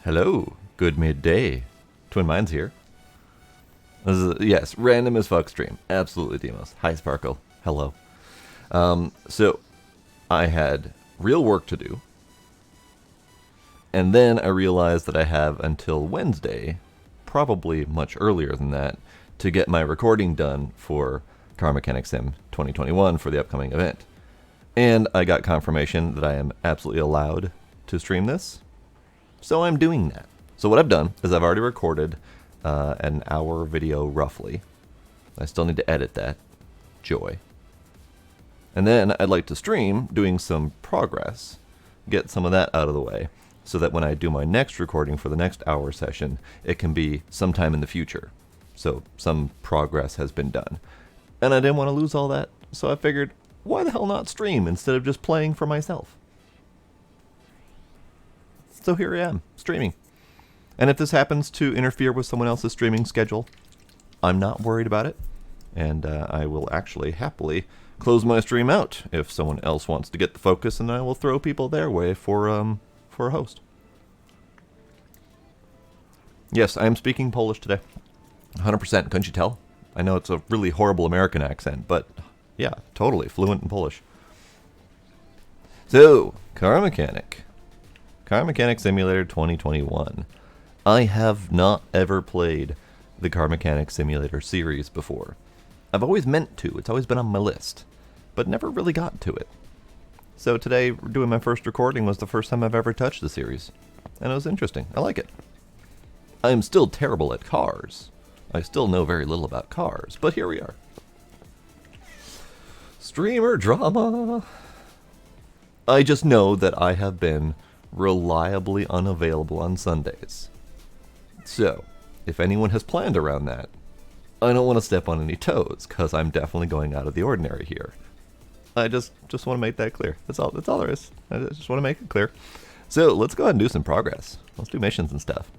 Hello, good midday. Twin Minds here. This is, yes, random as fuck stream. Absolutely Demos. Hi Sparkle. Hello. So, I had real work to do. And then I realized that I have until Wednesday, probably much earlier than that, to get my recording done for Car Mechanic Sim 2021 for the upcoming event. And I got confirmation that I am absolutely allowed to stream this. So I'm doing that. So what I've done is I've already recorded an hour video roughly. I still need to edit that. Joy. And then I'd like to stream doing some progress. Get some of that out of the way. So that when I do my next recording for the next hour session, it can be sometime in the future. So some progress has been done. And I didn't want to lose all that. So I figured, why the hell not stream instead of just playing for myself? So here I am, streaming. And if this happens to interfere with someone else's streaming schedule, I'm not worried about it. And I will actually happily close my stream out if someone else wants to get the focus, and I will throw people their way for a host. Yes, I am speaking Polish today. 100%, couldn't you tell? I know it's a really horrible American accent, but yeah, totally fluent in Polish. So, Car Mechanic Simulator 2021. I have not ever played the Car Mechanic Simulator series before. I've always meant to, it's always been on my list, but never really got to it. So today, doing my first recording was the first time I've ever touched the series, and it was interesting. I like it. I am still terrible at cars. I still know very little about cars, but here we are. Streamer drama. I just know that I have been reliably unavailable on Sundays. So, if anyone has planned around that, I don't want to step on any toes, because I'm definitely going out of the ordinary here. I just want to make that clear. That's all there is. I just want to make it clear. So, let's go ahead and do some progress. Let's do missions and stuff.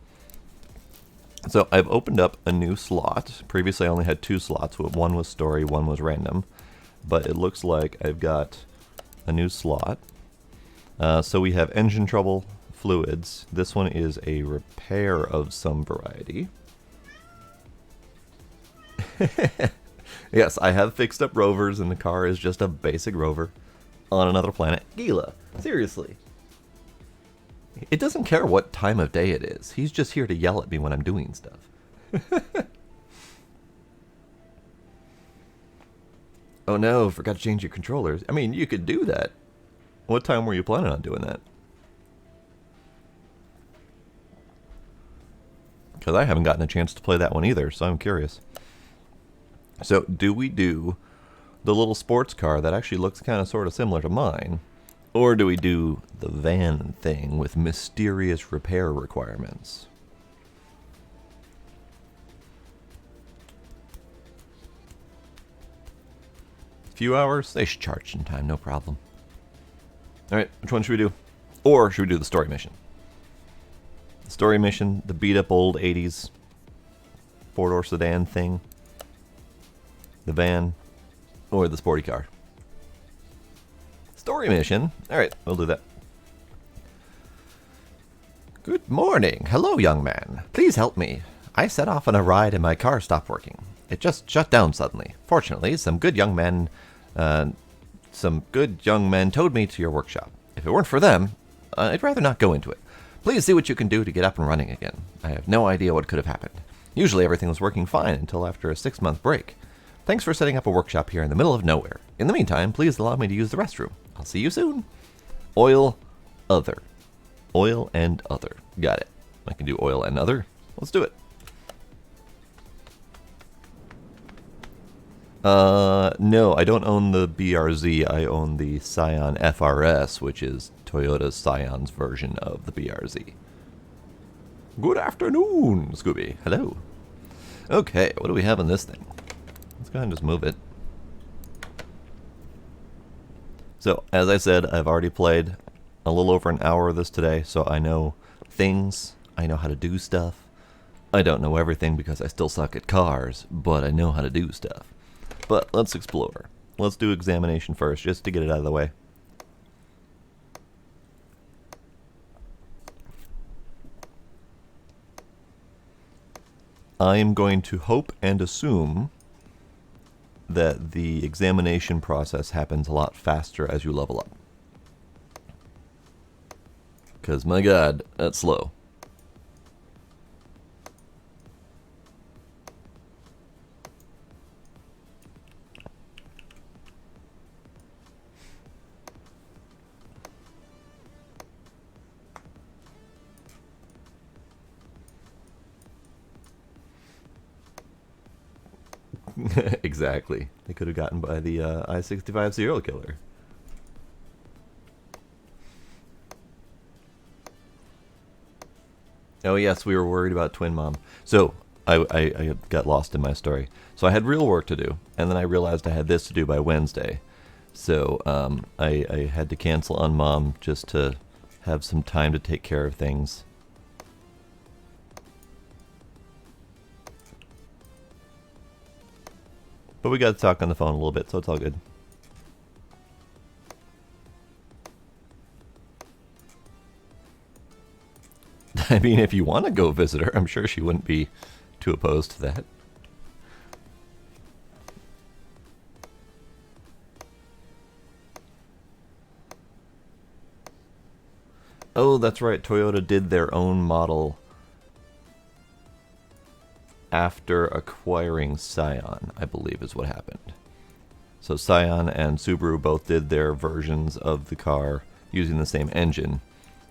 So, I've opened up a new slot. Previously, I only had 2 slots. One was story, one was random. But it looks like I've got a new slot. So we have engine trouble, fluids. This one is a repair of some variety. Yes, I have fixed up rovers, and the car is just a basic rover on another planet. Gila, seriously. It doesn't care what time of day it is. He's just here to yell at me when I'm doing stuff. Oh no, forgot to change your controllers. I mean, you could do that. What time were you planning on doing that? Because I haven't gotten a chance to play that one either, so I'm curious. So, do we do the little sports car that actually looks kind of sort of similar to mine? Or do we do the van thing with mysterious repair requirements? Few hours? They should charge in time, no problem. Alright, which one should we do? Or should we do the story mission? The story mission, the beat up old 80s 4-door sedan thing, the van, or the sporty car? Story mission? Alright, we'll do that. Good morning. Hello, young man. Please help me. I set off on a ride and my car stopped working. It just shut down suddenly. Fortunately, some good young men towed me to your workshop. If it weren't for them, I'd rather not go into it. Please see what you can do to get up and running again. I have no idea what could have happened. Usually everything was working fine until after a 6-month break. Thanks for setting up a workshop here in the middle of nowhere. In the meantime, please allow me to use the restroom. I'll see you soon. Oil, other. Oil and other. Got it. I can do oil and other. Let's do it. No, I don't own the BRZ. I own the Scion FRS, which is Toyota's Scion's version of the BRZ. Good afternoon, Scooby. Hello. Okay, what do we have in this thing? Let's go ahead and just move it. So, as I said, I've already played a little over an hour of this today, so I know things. I know how to do stuff. I don't know everything because I still suck at cars, but I know how to do stuff. But let's explore. Let's do examination first, just to get it out of the way. I am going to hope and assume that the examination process happens a lot faster as you level up. Because, my god, that's slow. Exactly. They could have gotten by the I-65 serial killer. Oh yes, we were worried about Twin Mom. So I got lost in my story. So I had real work to do, and then I realized I had this to do by Wednesday. So I had to cancel on Mom just to have some time to take care of things. But we got to talk on the phone a little bit, so it's all good. I mean, if you want to go visit her, I'm sure she wouldn't be too opposed to that. Oh, that's right. Toyota did their own model after acquiring Scion, I believe is what happened. So Scion and Subaru both did their versions of the car using the same engine,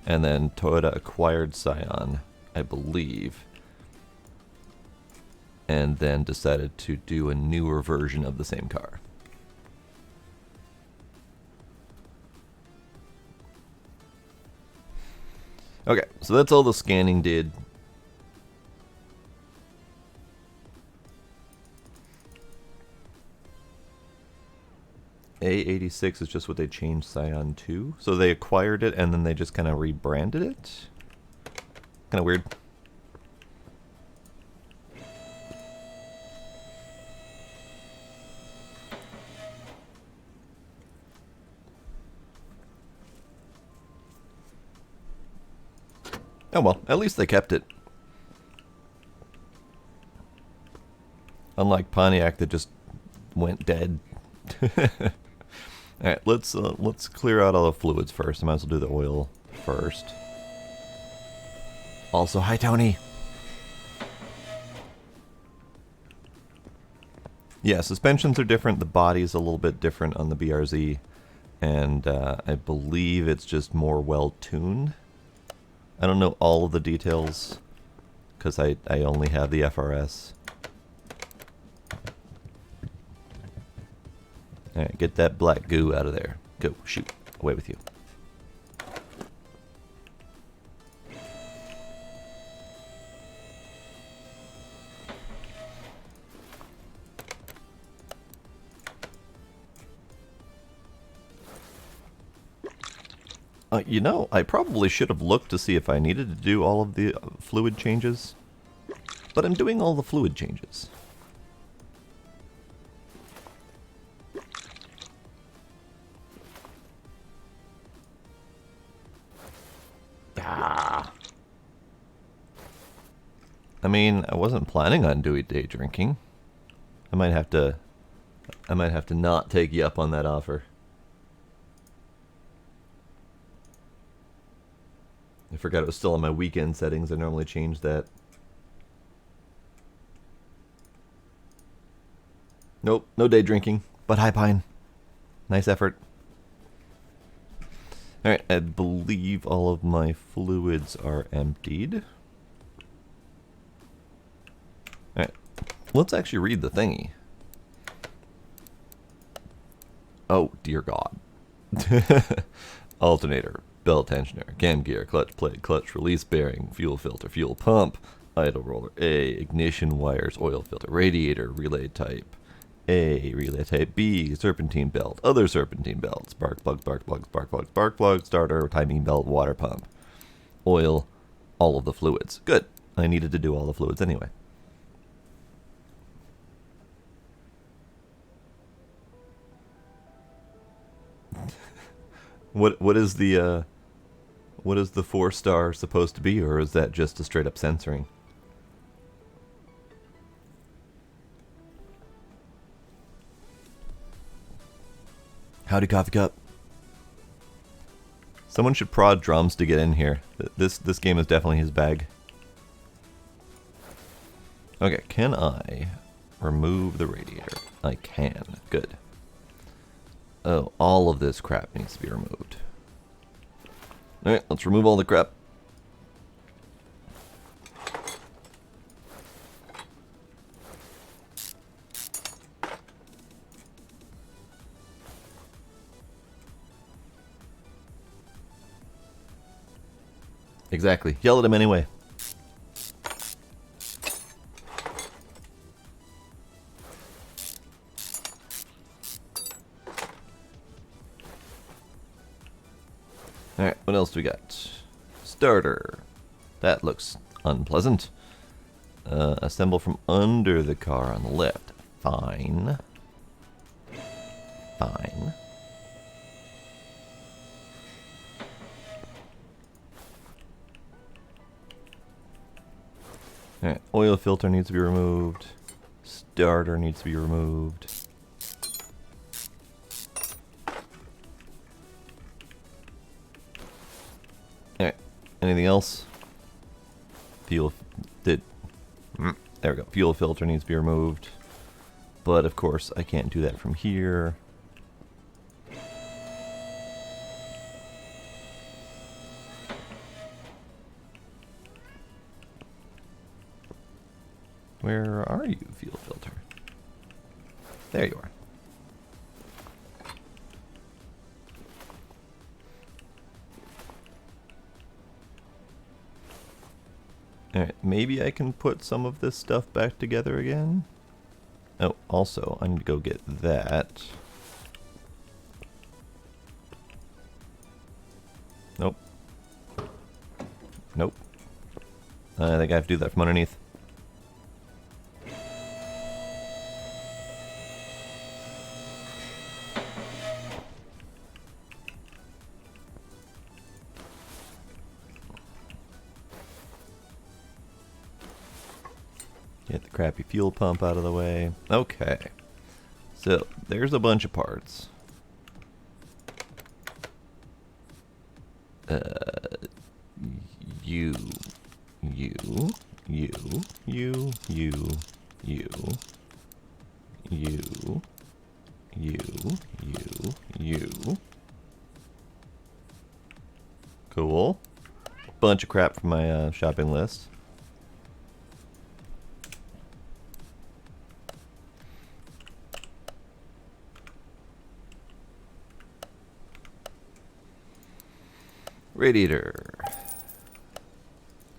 and then Toyota acquired Scion, I believe, and then decided to do a newer version of the same car. Okay, so that's all the scanning did. A86 is just what they changed Scion to. So they acquired it and then they just kind of rebranded it. Kind of weird. Oh well, at least they kept it. Unlike Pontiac that just went dead. Alright, let's clear out all the fluids first. I might as well do the oil first. Also, hi Tony! Yeah, suspensions are different. The body's a little bit different on the BRZ. And I believe it's just more well-tuned. I don't know all of the details, because I only have the FRS. Alright, get that black goo out of there. Go, shoot, away with you. You know, I probably should have looked to see if I needed to do all of the fluid changes. But I'm doing all the fluid changes. Ah. I mean, I wasn't planning on doing day drinking. I might have to not take you up on that offer. I forgot it was still on my weekend settings. I normally change that. Nope, no day drinking. But hi, Pine. Nice effort. Alright, I believe all of my fluids are emptied. Alright, let's actually read the thingy. Oh, dear God. Alternator, belt tensioner, cam gear, clutch plate, clutch release bearing, fuel filter, fuel pump, idle roller A, ignition wires, oil filter, radiator, relay type A, relay type B, serpentine belt, other serpentine belt, spark plug, spark plug, starter, timing belt, water pump, oil, all of the fluids. Good. I needed to do all the fluids anyway. What is the 4-star supposed to be, or is that just a straight up censoring? Howdy, coffee cup. Someone should prod drums to get in here. This game is definitely his bag. Okay, can I remove the radiator? I can. Good. Oh, all of this crap needs to be removed. Alright, let's remove all the crap. Exactly. Yell at him anyway. Alright, what else do we got? Starter. That looks unpleasant. Assemble from under the car on the left. Fine. Fine. Alright, oil filter needs to be removed. Starter needs to be removed. Alright, anything else? Fuel, there we go. Fuel filter needs to be removed. But of course, I can't do that from here. Where are you, fuel filter? There you are. Alright, maybe I can put some of this stuff back together again. Oh, also, I need to go get that. Nope. Nope. I think I have to do that from underneath. Get the crappy fuel pump out of the way. Okay. So, there's a bunch of parts. You, you, you, you, you, you, you, you. Cool. Bunch of crap from my shopping list. Radiator.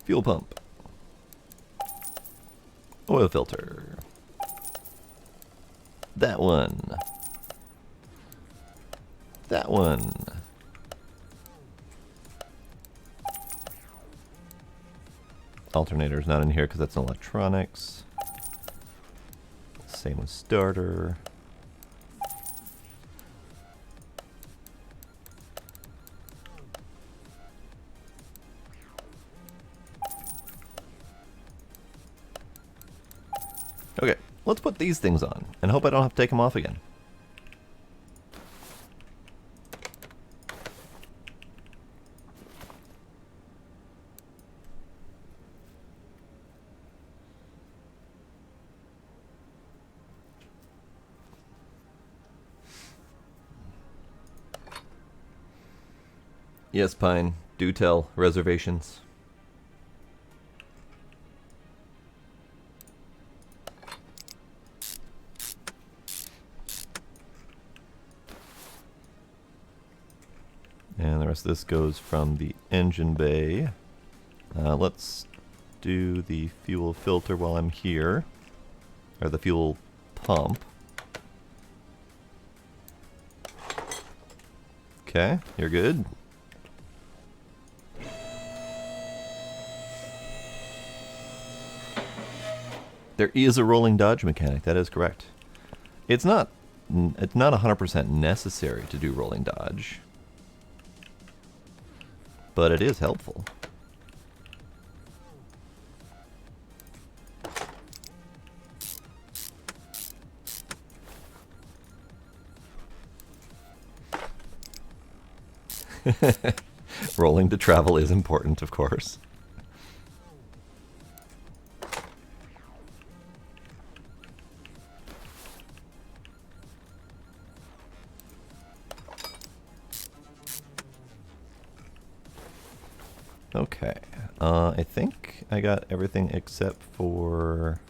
Fuel pump. Oil filter. That one. That one. Alternator's not in here because that's an electronics. Same with starter. Okay, let's put these things on, and hope I don't have to take them off again. Yes, Pine, do tell. Reservations. And the rest of this goes from the engine bay. Let's do the fuel filter while I'm here. Or the fuel pump. Okay, you're good. There is a rolling dodge mechanic, that is correct. It's not 100% necessary to do rolling dodge, but it is helpful. Rolling to travel is important, of course. Okay, I think I got everything except for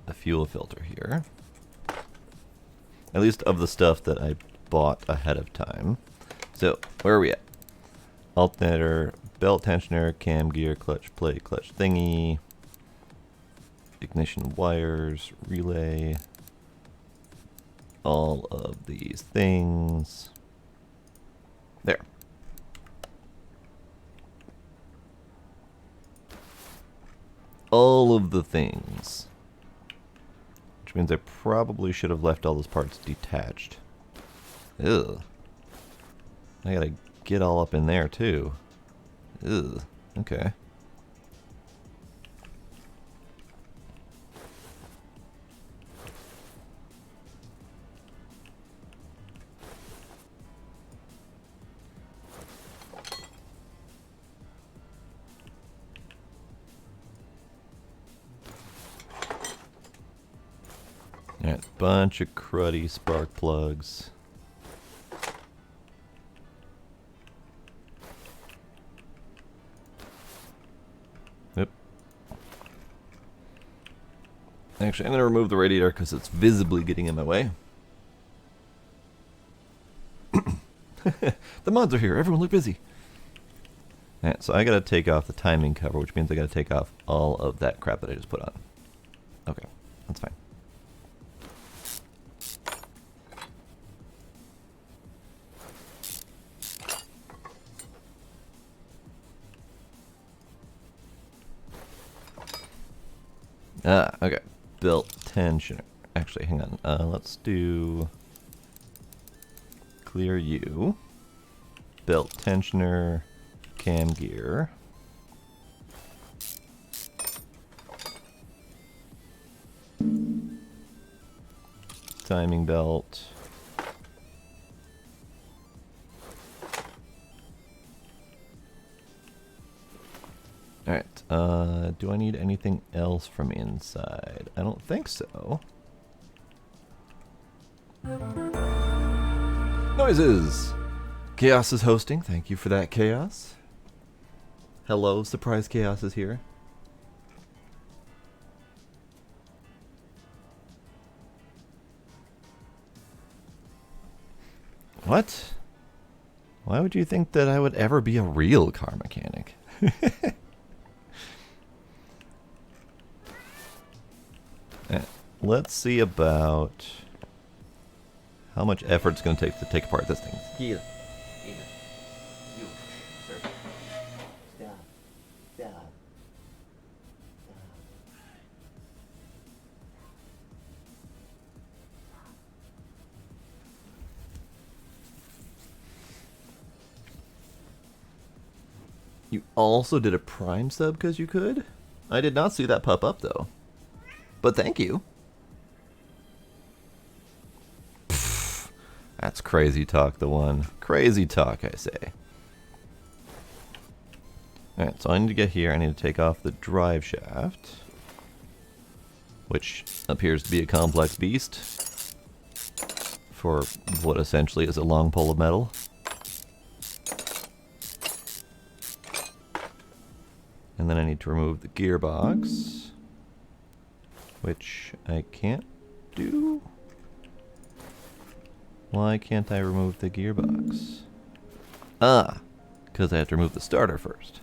the fuel filter here. At least of the stuff that I bought ahead of time. So, where are we at? Alternator, belt tensioner, cam gear, clutch plate, clutch thingy, ignition wires, relay, all of these things. There. All of the things. Which means I probably should have left all those parts detached. Ugh. I gotta get all up in there too. Ugh. Okay. Alright, bunch of cruddy spark plugs. Yep. Actually, I'm going to remove the radiator because it's visibly getting in my way. The mods are here. Everyone look busy. Alright, so I got to take off the timing cover, which means I got to take off all of that crap that I just put on. Okay, that's fine. Ah, okay. Belt tensioner. Actually, hang on. Let's do clear U. Belt tensioner, cam gear. Timing belt. Alright, do I need anything else from inside? I don't think so. Noises! Chaos is hosting. Thank you for that, Chaos. Hello, Surprise Chaos is here. What? Why would you think that I would ever be a real car mechanic? Let's see about how much effort it's going to take apart this thing. Here. You, sir. Stop. Stop. You also did a Prime sub because you could? I did not see that pop up though. But thank you. Pfft, that's crazy talk, the one. Crazy talk, I say. Alright, so I need to get here. I need to take off the drive shaft, which appears to be a complex beast for what essentially is a long pole of metal. And then I need to remove the gearbox, which I can't do. Why can't I remove the gearbox? Ah, because I have to remove the starter first.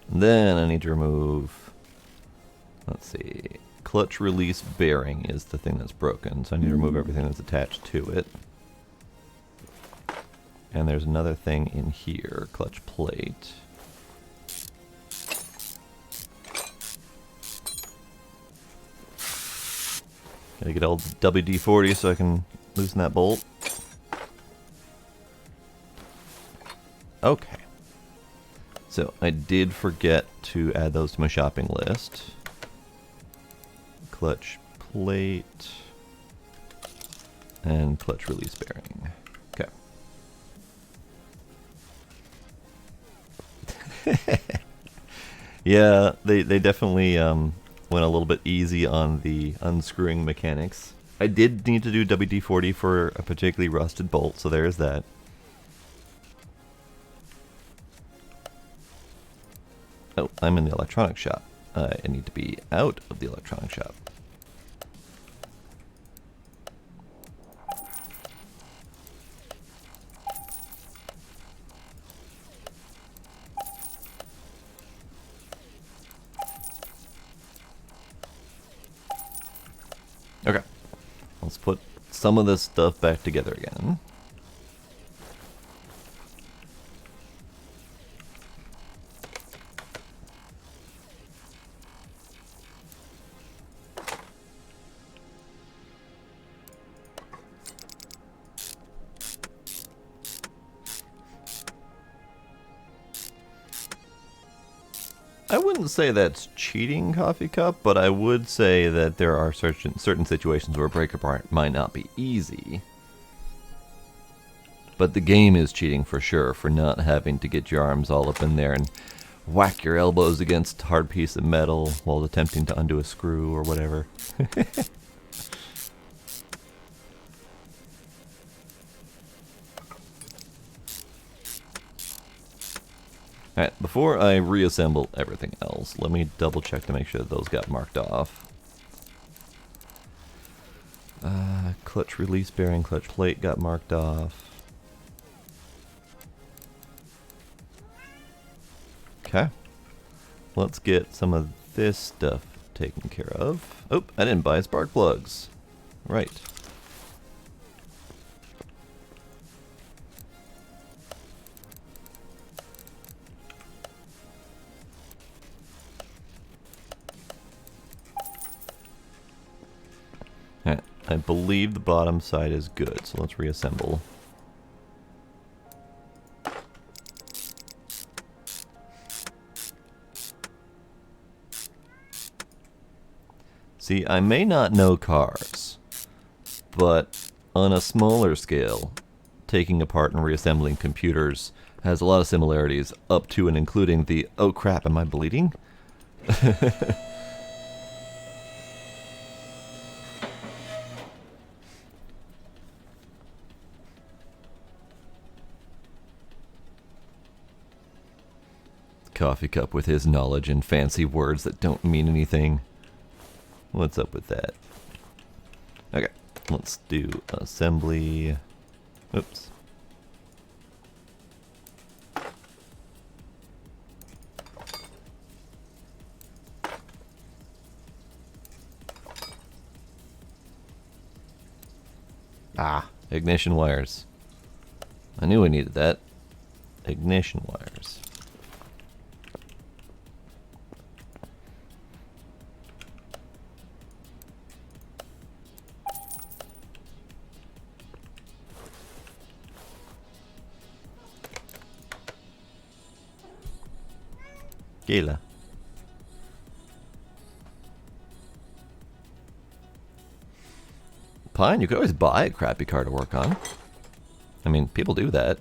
Then I need to remove, let's see, clutch release bearing is the thing that's broken, so I need to remove everything that's attached to it. And there's another thing in here, clutch plate. Gotta get old WD-40 so I can loosen that bolt. Okay. So I did forget to add those to my shopping list. Clutch plate and clutch release bearing. Okay. Yeah, they definitely went a little bit easy on the unscrewing mechanics. I did need to do WD-40 for a particularly rusted bolt, so there's that. Oh, I'm in the electronics shop. I need to be out of the electronics shop. Okay, let's put some of this stuff back together again. I wouldn't say that's cheating, Coffee Cup, but I would say that there are certain situations where break apart might not be easy. But the game is cheating for sure, for not having to get your arms all up in there and whack your elbows against a hard piece of metal while attempting to undo a screw or whatever. Alright, before I reassemble everything else, let me double check to make sure that those got marked off. Clutch release bearing, clutch plate got marked off. Okay. Let's get some of this stuff taken care of. Oh, I didn't buy spark plugs. Right. Alright, I believe the bottom side is good, so let's reassemble. See, I may not know cars, but on a smaller scale, taking apart and reassembling computers has a lot of similarities, up to and including the, oh crap, am I bleeding? Coffee Cup with his knowledge and fancy words that don't mean anything. What's up with that? Okay, let's do assembly. Oops. Ah, ignition wires. I knew I needed that. Ignition wires. Gila. Pine, you could always buy a crappy car to work on. I mean, people do that.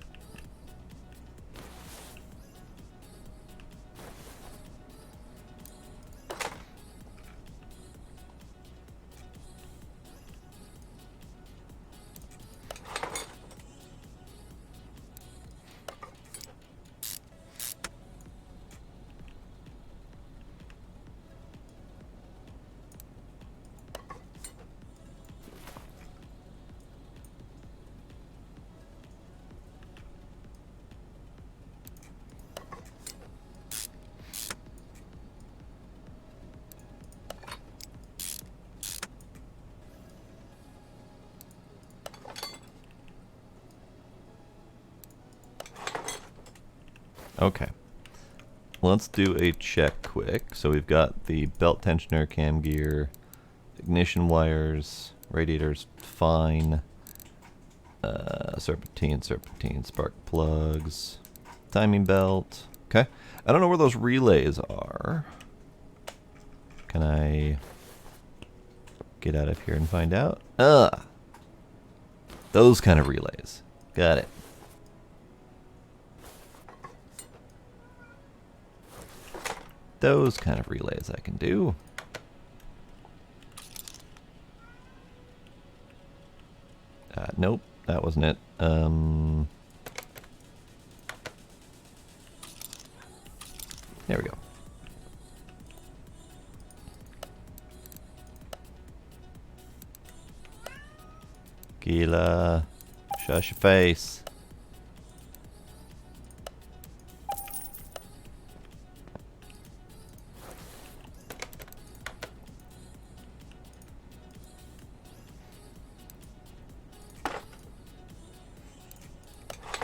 Okay. Let's do a check quick. So we've got the belt tensioner, cam gear, ignition wires, radiators fine, serpentine, spark plugs, timing belt. Okay. I don't know where those relays are. Can I get out of here and find out? Those kind of relays. Got it. Those kind of relays I can do. Nope, that wasn't it. There we go. Gila, shush your face.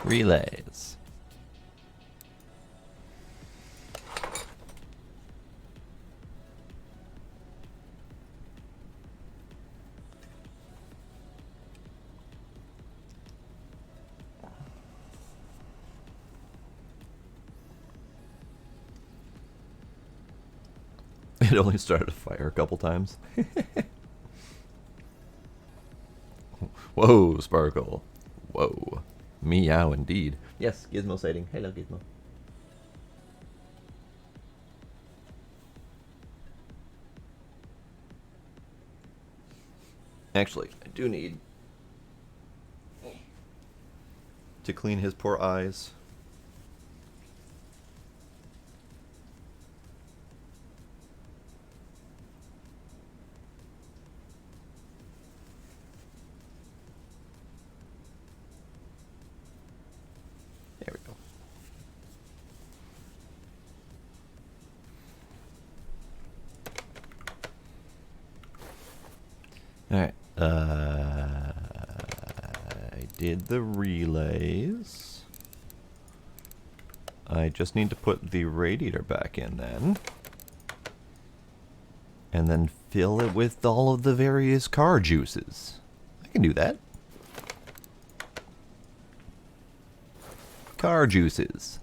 Relays. It only started a fire a couple times. Whoa, Sparkle. Whoa. Meow indeed. Yes, Gizmo sighting. Hello, Gizmo. Actually, I do need to clean his poor eyes. There we go. Alright, I did the relays. I just need to put the radiator back in then. And then fill it with all of the various car juices. I can do that. Car juices.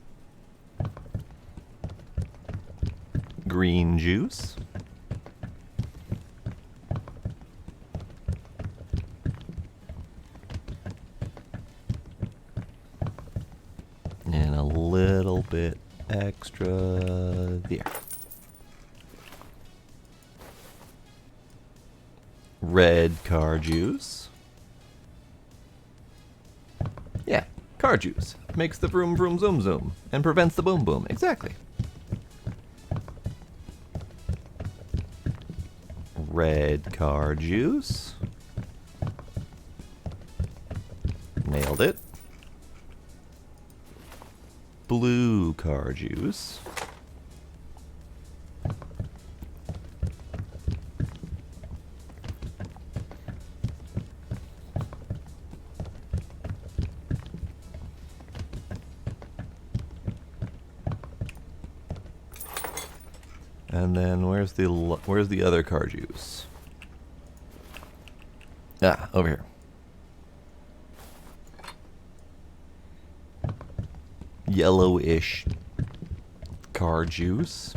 Green juice. And a little bit extra there. Red car juice. Yeah, car juice. Makes the vroom vroom zoom zoom and prevents the boom boom. Exactly. Red car juice. Nailed it. Blue car juice. And then where's the other car juice? Ah, over here. Yellowish car juice.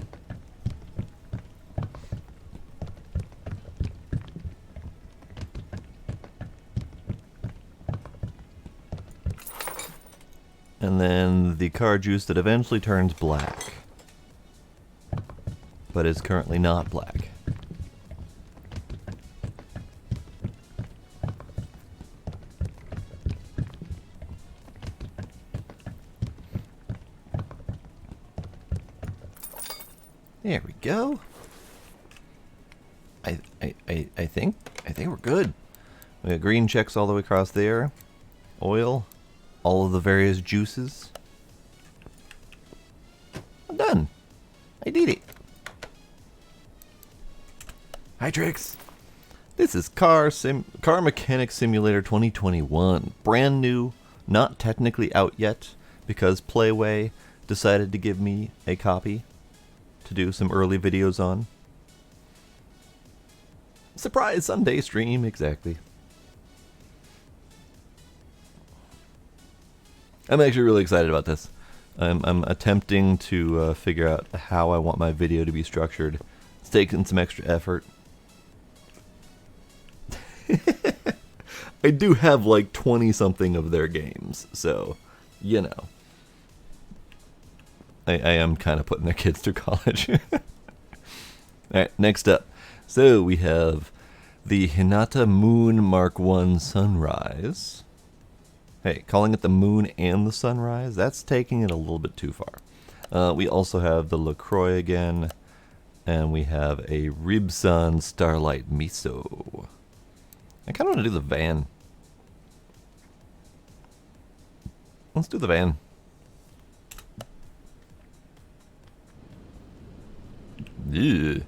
And then the car juice that eventually turns black, but is currently not black. There we go. I think we're good. We got green checks all the way across there. Oil, all of the various juices. I'm done. I did it. Hi Trix. This is Car Mechanic Simulator 2021. Brand new, not technically out yet because Playway decided to give me a copy to do some early videos on. Surprise Sunday stream, exactly. I'm actually really excited about this. I'm attempting to figure out how I want my video to be structured. It's taking some extra effort. I do have like 20 something of their games, so you know. I am kind of putting their kids through college. Alright, next up. So we have the Hinata Moon Mark I Sunrise. Hey, calling it the moon and the sunrise? That's taking it a little bit too far. We also have the LaCroix again. And we have a Ribson Starlight Miso. I kind of want to do the van. Let's do the van. Ew.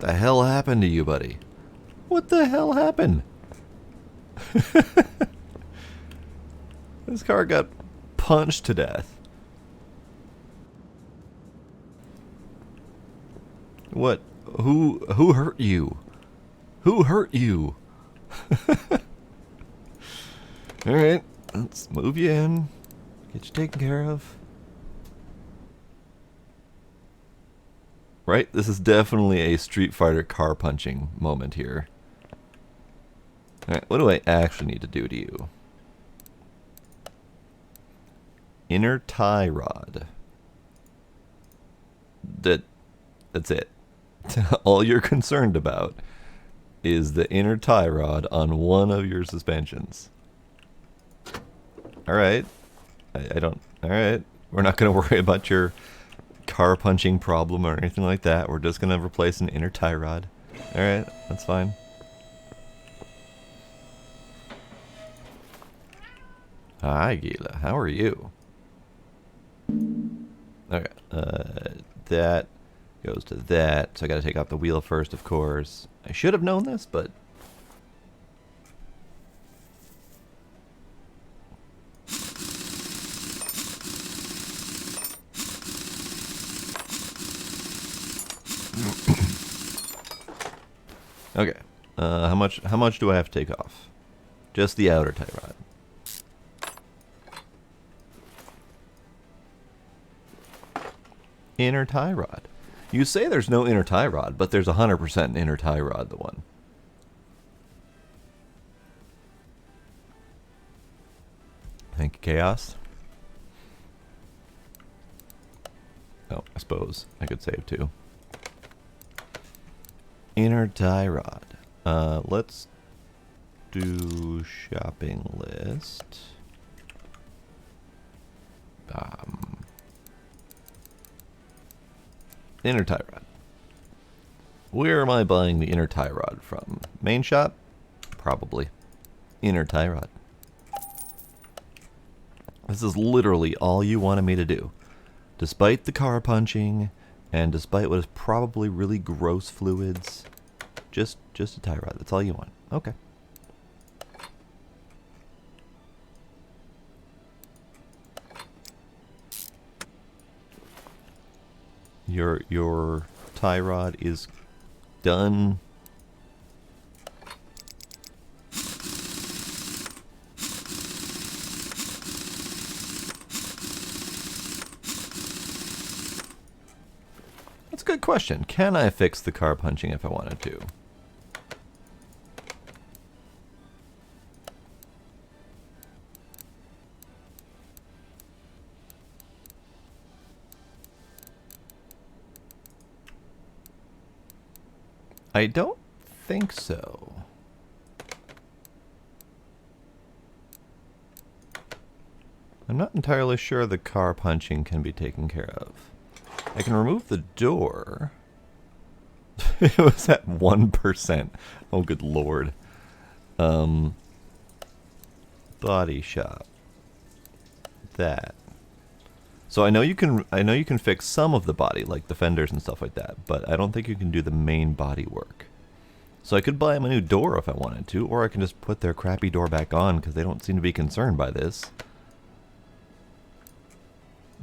The hell happened to you, buddy? What the hell happened? This car got punched to death. What? Who hurt you? Who hurt you? Alright, let's move you in. Get you taken care of. Right? This is definitely a Street Fighter car punching moment here. Alright, what do I actually need to do to you? Inner tie rod. That's it. All you're concerned about is the inner tie rod on one of your suspensions. Alright. I don't... Alright. We're not going to worry about your car punching problem or anything like that. We're just going to replace an inner tie rod. Alright, that's fine. Hi, Gila. How are you? Okay, that goes to that. So I gotta take off the wheel first, of course. I should have known this, but... Okay, how much do I have to take off? Just the outer tie rod. Inner tie rod. You say there's no inner tie rod, but there's 100% an inner tie rod, the one. Thank you, Chaos. Oh, I suppose I could save too. Inner tie rod. Let's do shopping list. Inner tie rod. Where am I buying the inner tie rod from? Main shop? Probably. Inner tie rod. This is literally all you wanted me to do. Despite the car punching, and despite what is probably really gross fluids, just a tie rod. That's all you want. Okay. Your tie rod is done. That's a good question. Can I fix the car punching if I wanted to? I don't think so. I'm not entirely sure the car punching can be taken care of. I can remove the door. It was at 1%. Oh, good lord. Body shop. That. So I know you can fix some of the body, like the fenders and stuff like that, but I don't think you can do the main body work. So I could buy them a new door if I wanted to, or I can just put their crappy door back on because they don't seem to be concerned by this.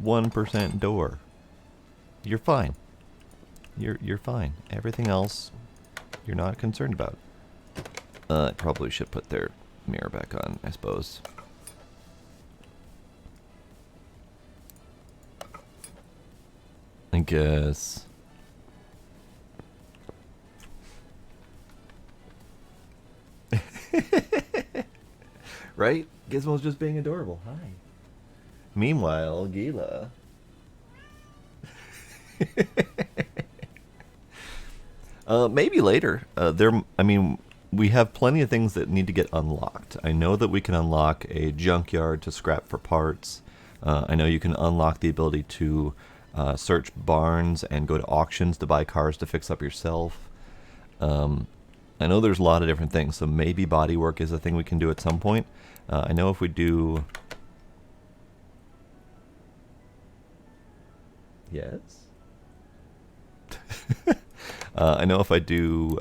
1% door. You're fine. You're fine. Everything else, you're not concerned about. I probably should put their mirror back on, I suppose. I guess. Right? Gizmo's just being adorable. Hi. Meanwhile, Gila. Maybe later. We have plenty of things that need to get unlocked. I know that we can unlock a junkyard to scrap for parts. I know you can unlock the ability to search barns and go to auctions to buy cars to fix up yourself. I know there's a lot of different things, so maybe bodywork is a thing we can do at some point. I know if we do... Yes? I know if I do...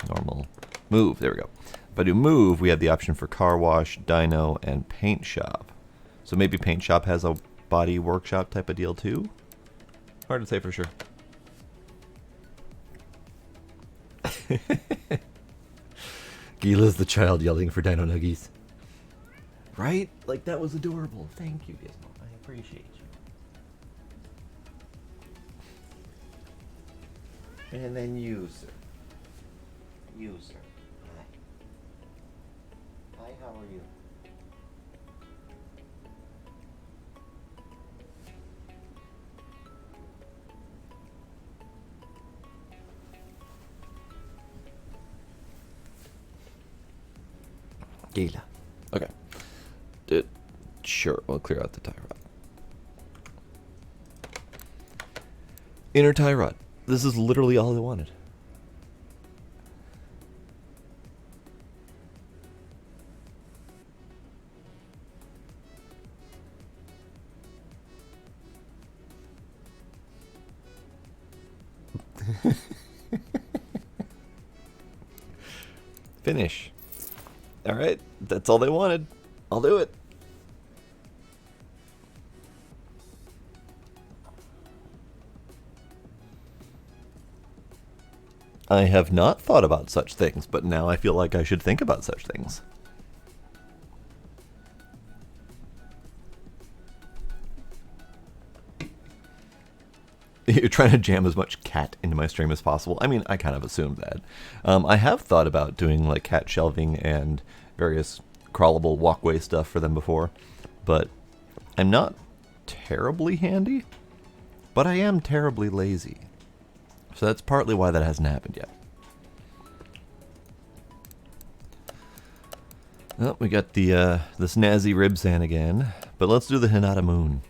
normal move, there we go. If I do move, we have the option for car wash, dyno, and paint shop. So maybe paint shop has a body workshop type of deal too? Hard to say for sure. Gila's the child yelling for dino nuggies. Right? Like, that was adorable. Thank you, Gizmo. I appreciate you. And then user. User. Hi. Hi, how are you? Gila. Okay. Sure, we'll clear out the tie rod. Inner tie rod. This is literally all I wanted. Finish. Alright, that's all they wanted. I'll do it. I have not thought about such things, but now I feel like I should think about such things. You're trying to jam as much cat into my stream as possible. I mean, I kind of assumed that. I have thought about doing like cat shelving and various crawlable walkway stuff for them before, but I'm not terribly handy, but I am terribly lazy. So that's partly why that hasn't happened yet. Oh, we got the snazzy Ribsan again, but let's do the Hinata Moon.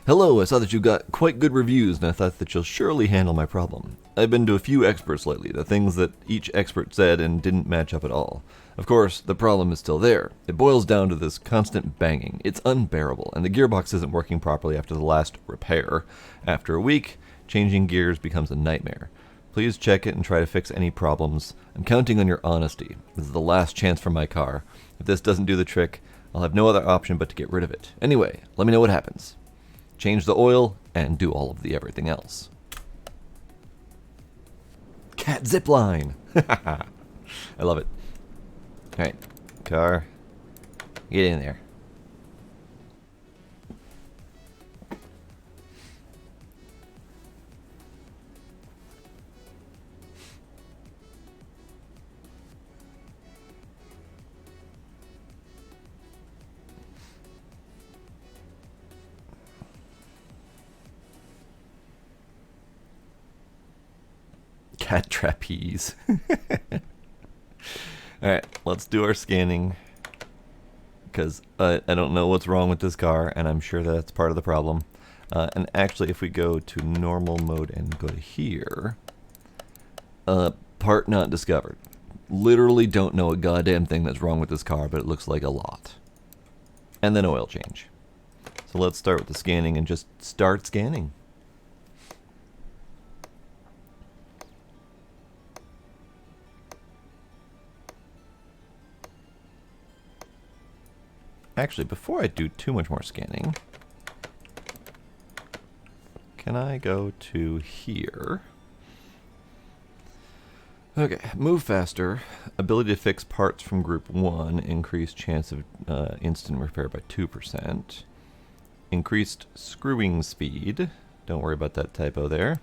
Hello, I saw that you got quite good reviews, and I thought that you'll surely handle my problem. I've been to a few experts lately, the things that each expert said and didn't match up at all. Of course, the problem is still there. It boils down to this constant banging. It's unbearable, and the gearbox isn't working properly after the last repair. After a week, changing gears becomes a nightmare. Please check it and try to fix any problems. I'm counting on your honesty. This is the last chance for my car. If this doesn't do the trick, I'll have no other option but to get rid of it. Anyway, let me know what happens. Change the oil, and do all of the everything else. Cat zipline! I love it. Alright, car, get in there. Cat trapeze. Alright, let's do our scanning. Because I don't know what's wrong with this car, and I'm sure that's part of the problem. And actually, if we go to normal mode and go to here, part not discovered. Literally don't know a goddamn thing that's wrong with this car, but it looks like a lot. And then oil change. So let's start with the scanning and just start scanning. Actually, before I do too much more scanning, can I go to here? Okay, move faster, ability to fix parts from group 1, increased chance of instant repair by 2%. increased screwing speed. Don't worry about that typo there.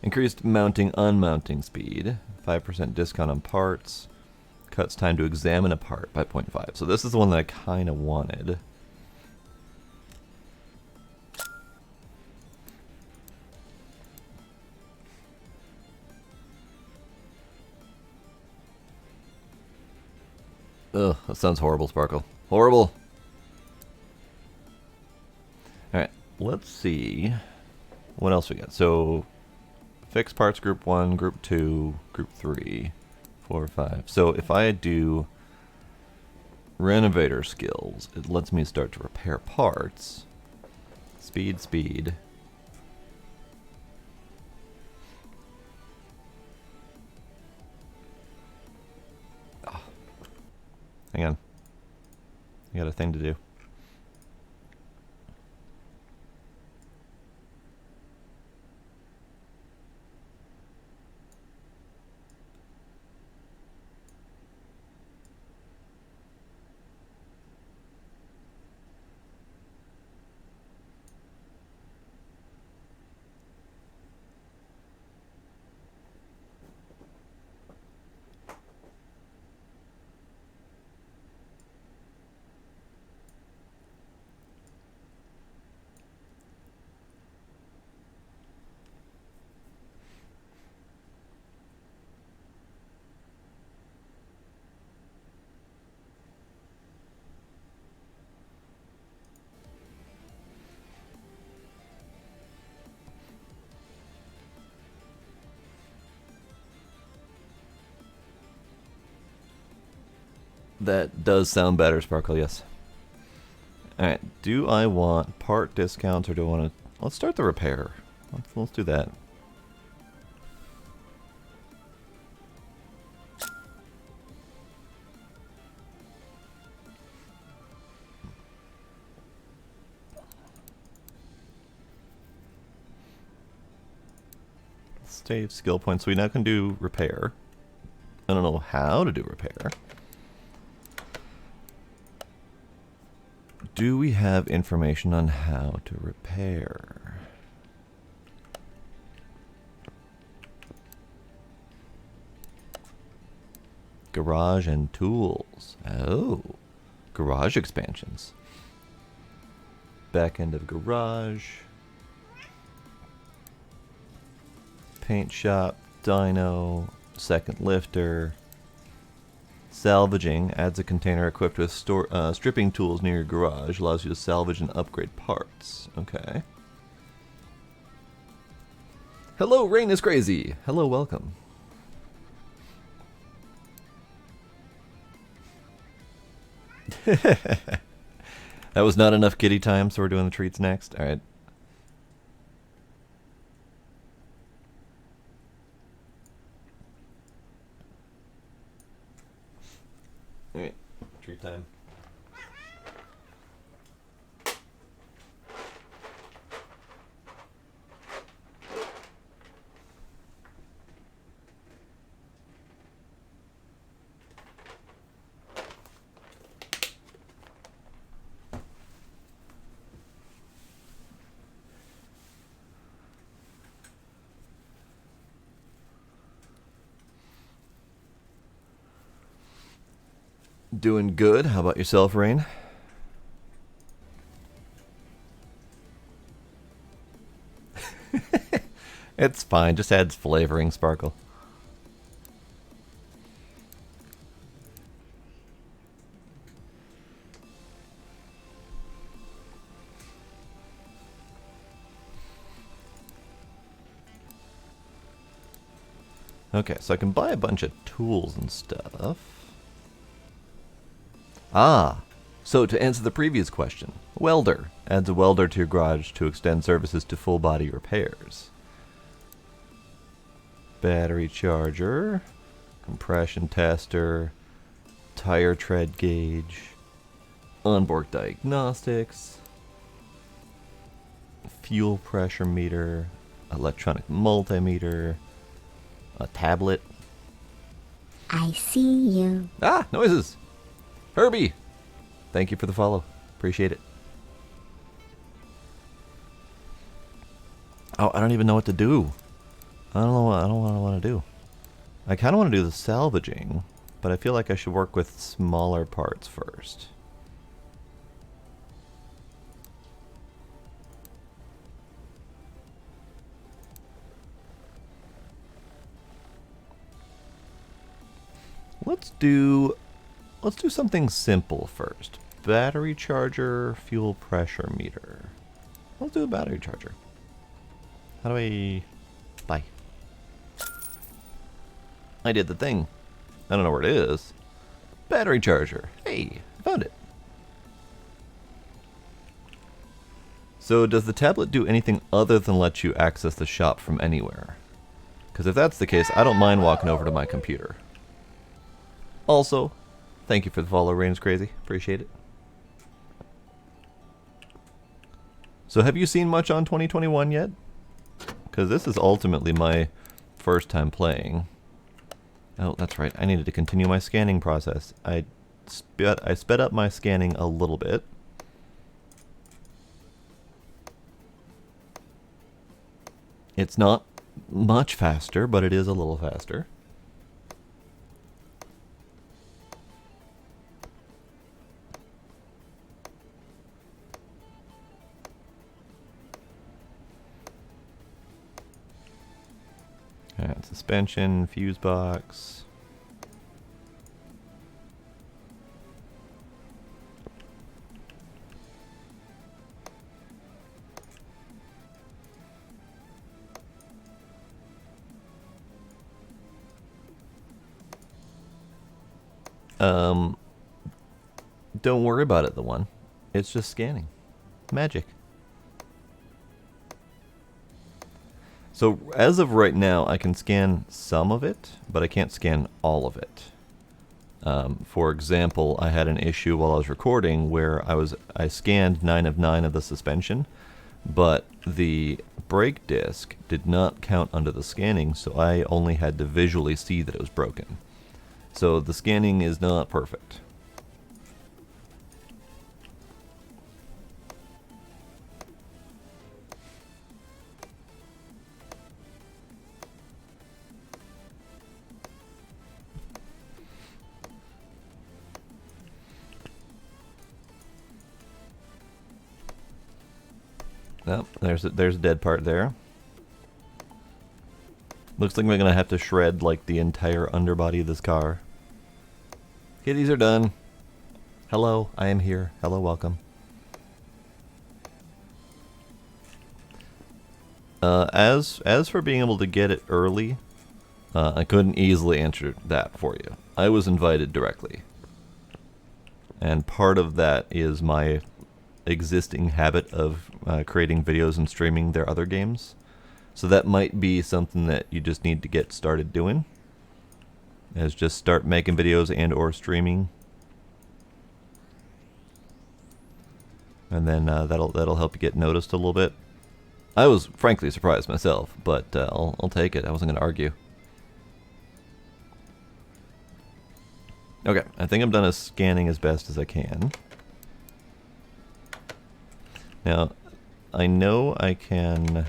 Increased mounting unmounting speed. 5% discount on parts. Cuts time to examine a part by 0.5. So this is the one that I kind of wanted. Ugh, that sounds horrible, Sparkle. Horrible! Alright, let's see what else we got. So, fixed parts group 1, group 2, group 3, 4, 5. So if I do renovator skills, it lets me start to repair parts. Speed, speed. Oh. Hang on. I got a thing to do. That does sound better, Sparkle, yes. Alright, do I want part discounts or do I want to... Let's start the repair. Let's do that. Save skill points. So we now can do repair. I don't know how to do repair. Do we have information on how to repair? Garage and tools. Oh, garage expansions. Back end of garage. Paint shop, dyno, second lifter. Salvaging adds a container equipped with stripping tools near your garage. Allows you to salvage and upgrade parts. Okay. Hello, Rain is Crazy. Hello, welcome. That was not enough kitty time, so we're doing the treats next. All right. Alright, treat time. Doing good. How about yourself, Rain? It's fine. Just adds flavoring, Sparkle. Okay, so I can buy a bunch of tools and stuff. Ah, so to answer the previous question, welder adds a welder to your garage to extend services to full body repairs. Battery charger, compression tester, tire tread gauge, onboard diagnostics, fuel pressure meter, electronic multimeter, a tablet. I see you. Ah, noises! Herbie! Thank you for the follow. Appreciate it. Oh, I don't even know what to do. I don't know what I want to do. I kind of want to do the salvaging, but I feel like I should work with smaller parts first. Let's do something simple first. Battery charger, fuel pressure meter. Let's do a battery charger. How do I buy? I did the thing. I don't know where it is. Battery charger. Hey, I found it. So does the tablet do anything other than let you access the shop from anywhere? Because if that's the case, I don't mind walking over to my computer. Also, thank you for the follow, Rain's Crazy. Appreciate it. So have you seen much on 2021 yet? Because this is ultimately my first time playing. Oh, that's right. I needed to continue my scanning process. I sped up my scanning a little bit. It's not much faster, but it is a little faster. Alright, suspension, fuse box. Don't worry about it, the one. It's just scanning. Magic. So as of right now, I can scan some of it, but I can't scan all of it. For example, I had an issue while I was recording where I scanned 9 of 9 of the suspension, but the brake disc did not count under the scanning, so I only had to visually see that it was broken. So the scanning is not perfect. Oh, there's a dead part there. Looks like we're gonna have to shred like the entire underbody of this car. Kitties are done. Hello, I am here. Hello, welcome. As for being able to get it early, I couldn't easily answer that for you. I was invited directly. And part of that is my existing habit of creating videos and streaming their other games. So that might be something that you just need to get started doing. Is just start making videos and or streaming. And then that'll help you get noticed a little bit. I was frankly surprised myself, but I'll take it. I wasn't going to argue. Okay, I think I'm done scanning as best as I can. Now, I know I can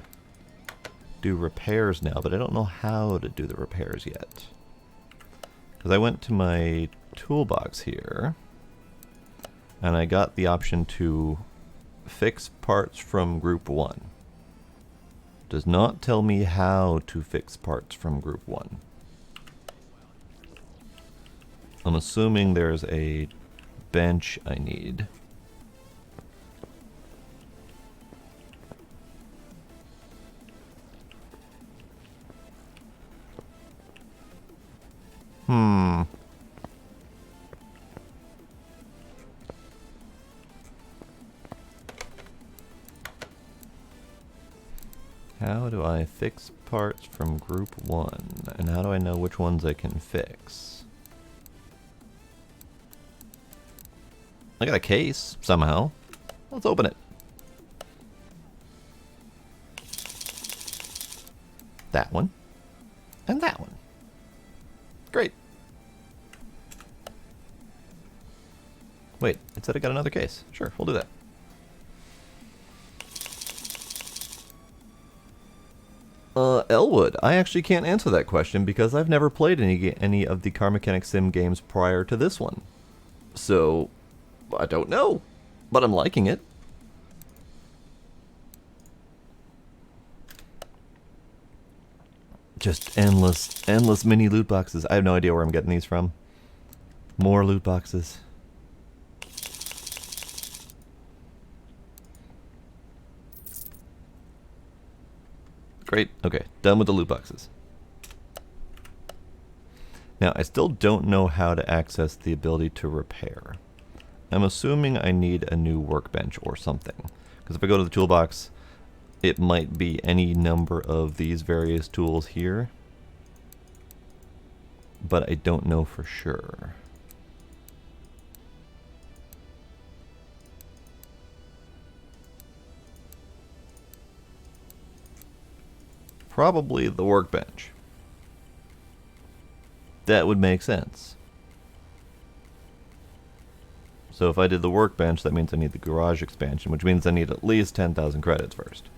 do repairs now, but I don't know how to do the repairs yet. Because I went to my toolbox here, and I got the option to fix parts from group 1. Does not tell me how to fix parts from group 1. I'm assuming there's a bench I need. How do I fix parts from group 1? And how do I know which ones I can fix? I got a case, somehow. Let's open it. That one. And that one. Great. Wait, it said I got another case. Sure, we'll do that. Elwood, I actually can't answer that question because I've never played any of the Car Mechanic Sim games prior to this one. So, I don't know, but I'm liking it. Just endless mini loot boxes. I have no idea where I'm getting these from. More loot boxes. Great. Okay, done with the loot boxes. Now, I still don't know how to access the ability to repair. I'm assuming I need a new workbench or something. Because if I go to the toolbox, it might be any number of these various tools here. But I don't know for sure. Probably the workbench. That would make sense. So if I did the workbench, that means I need the garage expansion, which means I need at least 10,000 credits first.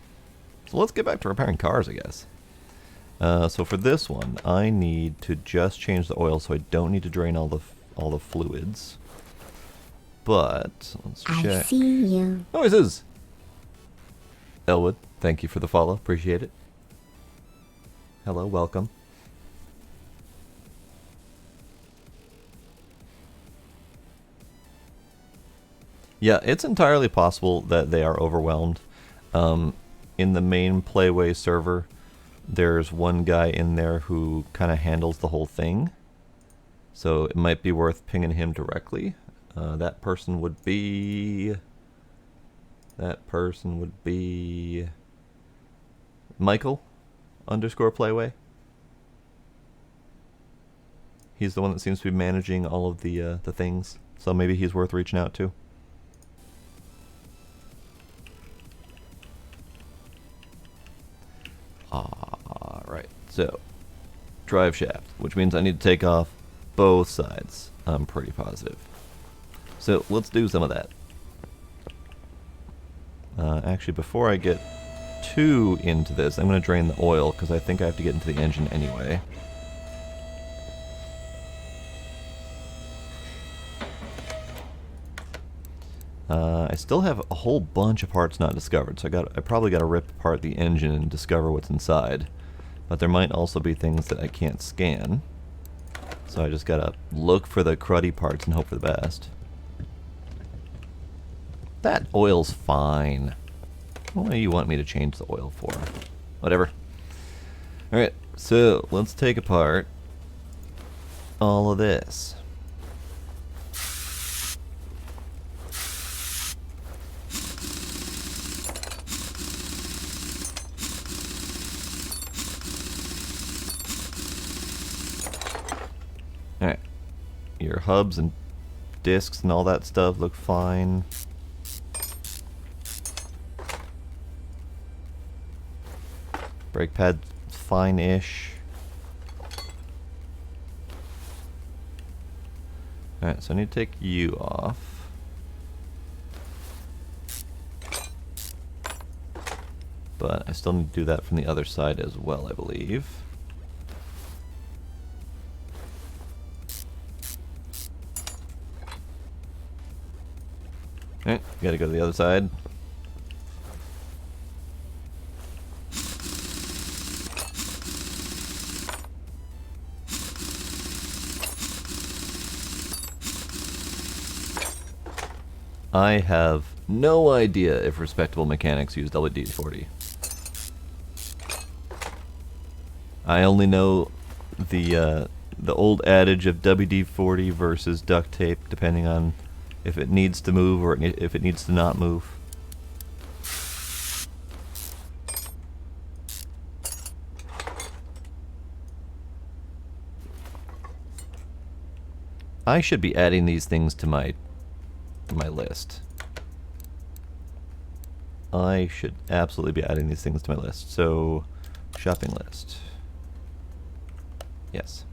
So let's get back to repairing cars, I guess. So for this one, I need to just change the oil, so I don't need to drain all the fluids. But let's check. I see you. Oh, it is. Elwood, thank you for the follow. Appreciate it. Hello, welcome. Yeah, it's entirely possible that they are overwhelmed. In the main Playway server, there's one guy in there who kind of handles the whole thing. So it might be worth pinging him directly. That person would be Michael_Playway. He's the one that seems to be managing all of the things. So maybe he's worth reaching out to. Alright, so drive shaft, which means I need to take off both sides. I'm pretty positive. So let's do some of that. Actually, before I get too into this, I'm going to drain the oil because I think I have to get into the engine anyway. I still have a whole bunch of parts not discovered, so I probably got to rip apart the engine and discover what's inside. But there might also be things that I can't scan, so I just gotta look for the cruddy parts and hope for the best. That oil's fine. What do you want me to change the oil for? Whatever. Alright, so let's take apart all of this. Alright, your hubs and discs and all that stuff look fine. Brake pad, fine-ish. Alright, so I need to take you off. But I still need to do that from the other side as well, I believe. Alright, gotta go to the other side. I have no idea if respectable mechanics use WD-40. I only know the old adage of WD-40 versus duct tape, depending on if it needs to move or if it needs to not move. I should be adding these things to my list. I should absolutely be adding these things to my list. So, shopping list. Yes.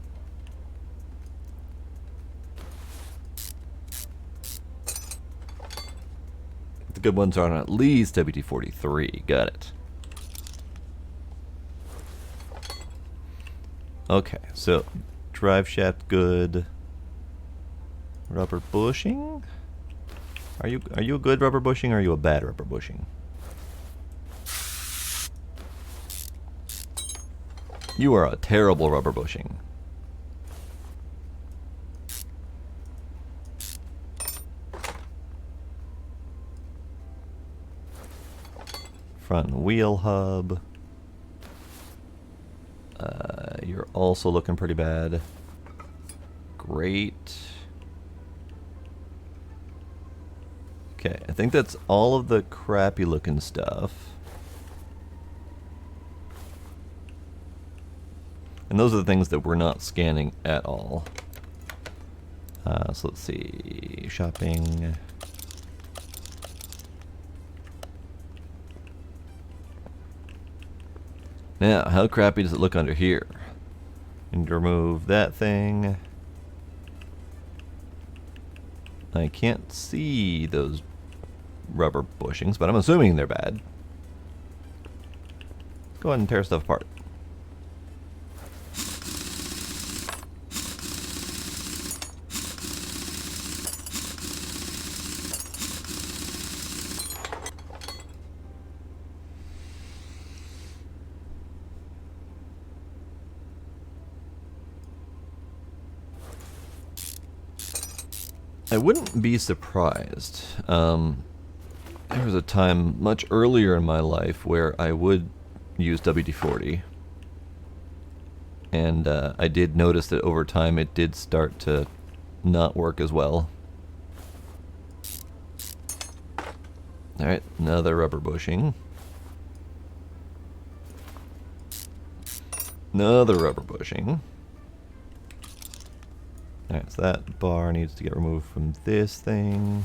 The good ones are on at least WD-43. Got it. Okay, so drive shaft good. Rubber bushing? Are you a good rubber bushing or are you a bad rubber bushing? You are a terrible rubber bushing. Front wheel hub. You're also looking pretty bad. Great. Okay, I think that's all of the crappy looking stuff. And those are the things that we're not scanning at all. So let's see. Shopping. Now, how crappy does it look under here? And remove that thing. I can't see those rubber bushings, but I'm assuming they're bad. Go ahead and tear stuff apart. I wouldn't be surprised. There was a time much earlier in my life where I would use WD-40. And I did notice that over time it did start to not work as well. Alright, another rubber bushing. Another rubber bushing. Alright, so that bar needs to get removed from this thing.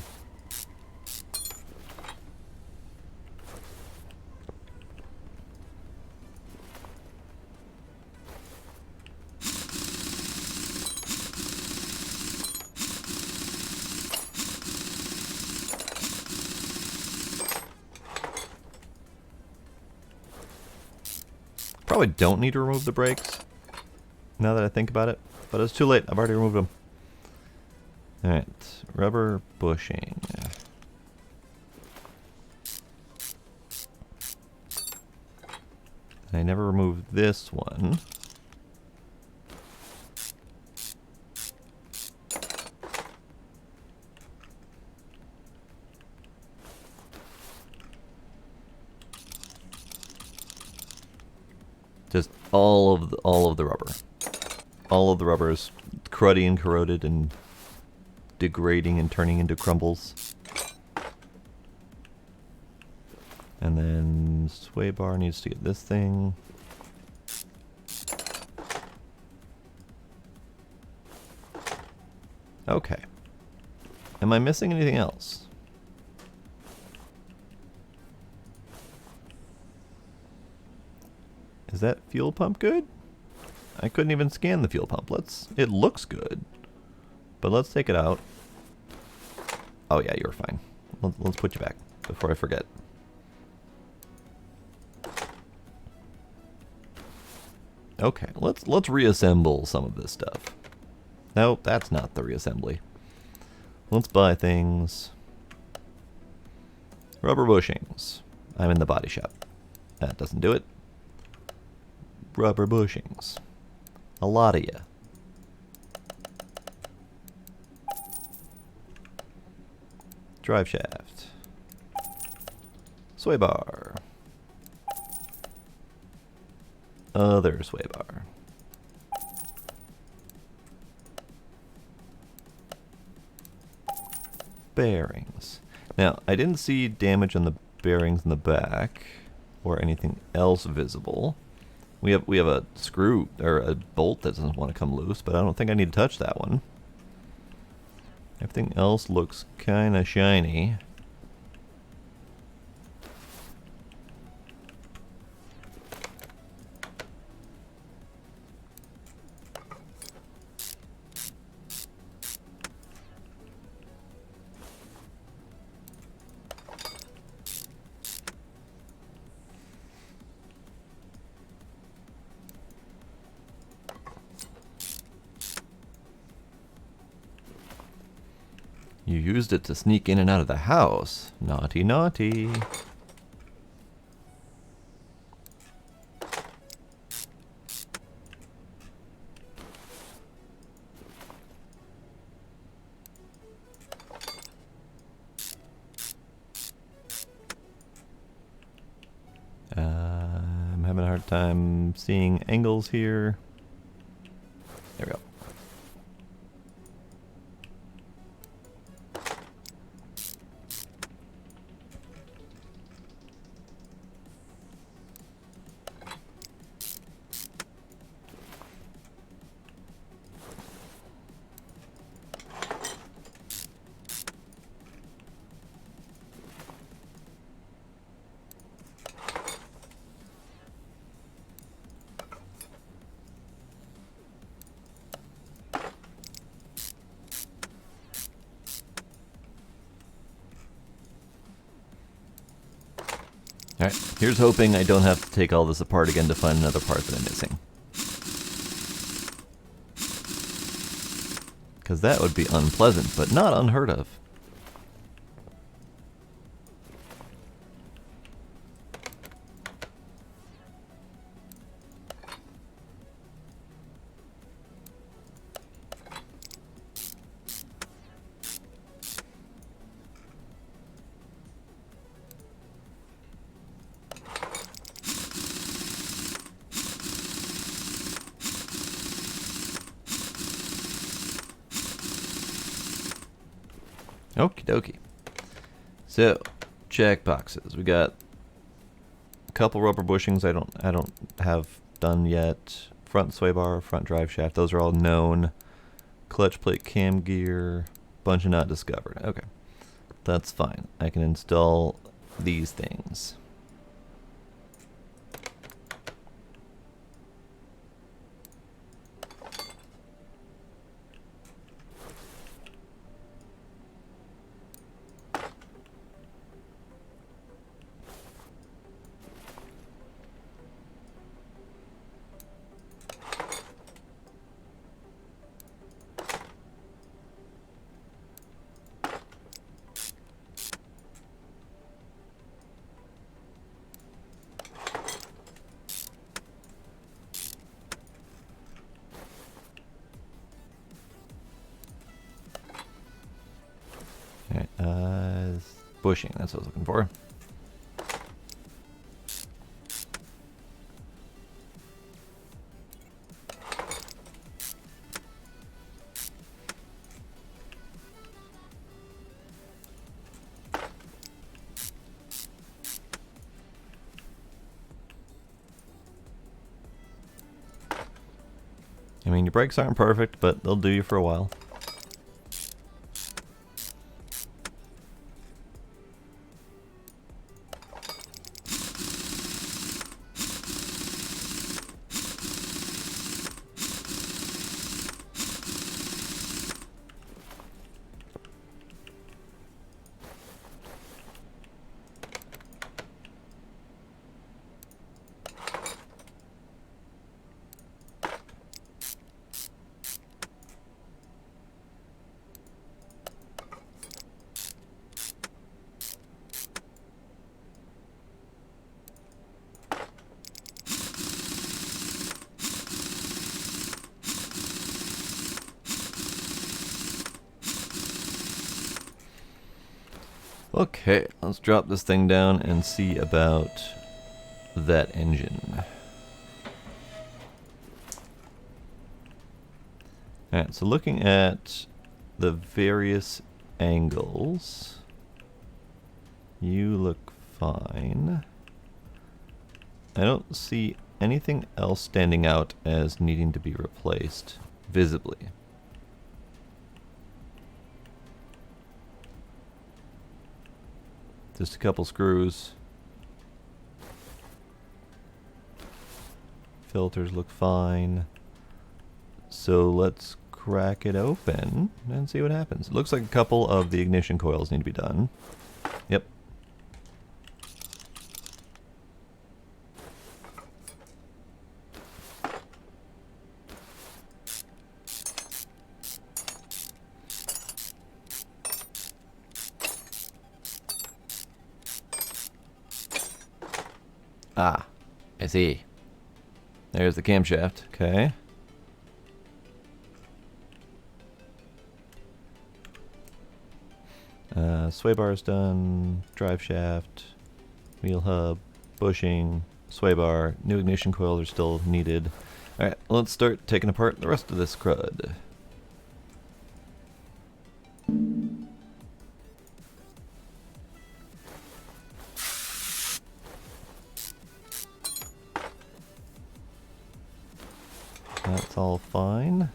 Probably don't need to remove the brakes, now that I think about it. But it's too late, I've already removed them. Alright, rubber bushing. I never removed this one. Just all of the rubber. All of the rubber is cruddy and corroded and degrading and turning into crumbles. And then sway bar needs to get this thing. Okay. Am I missing anything else? Is that fuel pump good? I couldn't even scan the fuel pump. It looks good. But let's take it out. Oh yeah, you're fine. Let's put you back before I forget. Okay, let's reassemble some of this stuff. No, that's not the reassembly. Let's buy things. Rubber bushings. I'm in the body shop. That doesn't do it. Rubber bushings. A lot of ya. Drive shaft. Sway bar. Other sway bar. Bearings. Now, I didn't see damage on the bearings in the back or anything else visible. We have a screw or a bolt that doesn't want to come loose, but I don't think I need to touch that one. Everything else looks kind of shiny. You used it to sneak in and out of the house. Naughty, naughty. I'm having a hard time seeing angles here. There we go. Alright, here's hoping I don't have to take all this apart again to find another part that I'm missing. Because that would be unpleasant, but not unheard of. Okie dokie. So, check boxes. We got a couple rubber bushings I don't have done yet. Front sway bar, front drive shaft, those are all known. Clutch plate, cam gear, bunch of not discovered. Okay. That's fine. I can install these things. Alright, bushing, that's what I was looking for. I mean, your brakes aren't perfect, but they'll do you for a while. Okay, let's drop this thing down and see about that engine. Alright, so looking at the various angles, you look fine. I don't see anything else standing out as needing to be replaced visibly. Just a couple screws. Filters look fine. So let's crack it open and see what happens. It looks like a couple of the ignition coils need to be done. Yep. Ah, I see. There's the camshaft. Okay. Sway bar is done. Drive shaft. Wheel hub. Bushing. Sway bar. New ignition coils are still needed. Alright, let's start taking apart the rest of this crud. That's all fine.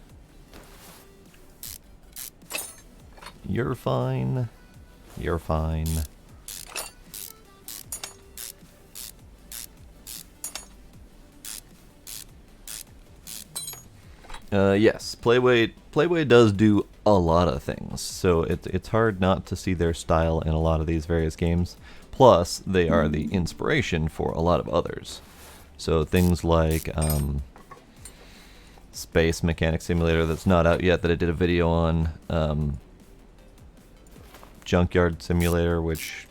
You're fine. You're fine. Yes, Playway does do a lot of things, so it's hard not to see their style in a lot of these various games. Plus, they are the inspiration for a lot of others. So things like Space Mechanic Simulator that's not out yet that I did a video on. Junkyard Simulator, which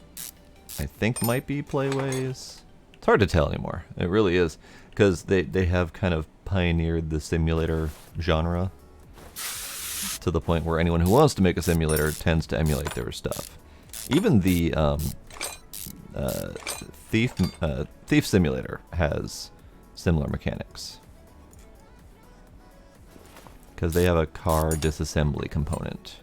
I think might be Playway's. It's hard to tell anymore. It really is, because they have kind of pioneered the simulator genre to the point where anyone who wants to make a simulator tends to emulate their stuff. Even the Thief Simulator has similar mechanics, because they have a car disassembly component.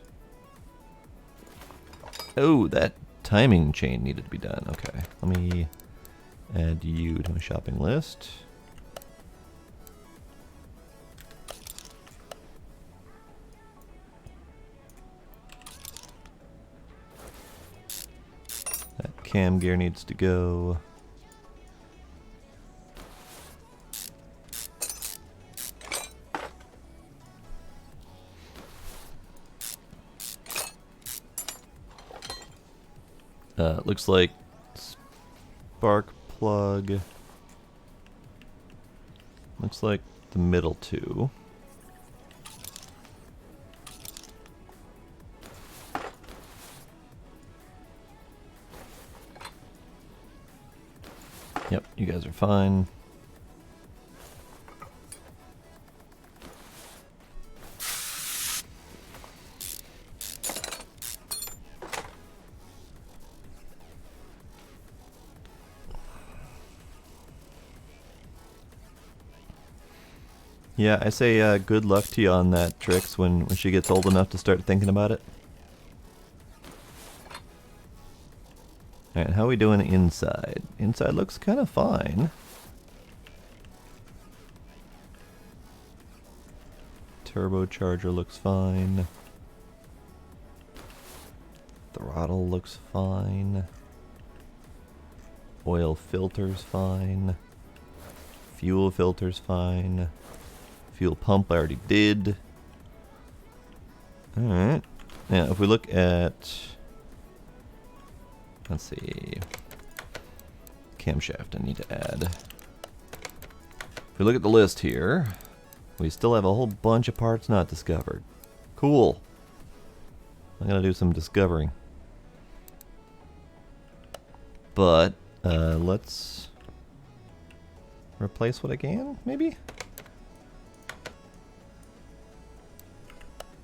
Oh, that timing chain needed to be done. Okay, let me add you to my shopping list. That cam gear needs to go. Looks like spark plug. Looks like the middle two. Yep, you guys are fine. Yeah, I say good luck to you on that, Trix, when she gets old enough to start thinking about it. Alright, how are we doing inside? Inside looks kind of fine. Turbocharger looks fine. Throttle looks fine. Oil filter's fine. Fuel filter's fine. Fuel pump I already did. Alright. Now, if we look at... Let's see. Camshaft I need to add. If we look at the list here, we still have a whole bunch of parts not discovered. Cool. I'm gonna do some discovering. But, let's replace what I can, maybe?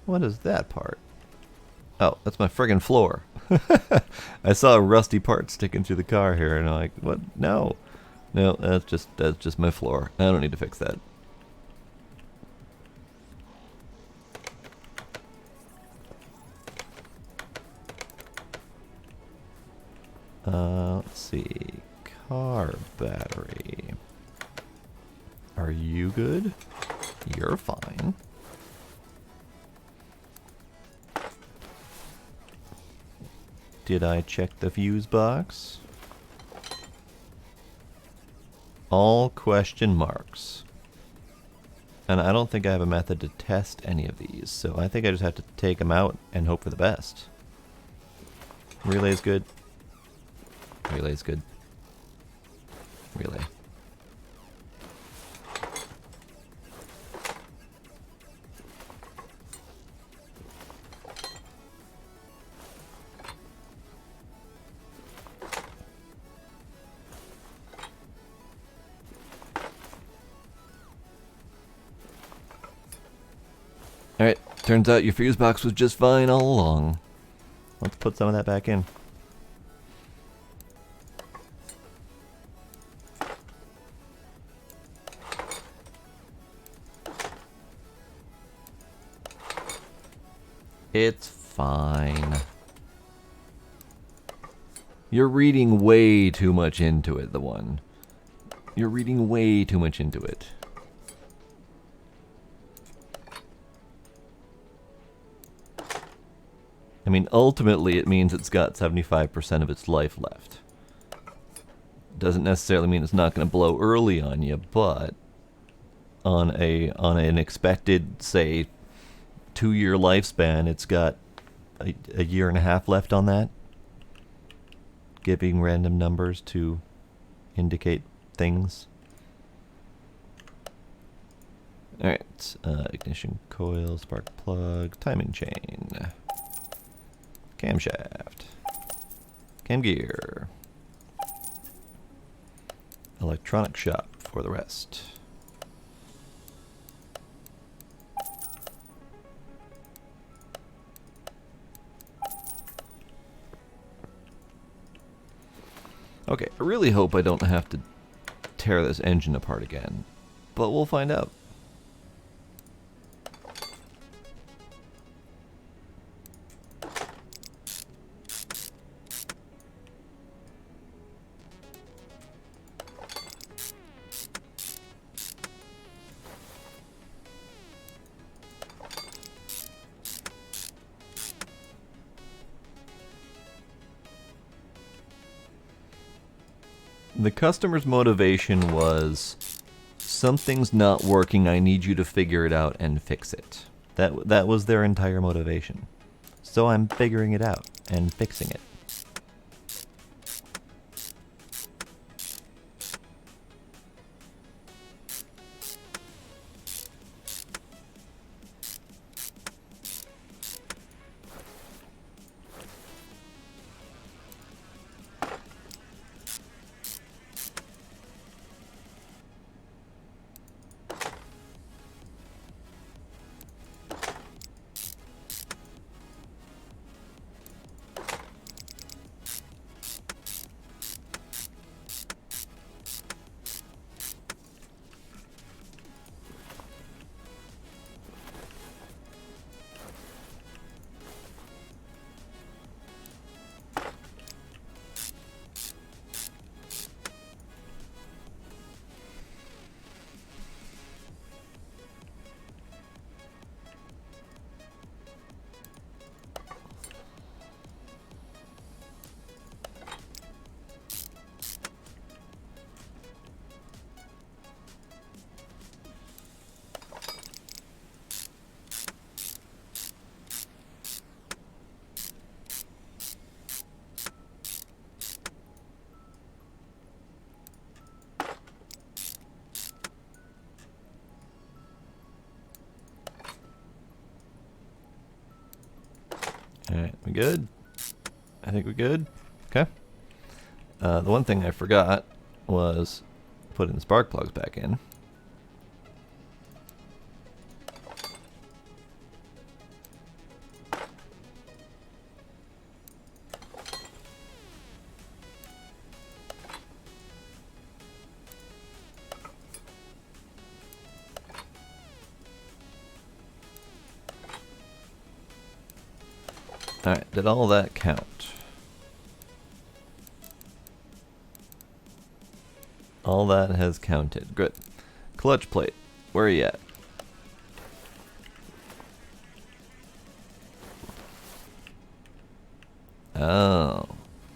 What is that part? Oh, that's my friggin' floor. I saw a rusty part sticking through the car here, and I'm like, what? No. No, that's just my floor. I don't need to fix that. Let's see. Car battery. Are you good? You're fine. Did I check the fuse box? All question marks. And I don't think I have a method to test any of these, so I think I just have to take them out and hope for the best. Relay's good. Relay's good. Relay. Turns out your fuse box was just fine all along. Let's put some of that back in. It's fine. You're reading way too much into it, the one. You're reading way too much into it. I mean, ultimately it means it's got 75% of its life left. Doesn't necessarily mean it's not going to blow early on you, but on an expected, say, 2-year lifespan, it's got a year and a half left on that. Giving random numbers to indicate things. Alright, ignition coil, spark plug, timing chain, camshaft, cam gear, electronic shop for the rest. Okay, I really hope I don't have to tear this engine apart again, but we'll find out. The customer's motivation was, something's not working, I need you to figure it out and fix it. That was their entire motivation. So I'm figuring it out and fixing it. Alright, we good? I think we're good. Okay. The one thing I forgot was putting the spark plugs back in. Alright, did all that count? All that has counted. Good. Clutch plate. Where are you at? Oh.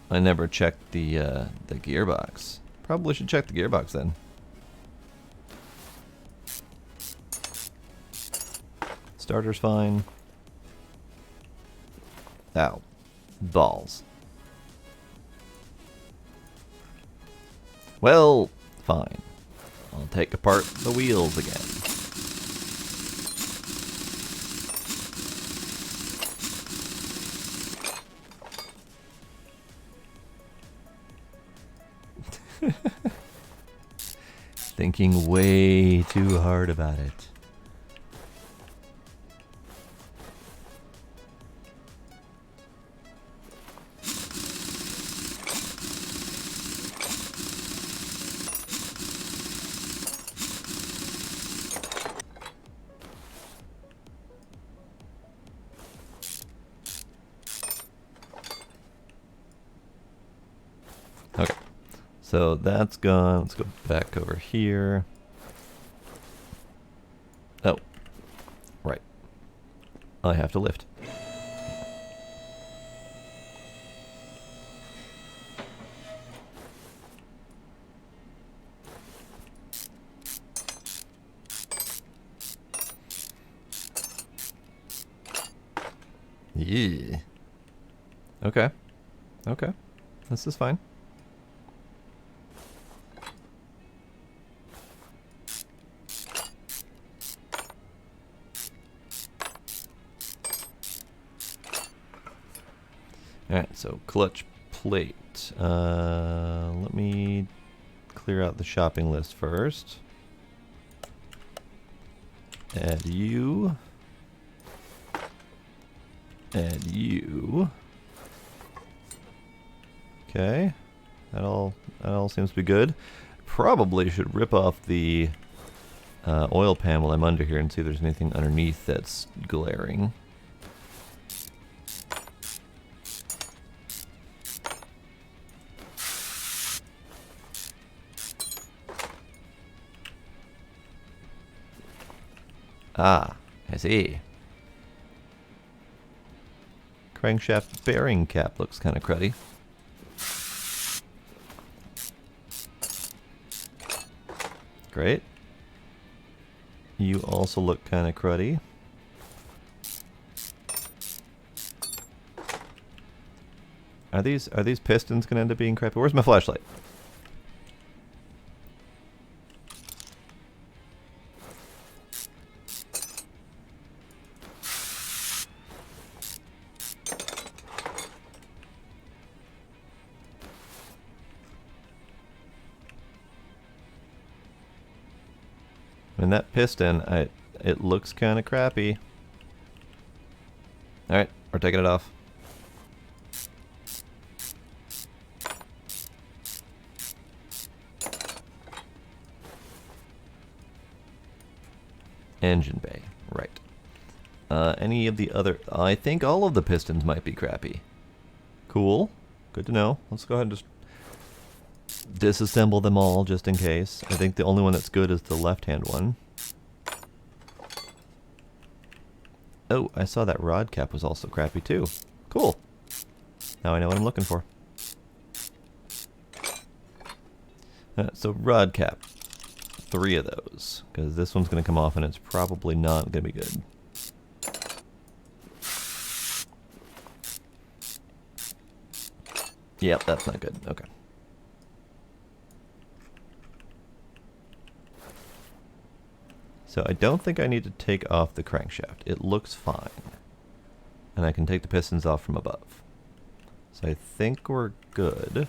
I never checked the gearbox. Probably should check the gearbox then. Starter's fine. Ow. Balls. Well, fine. I'll take apart the wheels again. Thinking way too hard about it. So that's gone. Let's go back over here. Oh, right. I have to lift. Yeah. Okay. Okay. This is fine. Alright, so clutch plate. Let me clear out the shopping list first. Add you. Add you. Okay. That all seems to be good. Probably should rip off the oil pan while I'm under here and see if there's anything underneath that's glaring. Ah, I see. Crankshaft bearing cap looks kind of cruddy. Great. You also look kind of cruddy. Are these pistons gonna end up being crappy? Where's my flashlight? And that piston, it looks kind of crappy. Alright, we're taking it off. Engine bay, right. Any of the other... I think all of the pistons might be crappy. Cool. Good to know. Let's go ahead and just disassemble them all just in case. I think the only one that's good is the left-hand one. Oh, I saw that rod cap was also crappy too. Cool. Now I know what I'm looking for. So rod cap. 3 of those. Because this one's going to come off and it's probably not going to be good. Yep, that's not good. Okay. So I don't think I need to take off the crankshaft. It looks fine. And I can take the pistons off from above. So I think we're good.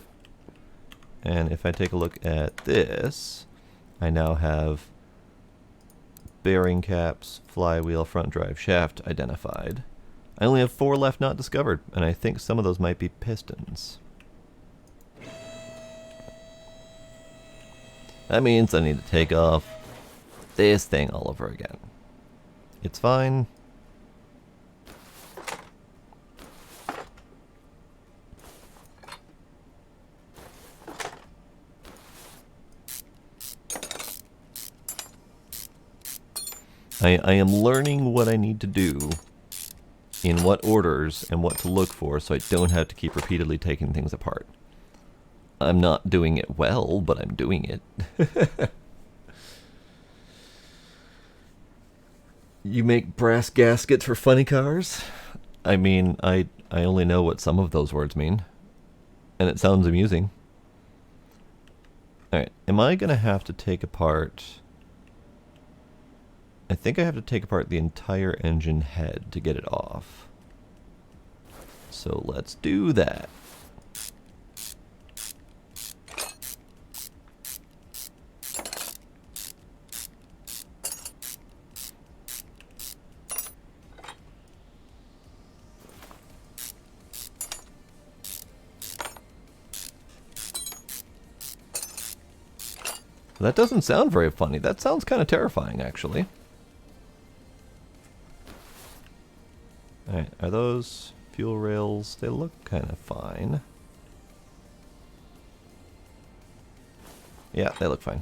And if I take a look at this, I now have bearing caps, flywheel, front drive shaft identified. I only have 4 left not discovered, and I think some of those might be pistons. That means I need to take off this thing all over again. It's fine. I am learning what I need to do, in what orders, and what to look for, so I don't have to keep repeatedly taking things apart. I'm not doing it well, but I'm doing it. You make brass gaskets for funny cars? I mean, I only know what some of those words mean. And it sounds amusing. Alright, am I going to have to take apart... I think I have to take apart the entire engine head to get it off. So let's do that. That doesn't sound very funny. That sounds kind of terrifying, actually. Alright, are those fuel rails? They look kind of fine. Yeah, they look fine.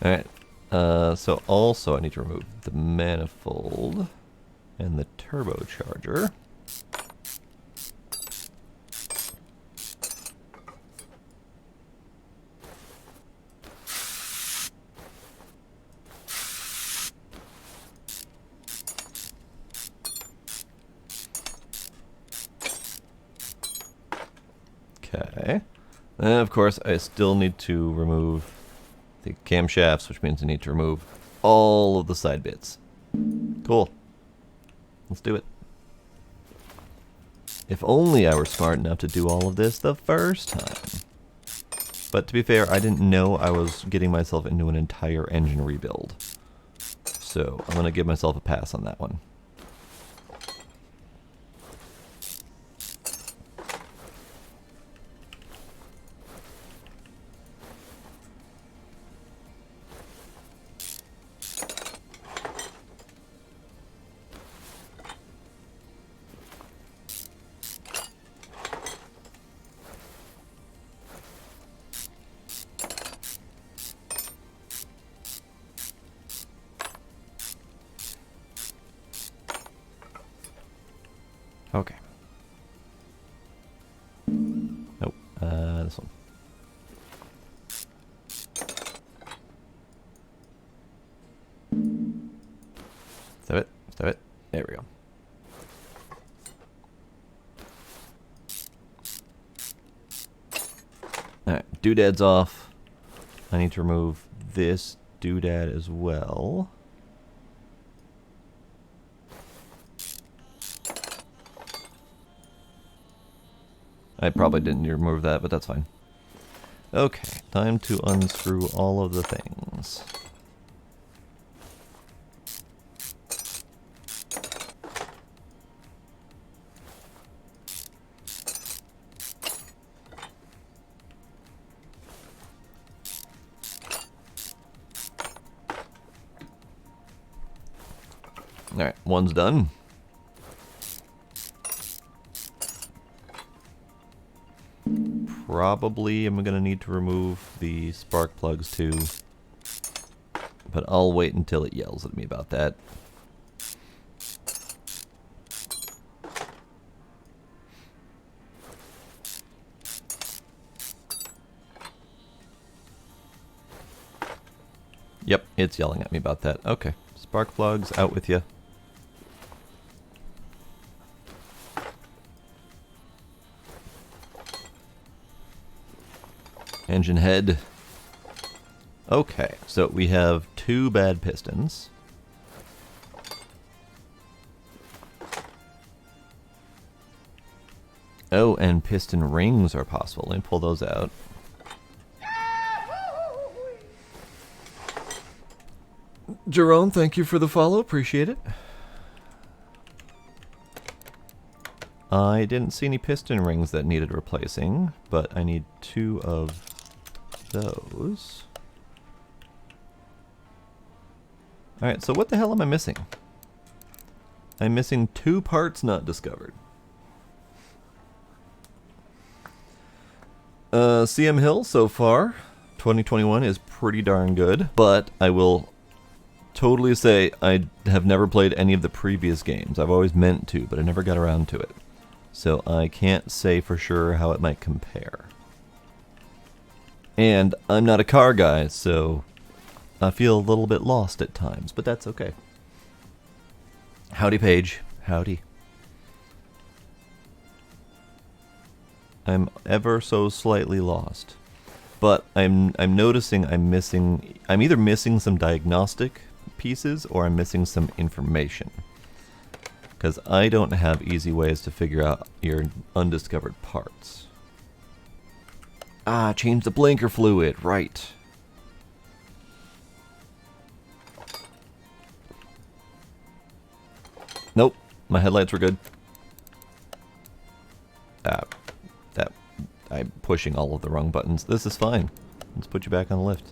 Alright, so also I need to remove the manifold and the turbocharger. Okay. And of course, I still need to remove the camshafts, which means I need to remove all of the side bits. Cool. Let's do it. If only I were smart enough to do all of this the first time. But to be fair, I didn't know I was getting myself into an entire engine rebuild. So I'm going to give myself a pass on that one. Okay. Nope. This one. Stop it. Stop it. There we go. Alright, doodad's off. I need to remove this doodad as well. I probably didn't need to remove that, but that's fine. Okay, time to unscrew all of the things. Alright, one's done. Probably I'm going to need to remove the spark plugs too, but I'll wait until it yells at me about that. Yep, it's yelling at me about that. Okay, spark plugs, out with you. Engine head. Okay, so we have 2 bad pistons. Oh, and piston rings are possible. Let me pull those out. Jerome, thank you for the follow. Appreciate it. I didn't see any piston rings that needed replacing, but I need 2 of those. Alright, so what the hell am I missing? I'm missing 2 parts not discovered. CM Hill so far, 2021 is pretty darn good, but I will totally say I have never played any of the previous games. I've always meant to, but I never got around to it. So I can't say for sure how it might compare. And I'm not a car guy, so I feel a little bit lost at times, but that's okay. Howdy, Paige. Howdy. I'm ever so slightly lost. But I'm noticing I'm either missing some diagnostic pieces or I'm missing some information. Because I don't have easy ways to figure out your undiscovered parts. Ah, change the blinker fluid, right. Nope, my headlights were good. I'm pushing all of the wrong buttons. This is fine. Let's put you back on the lift.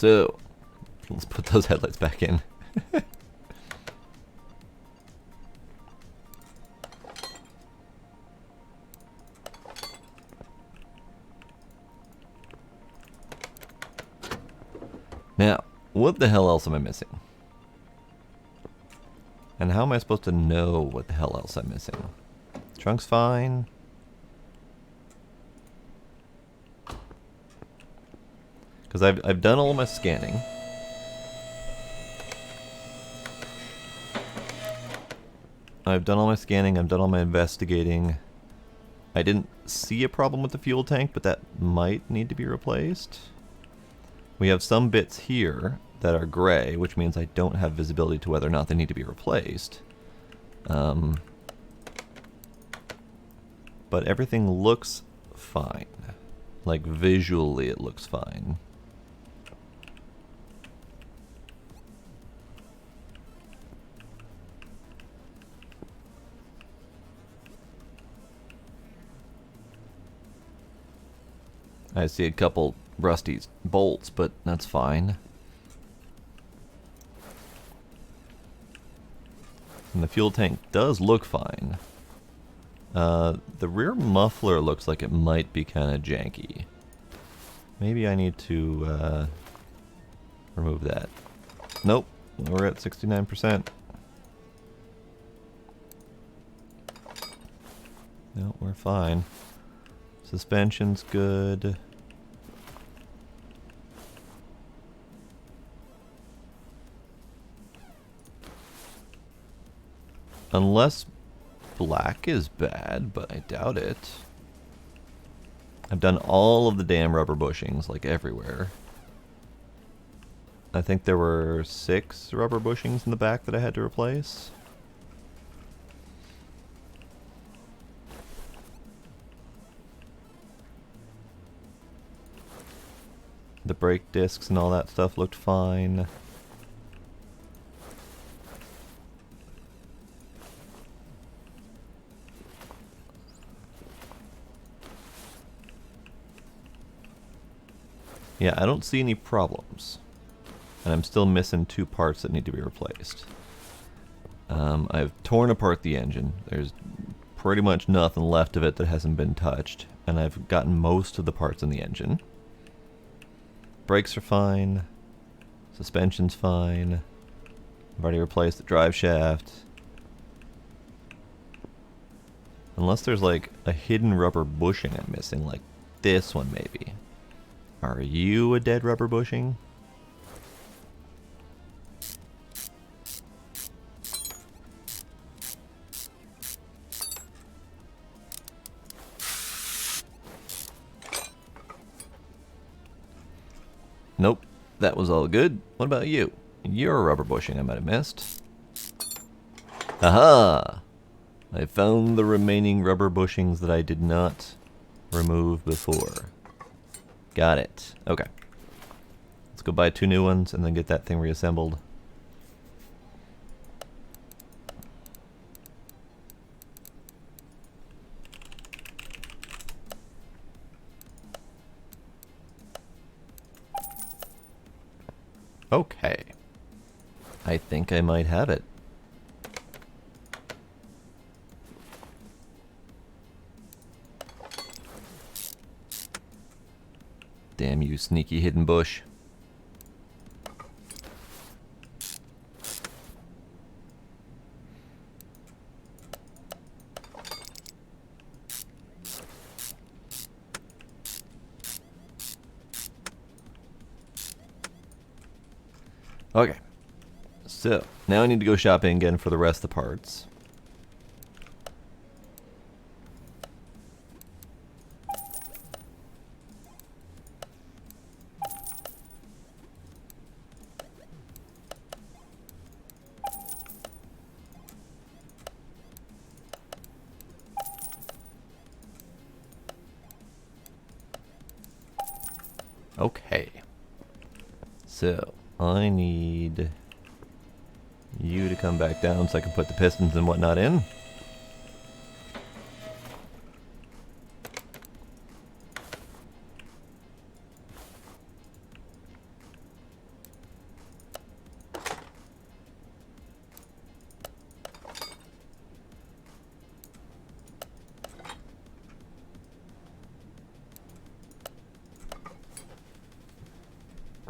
So, let's put those headlights back in. Now, what the hell else am I missing? And how am I supposed to know what the hell else I'm missing? Trunk's fine. Because I've done all my scanning. I've done all my scanning, I've done all my investigating. I didn't see a problem with the fuel tank, but that might need to be replaced. We have some bits here that are gray, which means I don't have visibility to whether or not they need to be replaced. But everything looks fine. Like, visually it looks fine. I see a couple rusty bolts, but that's fine. And the fuel tank does look fine. The rear muffler looks like it might be kind of janky. Maybe I need to remove that. Nope, we're at 69%. No, we're fine. Suspension's good. Unless black is bad, but I doubt it. I've done all of the damn rubber bushings, like everywhere. I think there were 6 rubber bushings in the back that I had to replace. The brake discs and all that stuff looked fine. Yeah, I don't see any problems. And I'm still missing 2 parts that need to be replaced. I've torn apart the engine. There's pretty much nothing left of it that hasn't been touched. And I've gotten most of the parts in the engine. Brakes are fine. Suspension's fine. I've already replaced the drive shaft. Unless there's like a hidden rubber bushing I'm missing, like this one maybe. Are you a dead rubber bushing? Nope, that was all good. What about you? You're a rubber bushing I might have missed. Aha! I found the remaining rubber bushings that I did not remove before. Got it. Okay. Let's go buy 2 new ones and then get that thing reassembled. Okay. I think I might have it. Damn you, sneaky hidden bush. Okay. So, now I need to go shopping again for the rest of the parts. Okay. So, I need you to come back down so I can put the pistons and whatnot in.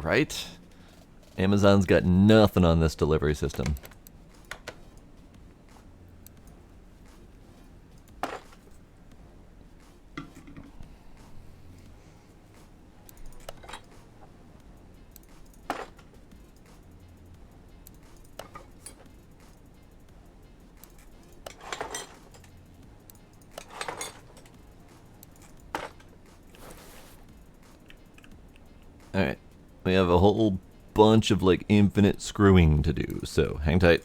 Right? Amazon's got nothing on this delivery system. Alright, we have a whole bunch of like infinite screwing to do, so hang tight.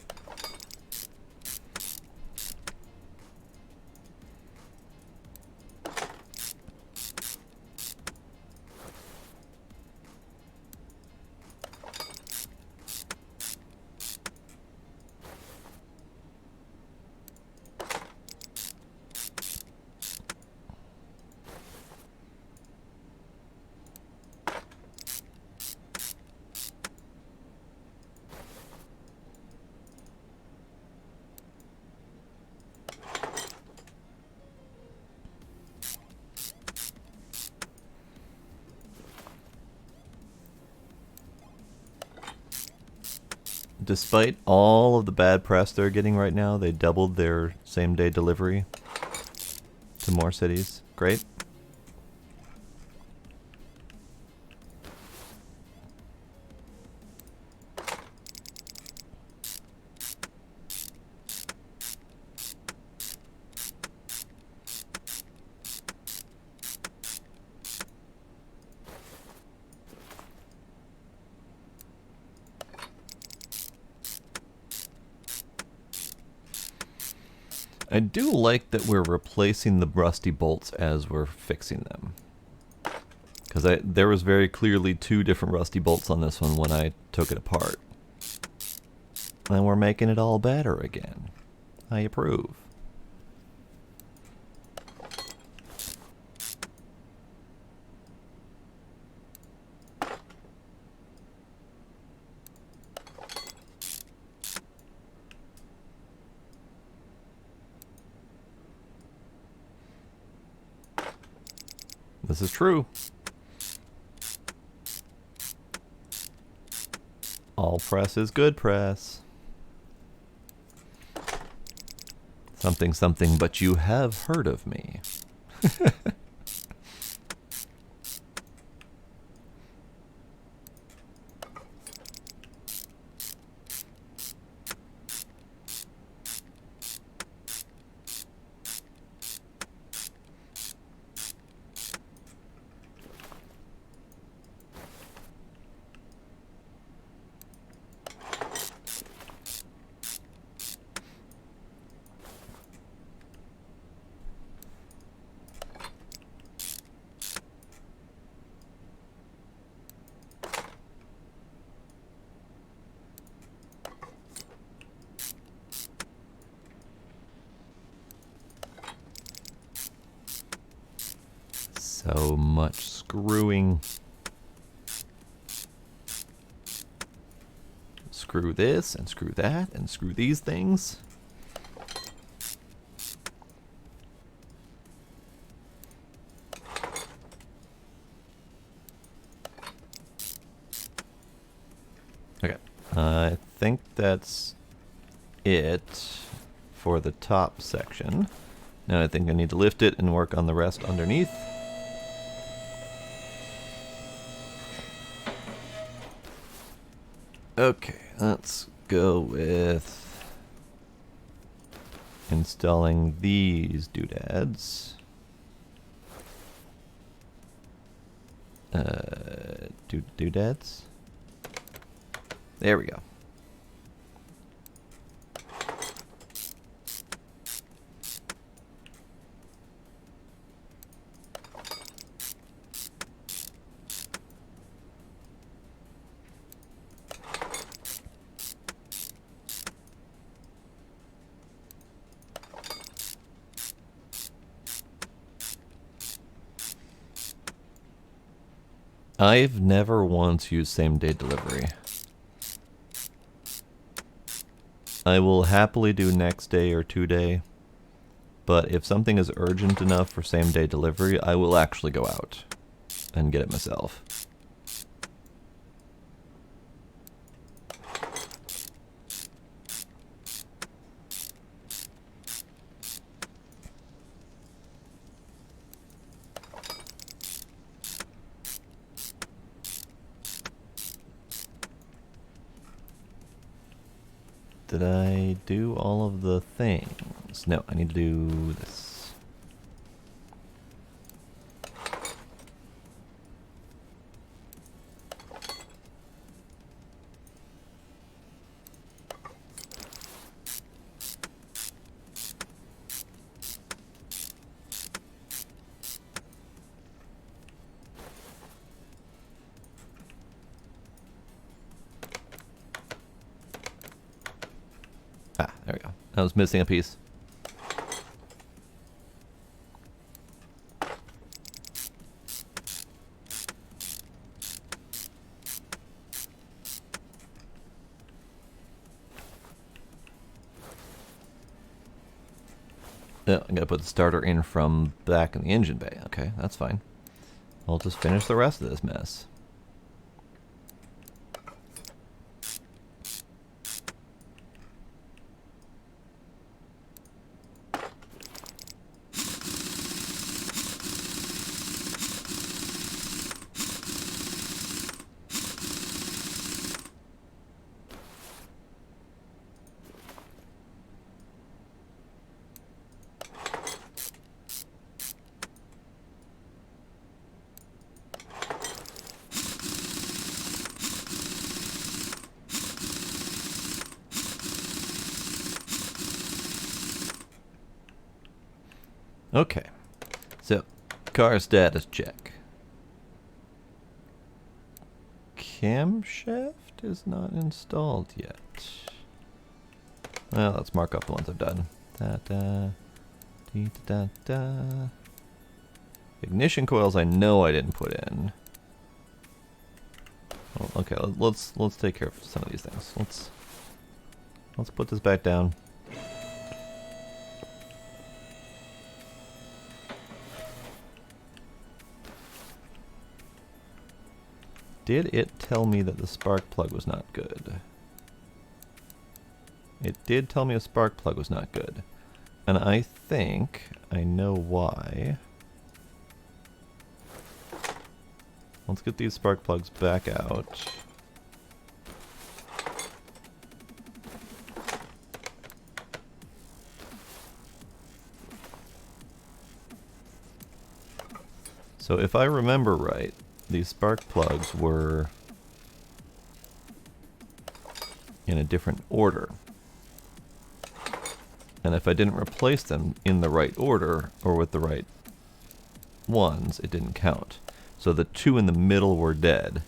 Despite all of the bad press they're getting right now, they doubled their same-day delivery to more cities. Great. I do like that we're replacing the rusty bolts as we're fixing them. Because there was very clearly two different rusty bolts on this one when I took it apart. And we're making it all better again. I approve. This is true. All press is good press. Something, something, but you have heard of me. So much screwing. Screw this, and screw that, and screw these things. Okay, I think that's it for the top section. Now I think I need to lift it and work on the rest underneath. Okay, let's go with installing these doodads. Doodads? There we go. I've never once used same-day delivery. I will happily do next day or 2-day, but if something is urgent enough for same-day delivery, I will actually go out and get it myself. Did I do all of the things? No, I need to do this. Ah, there we go. I was missing a piece. Yeah, I gotta put the starter in from back in the engine bay. Okay, that's fine. I'll just finish the rest of this mess. Okay, so car status check. Camshaft is not installed yet. Well, let's mark up the ones I've done. Dee da da da. Ignition coils I know I didn't put in. Well, okay, let's take care of some of these things. Let's put this back down. Did it tell me that the spark plug was not good? It did tell me a spark plug was not good. And I think I know why. Let's get these spark plugs back out. So if I remember right, these spark plugs were in a different order. And if I didn't replace them in the right order or with the right ones, it didn't count. So the two in the middle were dead.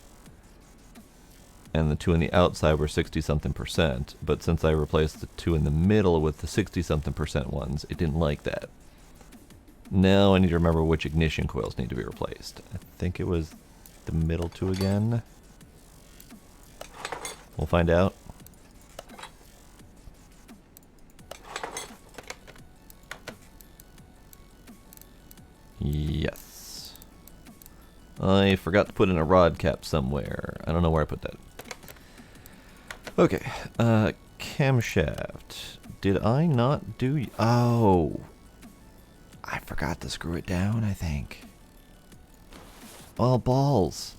And the two on the outside were 60-something%. But since I replaced the two in the middle with the 60-something% ones, it didn't like that. Now I need to remember which ignition coils need to be replaced. I think it was the middle two again. We'll find out. Yes. I forgot to put in a rod cap somewhere. I don't know where I put that. Okay. Camshaft. Did I not do... Oh. I forgot to screw it down, I think. Oh, balls.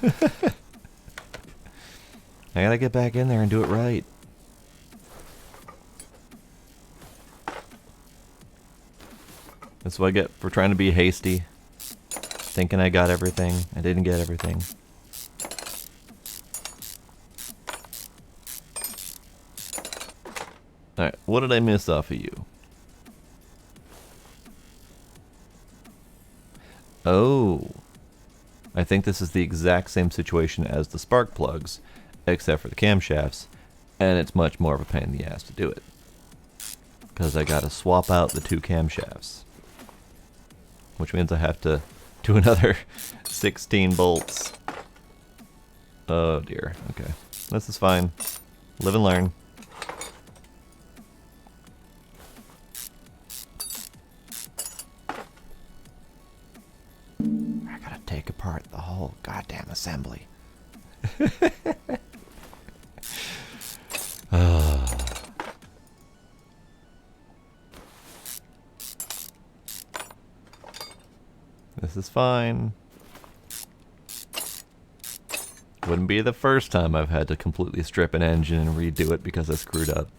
I gotta get back in there and do it right. That's what I get for trying to be hasty. Thinking I got everything. I didn't get everything. Alright, what did I miss off of you? Oh. I think this is the exact same situation as the spark plugs, except for the camshafts, and it's much more of a pain in the ass to do it. Because I gotta swap out the two camshafts. Which means I have to do another 16 bolts. Oh dear, okay. This is fine. Live and learn. I gotta take apart the whole goddamn assembly. This is fine. wouldn't be the first time I've had to completely strip an engine and redo it because I screwed up.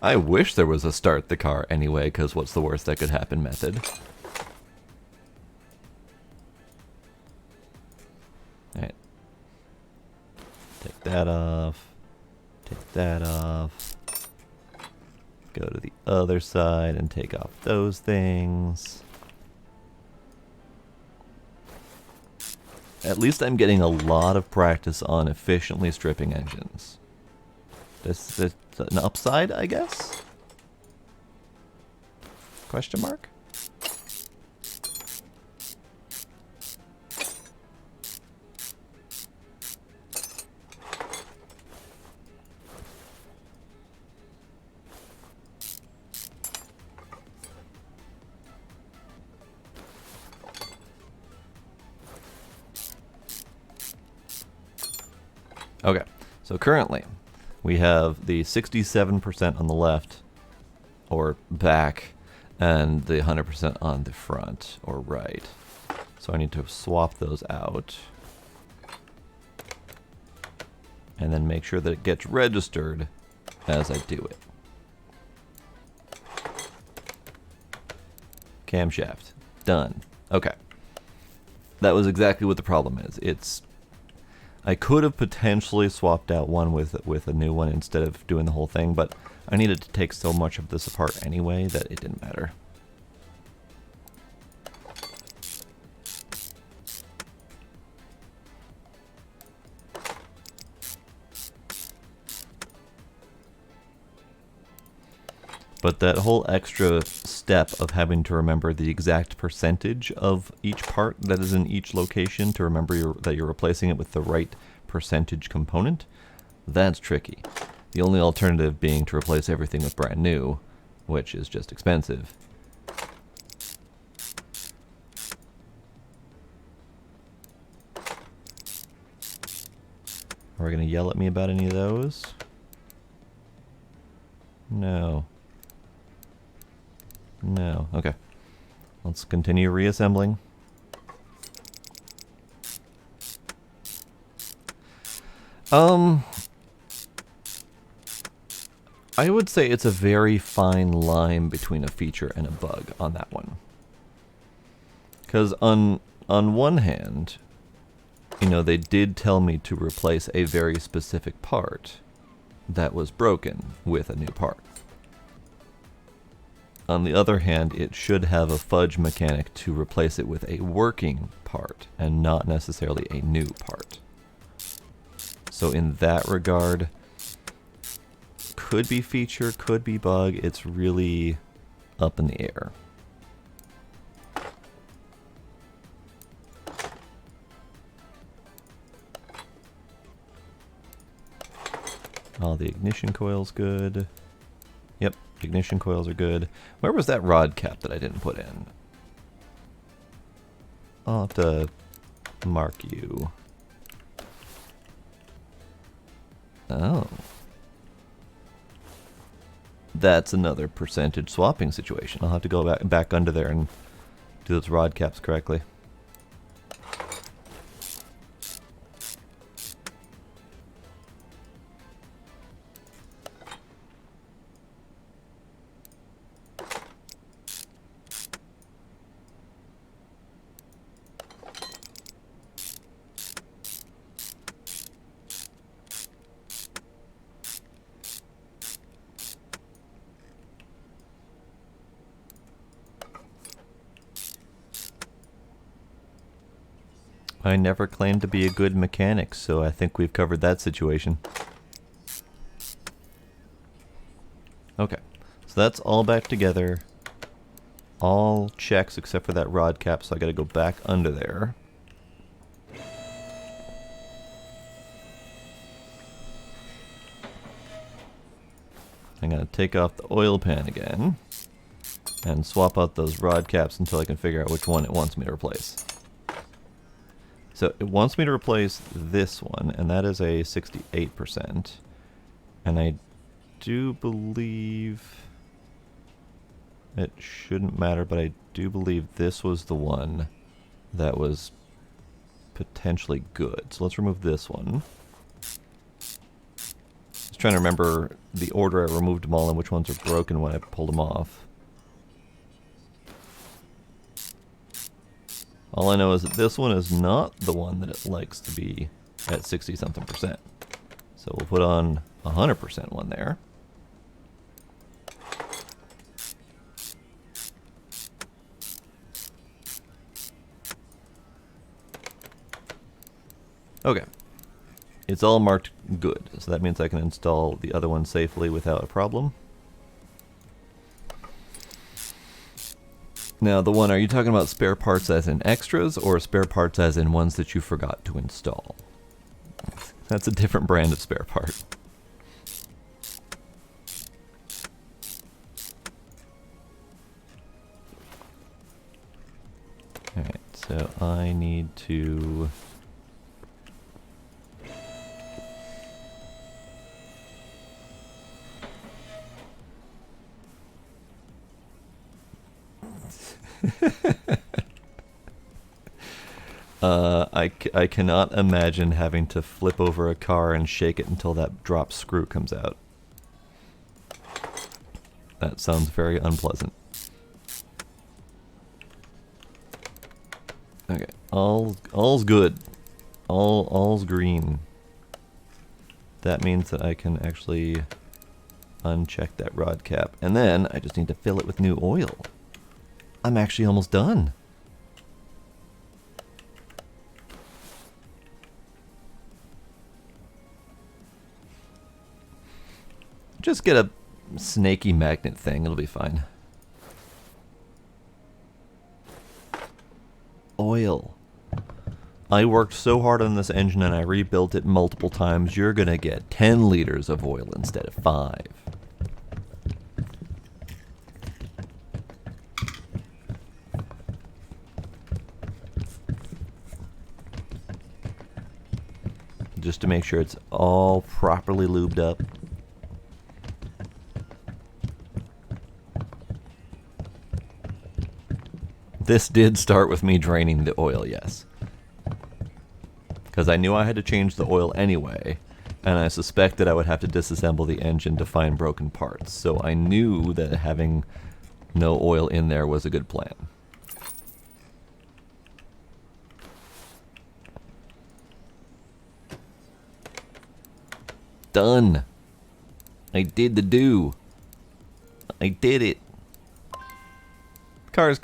I wish there was a start the car anyway, because what's the worst that could happen method. Alright. Take that off. Take that off. Go to the other side and take off those things. At least I'm getting a lot of practice on efficiently stripping engines. This is an upside, I guess? Question mark? Okay, so currently we have the 67% on the left, or back, and the 100% on the front, or right. So I need to swap those out. And then make sure that it gets registered as I do it. Camshaft. Done. Okay. That was exactly what the problem is. I could have potentially swapped out one with a new one instead of doing the whole thing, but I needed to take so much of this apart anyway that it didn't matter. But that whole extra step of having to remember the exact percentage of each part that is in each location to remember that you're replacing it with the right percentage component, that's tricky. The only alternative being to replace everything with brand new, which is just expensive. Are we going to yell at me about any of those? No. No. Okay. Let's continue reassembling. I would say it's a very fine line between a feature and a bug on that one. Because on one hand, you know, they did tell me to replace a very specific part that was broken with a new part. On the other hand, it should have a fudge mechanic to replace it with a working part and not necessarily a new part. So in that regard, could be feature, could be bug, it's really up in the air. Oh, the ignition coil's good. Yep, ignition coils are good. Where was that rod cap that I didn't put in? I'll have to mark you. Oh. That's another percentage swapping situation. I'll have to go back under there and do those rod caps correctly. I never claimed to be a good mechanic, so I think we've covered that situation. Okay, so that's all back together. All checks except for that rod cap, so I gotta go back under there. I'm gonna take off the oil pan again and swap out those rod caps until I can figure out which one it wants me to replace. So it wants me to replace this one, and that is a 68%. And I do believe it shouldn't matter, but I do believe this was the one that was potentially good. So let's remove this one. I was trying to remember the order I removed them all and which ones are broken when I pulled them off. All I know is that this one is not the one that it likes to be at 60-something%. So we'll put on 100% one there. Okay. It's all marked good, so that means I can install the other one safely without a problem. Now, the one, are you talking about spare parts as in extras, or spare parts as in ones that you forgot to install? That's a different brand of spare part. Alright, so I need to... I cannot imagine having to flip over a car and shake it until that drop screw comes out. That sounds very unpleasant. Okay, all's good. All's green. That means that I can actually uncheck that rod cap, and then I just need to fill it with new oil. I'm actually almost done. Just get a snaky magnet thing, it'll be fine. Oil. I worked so hard on this engine and I rebuilt it multiple times, you're gonna get 10 liters of oil instead of 5. Just to make sure it's all properly lubed up. This did start with me draining the oil, yes. Because I knew I had to change the oil anyway, and I suspected I would have to disassemble the engine to find broken parts. So I knew that having no oil in there was a good plan. Done. I did the do. I did it. Car's...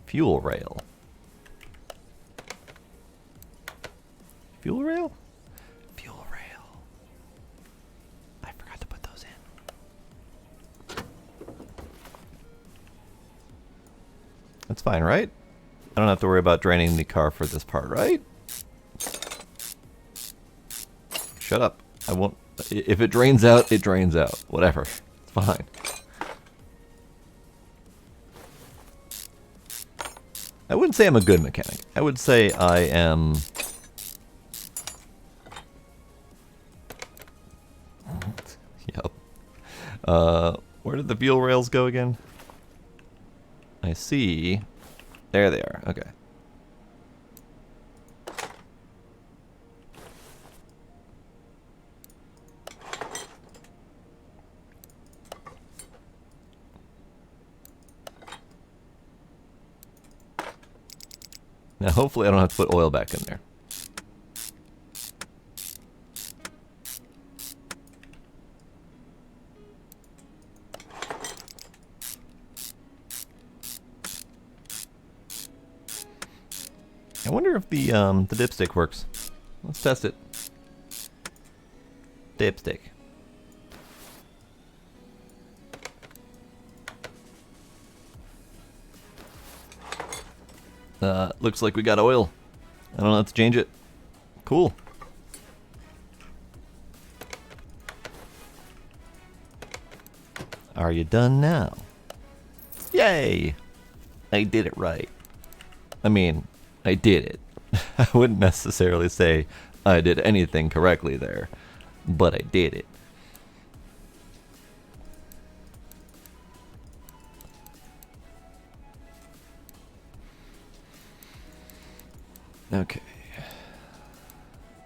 Fuel rail. Fuel rail? Fuel rail. I forgot to put those in. That's fine, right? I don't have to worry about draining the car for this part, right? Shut up. I won't. If it drains out, it drains out. Whatever. It's fine. I wouldn't say I'm a good mechanic. I would say I am... Yep. Where did the fuel rails go again? I see. There they are. Okay. Now, hopefully I don't have to put oil back in there. I wonder if the dipstick works. Let's test it. Dipstick. Looks like we got oil. I don't have to change it. Cool. Are you done now? Yay! I did it right. I mean, I did it. I wouldn't necessarily say I did anything correctly there, but I did it. Okay.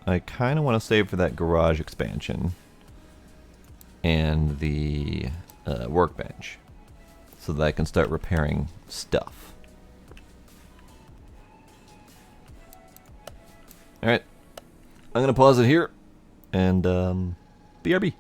I kind of want to save for that garage expansion and the workbench so that I can start repairing stuff. Alright. I'm going to pause it here and BRB.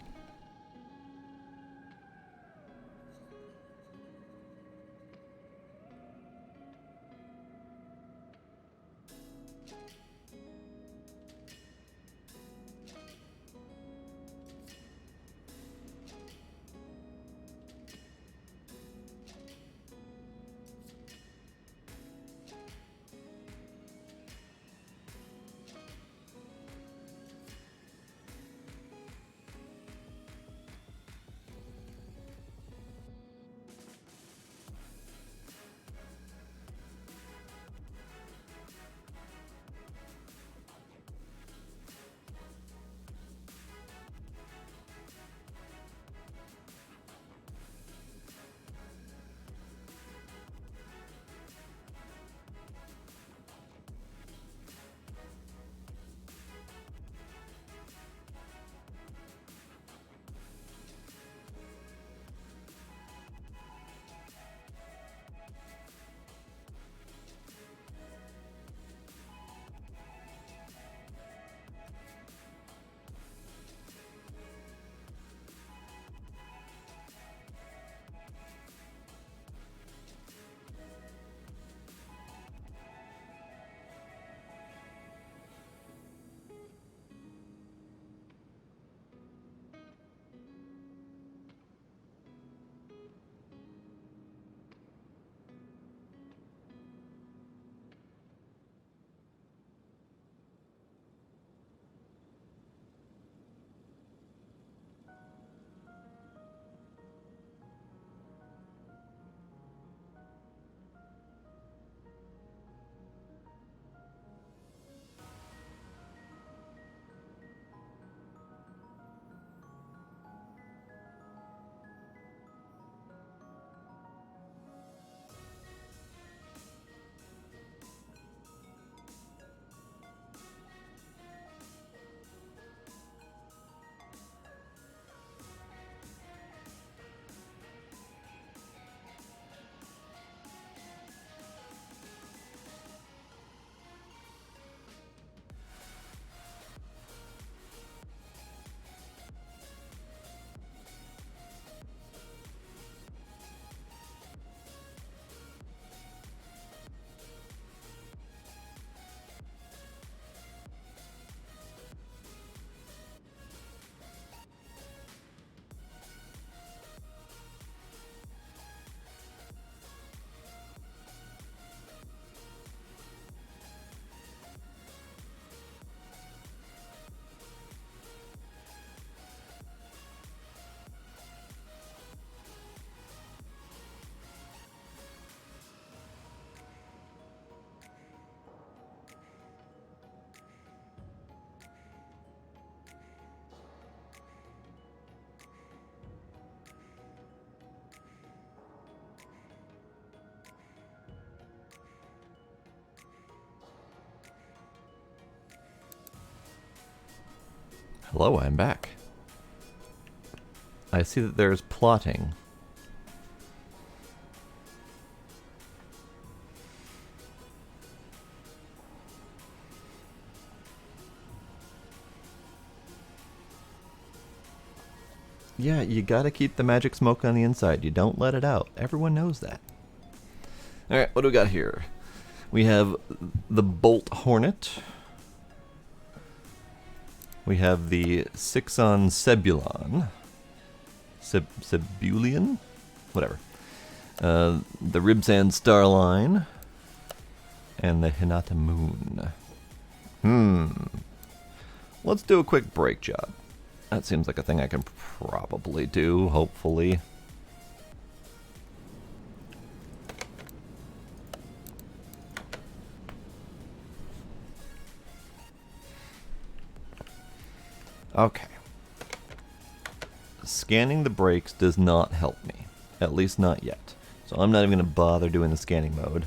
Hello, I'm back. I see that there's plotting. Yeah, you gotta keep the magic smoke on the inside. You don't let it out. Everyone knows that. Alright, what do we got here? We have the Bolt Hornet. We have the Sixon Sebulon. Sebulian? Whatever. The Ribsand Starline. And the Hinata Moon. Let's do a quick brake job. That seems like a thing I can probably do, hopefully. Okay. Scanning the brakes does not help me. At least not yet. So I'm not even going to bother doing the scanning mode.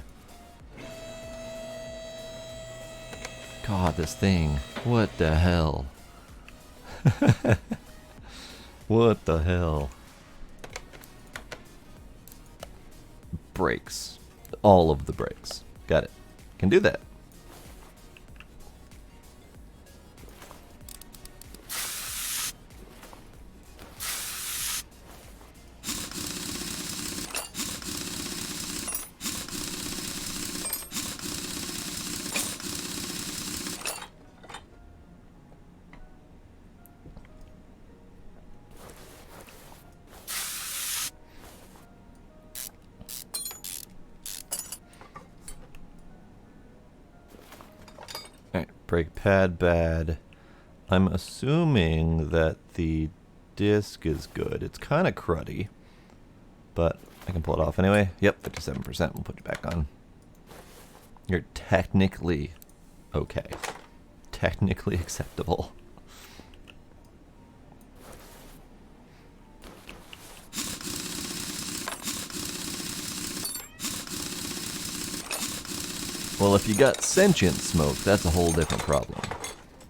God, this thing. What the hell? What the hell? Brakes. All of the brakes. Got it. Can do that. Brake pad bad. I'm assuming that the disc is good. It's kind of cruddy, but I can pull it off anyway. Yep, 57%. We'll put you back on. You're technically okay. Technically acceptable. Well, if you got sentient smoke, that's a whole different problem.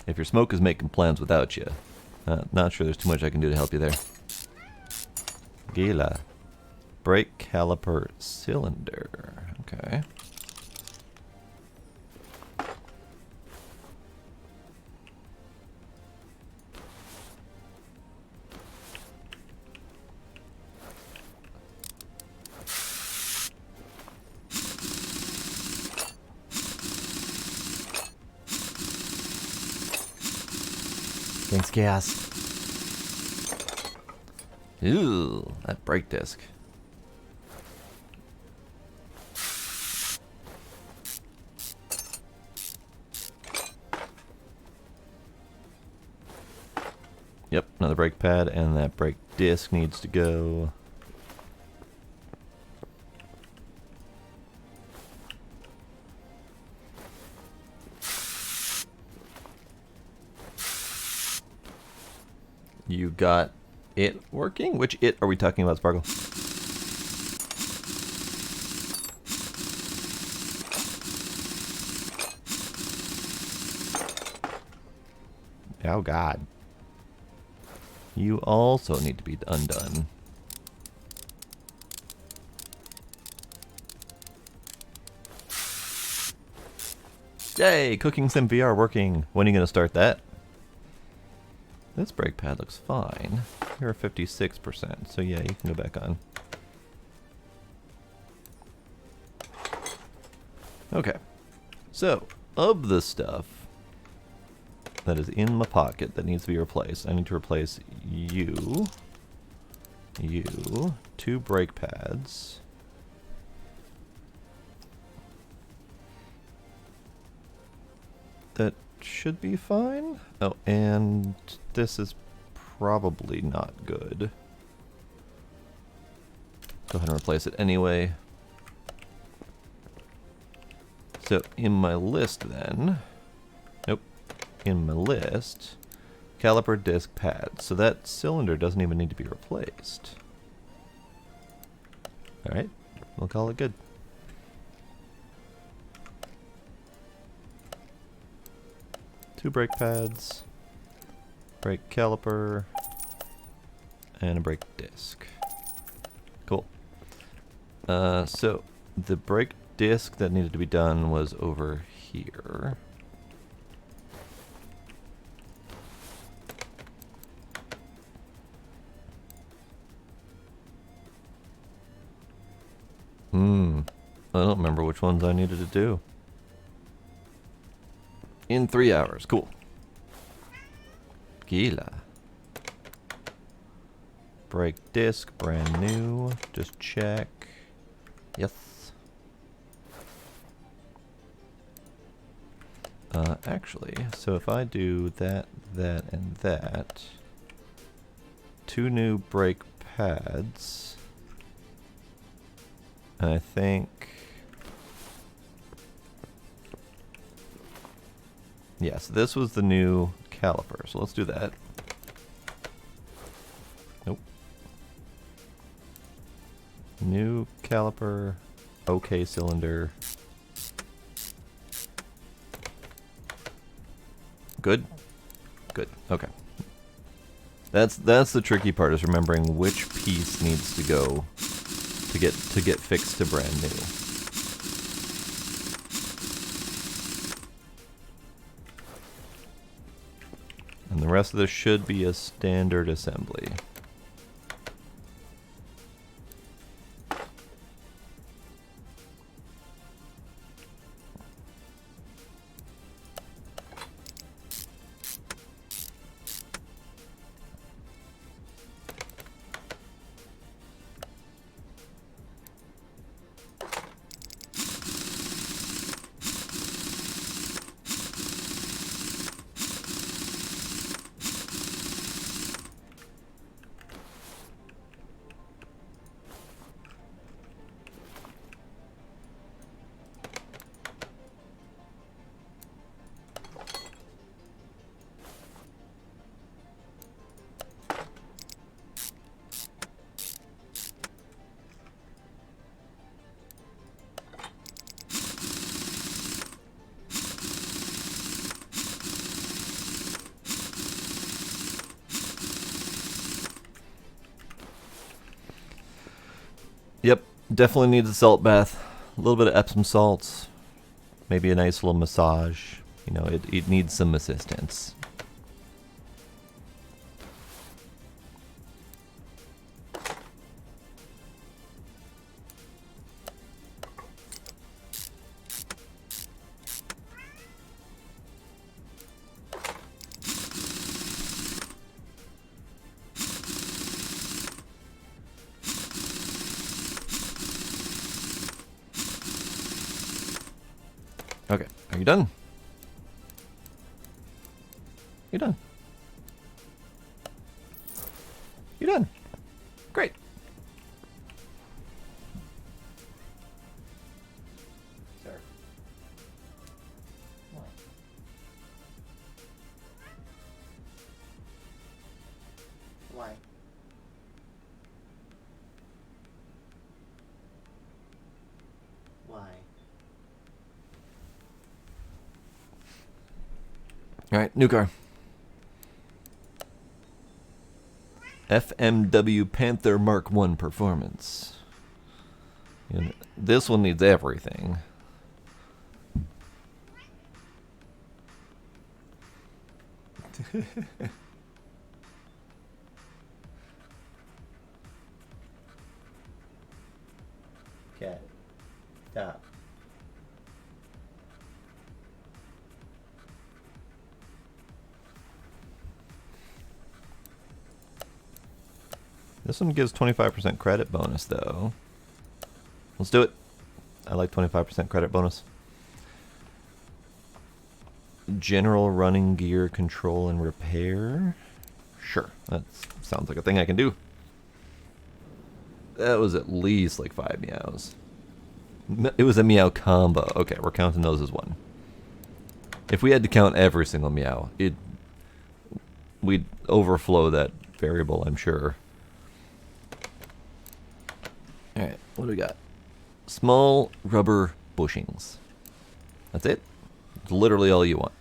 If your smoke is making plans without you, not sure there's too much I can do to help you there. Gila. Brake caliper cylinder. Okay. Thanks, gas. Ooh, that brake disc. Yep, another brake pad, and that brake disc needs to go. You got it working? Which it are we talking about, Sparkle? Oh, God. You also need to be undone. Yay! Cooking Sim VR working. When are you going to start that? This brake pad looks fine. You're 56%, so yeah, you can go back on. Okay. So, of the stuff that is in my pocket that needs to be replaced, I need to replace you, 2 brake pads, that should be fine. Oh, and this is probably not good. Go ahead and replace it anyway. So in my list then, nope, in my list, caliper disc pad. So that cylinder doesn't even need to be replaced. All right, we'll call it good. Two brake pads, brake caliper, and a brake disc. Cool. So the brake disc that needed to be done was over here. I don't remember which ones I needed to do. In 3 hours. Cool. Gila. Brake disc, brand new. Just check. Yes. Actually, so if I do that, and that, 2 new brake pads, I think, yes, this was the new caliper, so let's do that. New caliper. Okay, cylinder. Good? Good. Okay. That's the tricky part, is remembering which piece needs to go to get fixed to brand new. And the rest of this should be a standard assembly. Yep, definitely needs a salt bath. A little bit of Epsom salts. Maybe a nice little massage. You know, it needs some assistance. Okay, are you done? You done? You done? Great. Sir. What? Why? Why? Alright, new car. FMW Panther Mark 1 performance. And this one needs everything. Cat. Stop. This one gives 25% credit bonus, though. Let's do it. I like 25% credit bonus. General running gear control and repair. Sure, that sounds like a thing I can do. That was at least like 5 meows. It was a meow combo. Okay, we're counting those as one. If we had to count every single meow, we'd overflow that variable, I'm sure. Alright, what do we got? Small rubber bushings. That's it? It's literally all you want.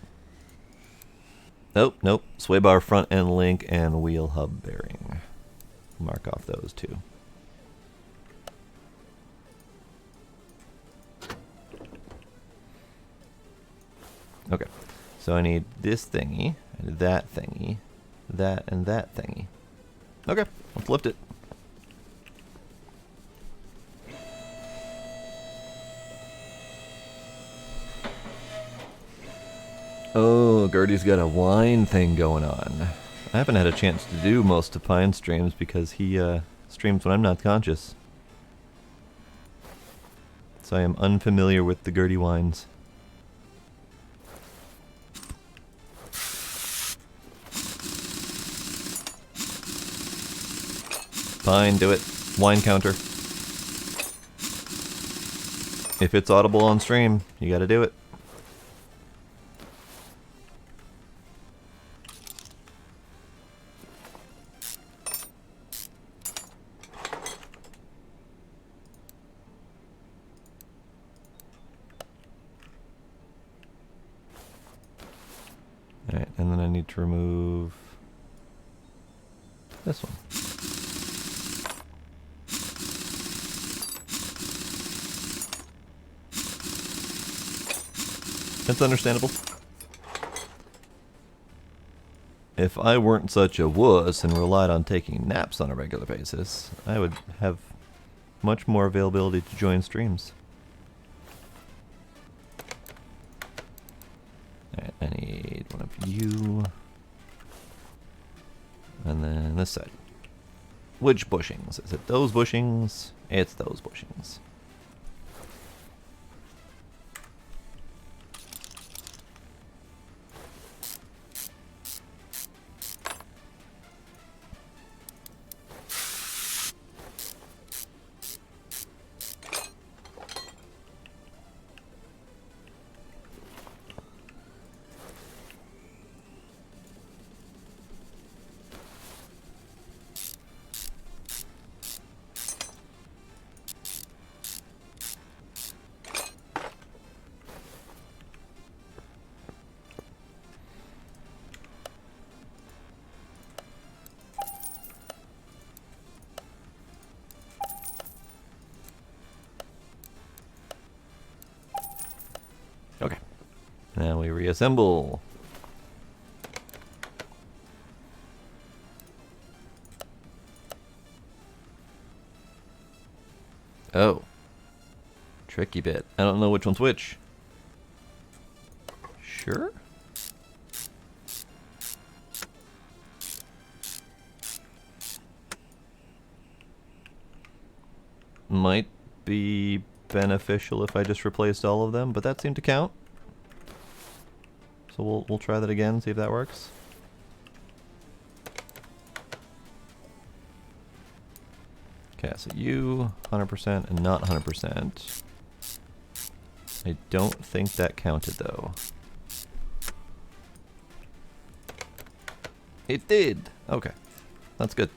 Nope, nope. Sway bar front end link and wheel hub bearing. Mark off those two. Okay, so I need this thingy, and that thingy, that and that thingy. Okay, let's lift it. Oh, Gertie's got a wine thing going on. I haven't had a chance to do most of Pine's streams because he streams when I'm not conscious. So I am unfamiliar with the Gertie wines. Fine, do it. Wine counter. If it's audible on stream, you gotta do it. need to remove this one. It's understandable. If I weren't such a wuss and relied on taking naps on a regular basis, I would have much more availability to join streams. Alright, I need one of you. And then this side. Which bushings? Is it those bushings? It's those bushings. Okay. Now we reassemble. Oh. Tricky bit. I don't know which one's which. Sure? Might be beneficial if I just replaced all of them, but that seemed to count. So we'll try that again, see if that works. Okay, so you 100% and not 100%. I don't think that counted though. It did. Okay, that's good.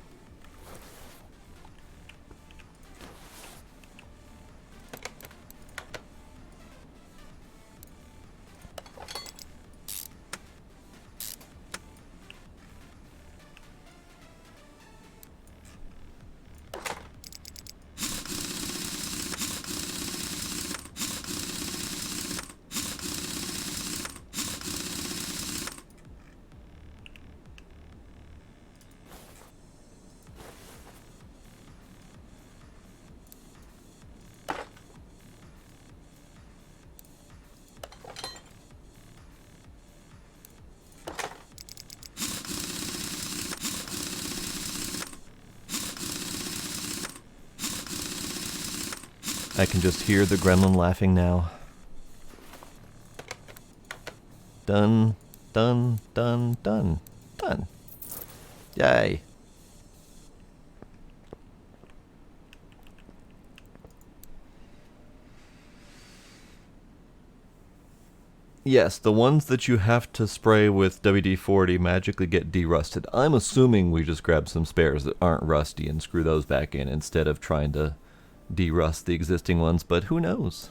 I can just hear the gremlin laughing now. Done, done, done, done, done. Yay. Yes, the ones that you have to spray with WD-40 magically get derusted. I'm assuming we just grab some spares that aren't rusty and screw those back in instead of trying to derust the existing ones, but who knows?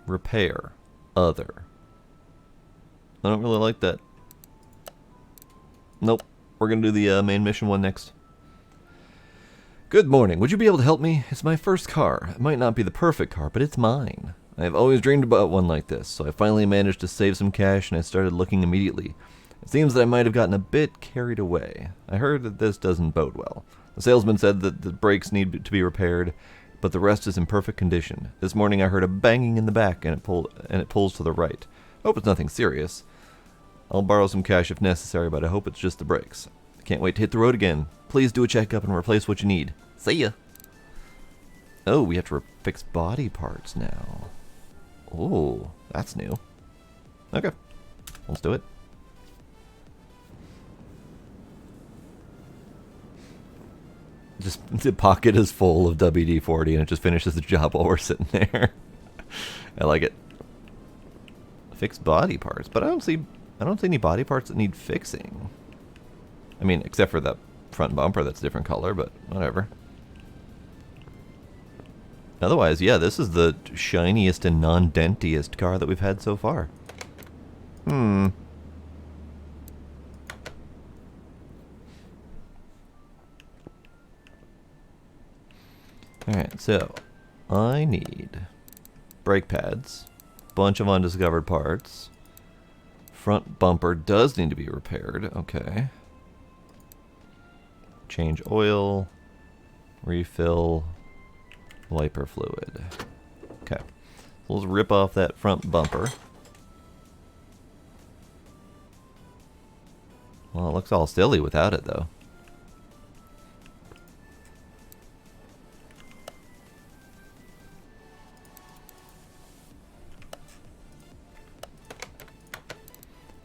Repair. Other. I don't really like that. Nope. We're gonna do the main mission one next. Good morning. Would you be able to help me? It's my first car. It might not be the perfect car, but it's mine. I've always dreamed about one like this, so I finally managed to save some cash and I started looking immediately. It seems that I might have gotten a bit carried away. I heard that this doesn't bode well. The salesman said that the brakes need to be repaired, but the rest is in perfect condition. This morning I heard a banging in the back and it pulls to the right. I hope it's nothing serious. I'll borrow some cash if necessary, but I hope it's just the brakes. I can't wait to hit the road again. Please do a checkup and replace what you need. See ya! Oh, we have to fix body parts now. Oh, that's new. Okay, let's do it. Just the pocket is full of WD-40 and it just finishes the job while we're sitting there. I like it. Fix body parts, but I don't see any body parts that need fixing. I mean, except for that front bumper that's a different color, but whatever. Otherwise, yeah, this is the shiniest and non-dentiest car that we've had so far. Hmm. Alright, so I need brake pads, bunch of undiscovered parts. Front bumper does need to be repaired. Okay. Change oil, refill, wiper fluid. Okay. So let's rip off that front bumper. Well, it looks all silly without it, though.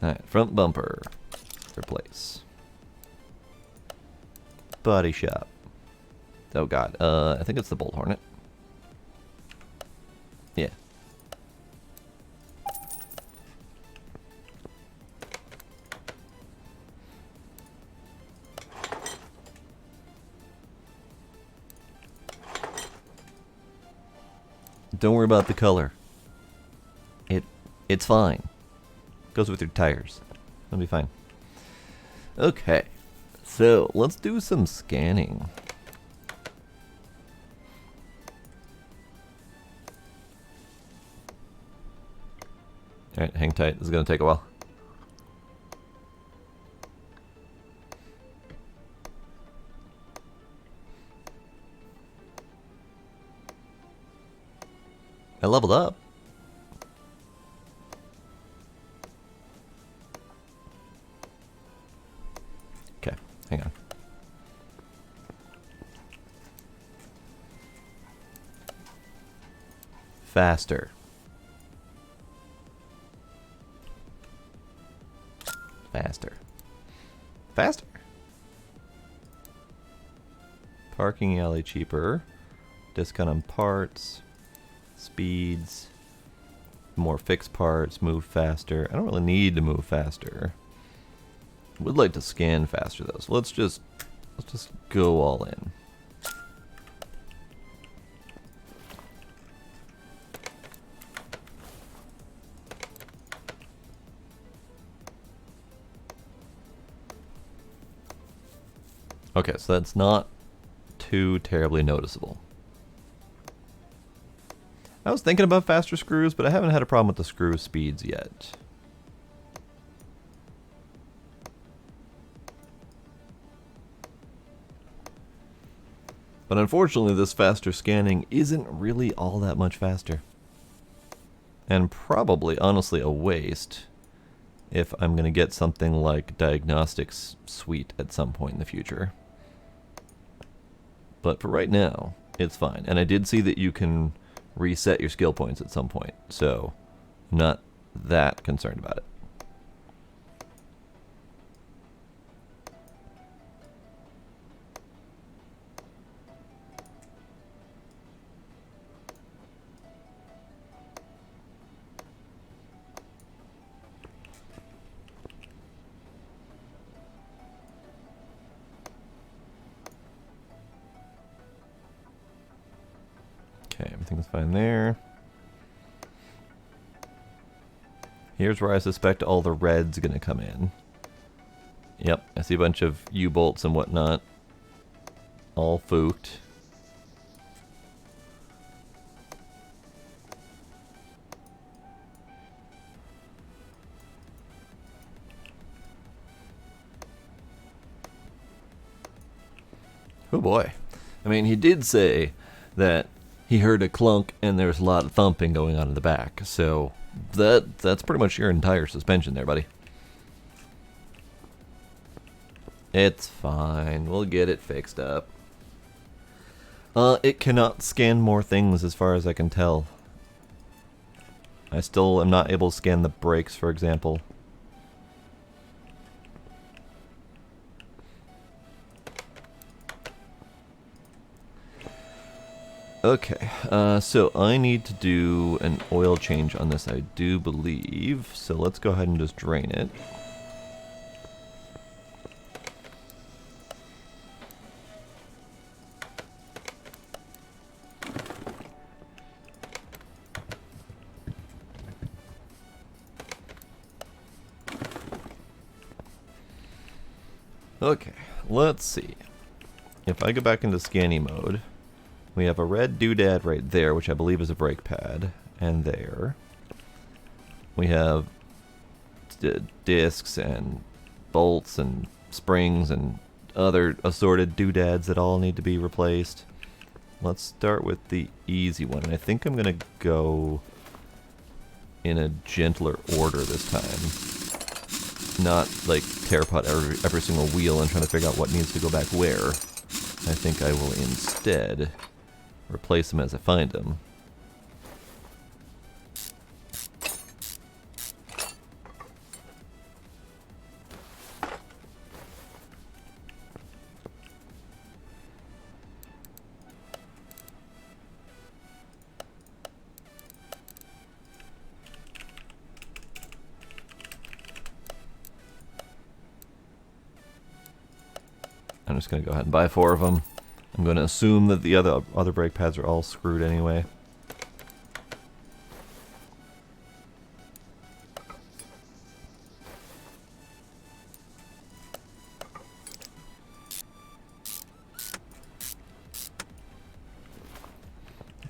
Alright, front bumper. Replace. Body shop. Oh god, I think it's the Bolt Hornet. Yeah. Don't worry about the color. It's fine. Goes with your tires. It'll be fine. Okay. So, let's do some scanning. Alright, hang tight. This is going to take a while. I leveled up. Okay, hang on. Faster. Faster. Faster. Parking alley cheaper. Discount on parts. Speeds. More fixed parts. Move faster. I don't really need to move faster. Would like to scan faster though, so let's just go all in. Okay, so that's not too terribly noticeable. I was thinking about faster screws, but I haven't had a problem with the screw speeds yet. But unfortunately, this faster scanning isn't really all that much faster. And probably, honestly, a waste if I'm going to get something like Diagnostics Suite at some point in the future. But for right now, it's fine. And I did see that you can reset your skill points at some point, so I'm not that concerned about it. Okay, everything's fine there. Here's where I suspect all the red's gonna come in. Yep, I see a bunch of U-bolts and whatnot. All fooked. Oh boy. I mean, he did say that he heard a clunk and there's a lot of thumping going on in the back. So that's pretty much your entire suspension there, buddy. It's fine. We'll get it fixed up. It cannot scan more things as far as I can tell. I still am not able to scan the brakes, for example. Okay, so I need to do an oil change on this, I do believe. So let's go ahead and just drain it. Okay, let's see. If I go back into scanning mode, we have a red doodad right there, which I believe is a brake pad, and there. We have discs and bolts and springs and other assorted doodads that all need to be replaced. Let's start with the easy one, and I think I'm going to go in a gentler order this time. Not like tear apart every single wheel and trying to figure out what needs to go back where. I think I will instead replace them as I find them. I'm just going to go ahead and buy 4 of them. I'm going to assume that the other brake pads are all screwed anyway.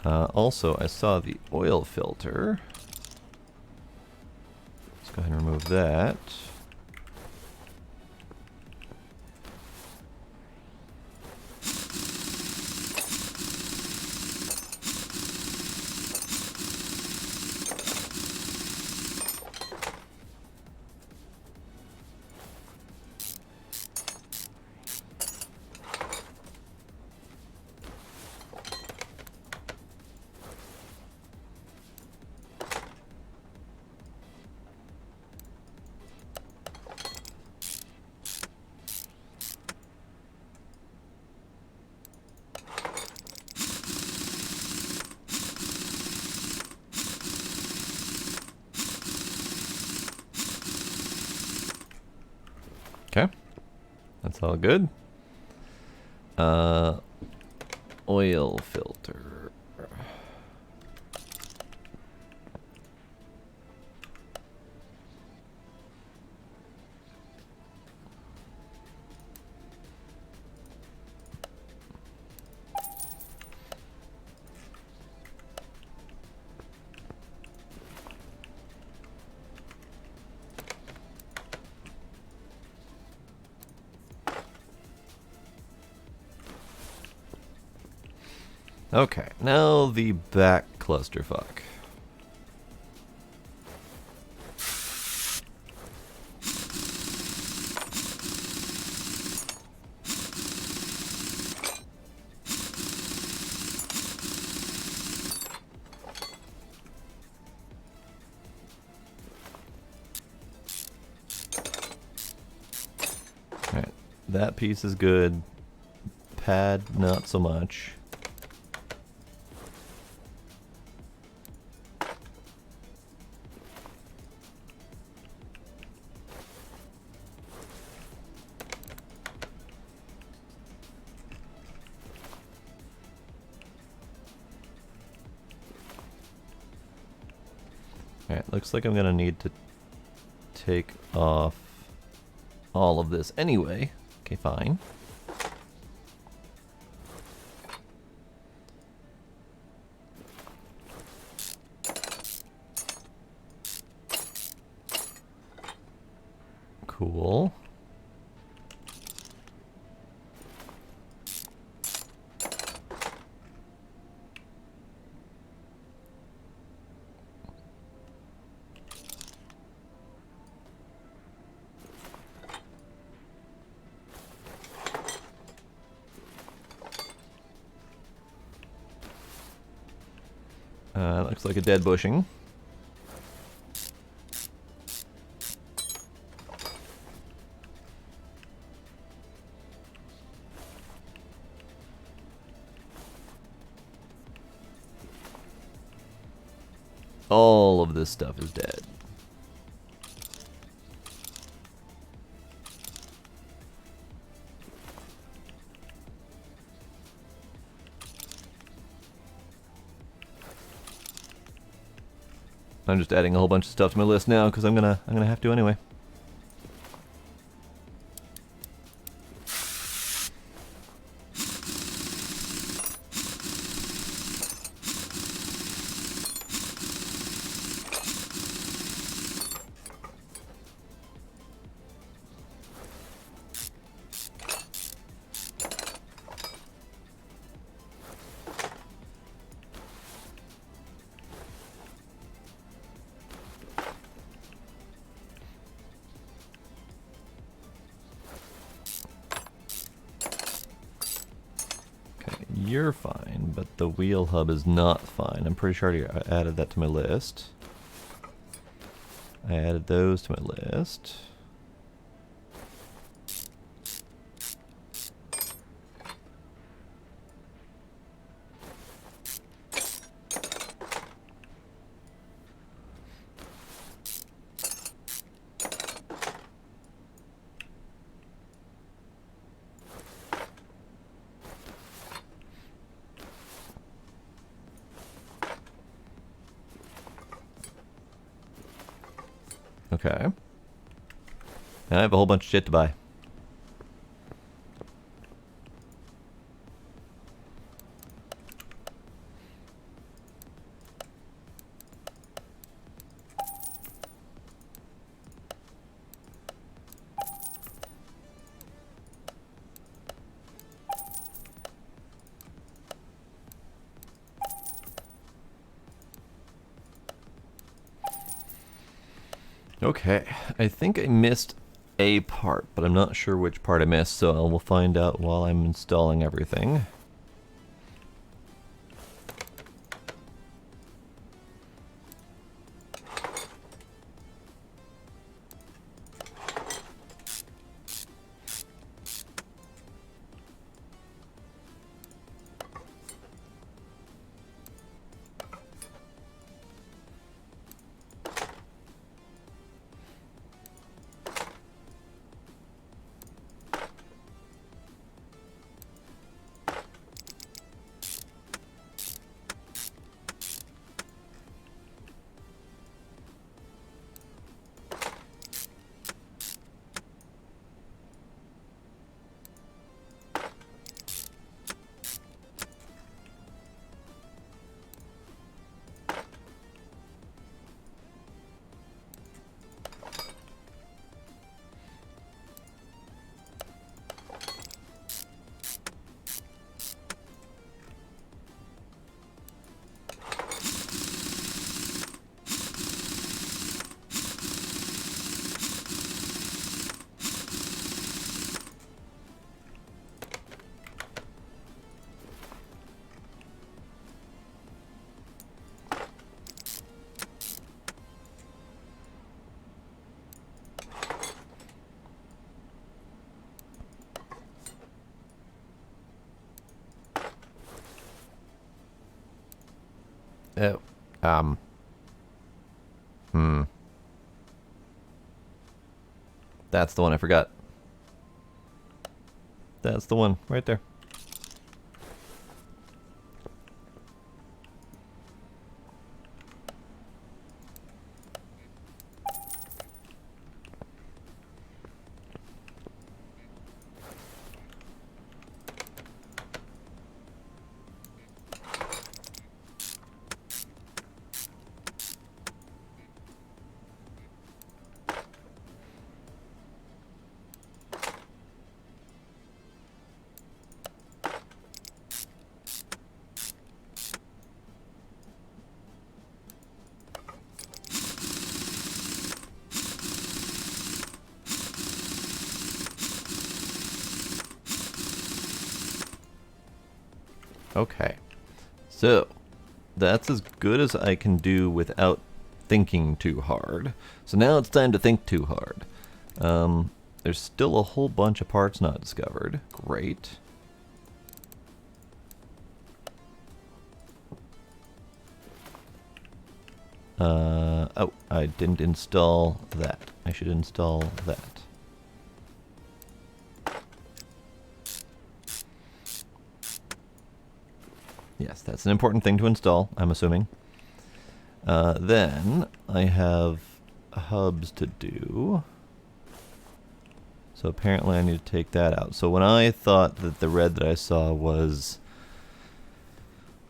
Also, I saw the oil filter. Let's go ahead and remove that. Okay, that's all good. Oil filter. Okay, now the back clusterfuck. Alright, that piece is good. Pad, not so much. Alright, looks like I'm gonna need to take off all of this anyway. Okay, fine. Cool. Looks like a dead bushing. All of this stuff is dead. I'm just adding a whole bunch of stuff to my list now because I'm gonna have to anyway. but the wheel hub is not fine. I'm pretty sure I added that to my list. I added those to my list. Okay. And I have a whole bunch of shit to buy. Okay, I think I missed a part, but I'm not sure which part I missed, so I will find out while I'm installing everything. Oh, that's the one I forgot. That's the one right there. Okay, so that's as good as I can do without thinking too hard. So now it's time to think too hard. There's still a whole bunch of parts not discovered. Great. Oh, I didn't install that. I should install that. Yes, that's an important thing to install, I'm assuming. Then I have hubs to do. So apparently I need to take that out. So when I thought that the red that I saw was...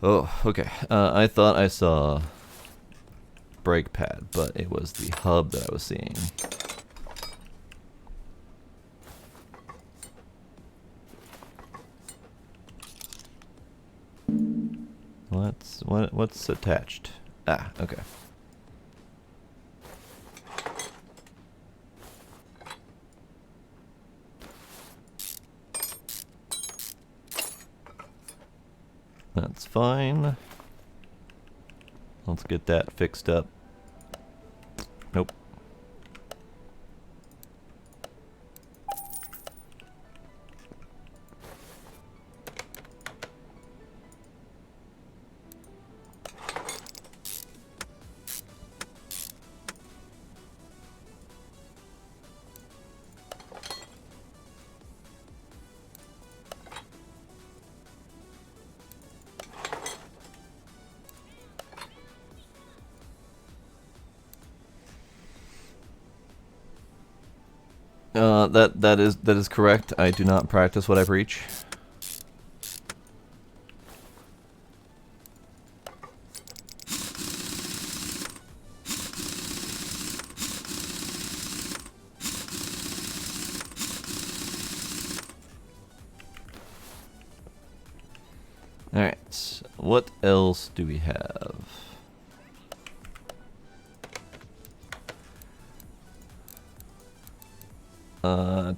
Oh, okay. I thought I saw brake pad, but it was the hub that I was seeing. What's attached? Ah, okay. That's fine. Let's get that fixed up. Nope. That is correct. I do not practice what I preach. All right. What else do we have?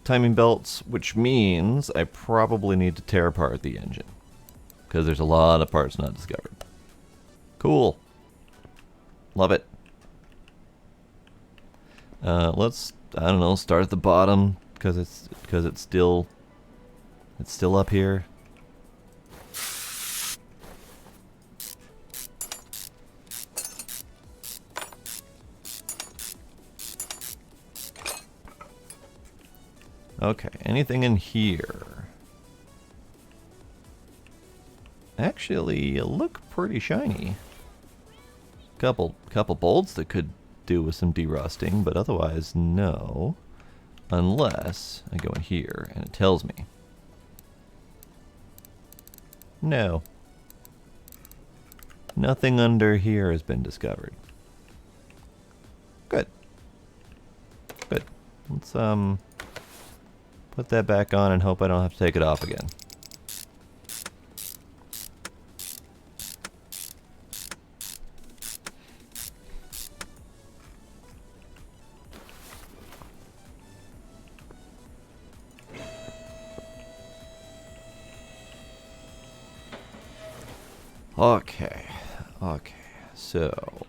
Timing belts, which means I probably need to tear apart the engine, because there's a lot of parts not discovered. Cool. Love it. Let's, I don't know, start at the bottom, because it's still up here. Okay, anything in here? Actually, look pretty shiny. Couple bolts that could do with some derusting, but otherwise no. Unless I go in here and it tells me. No. Nothing under here has been discovered. Good. Good. Let's put that back on and hope I don't have to take it off again. Okay. Okay. So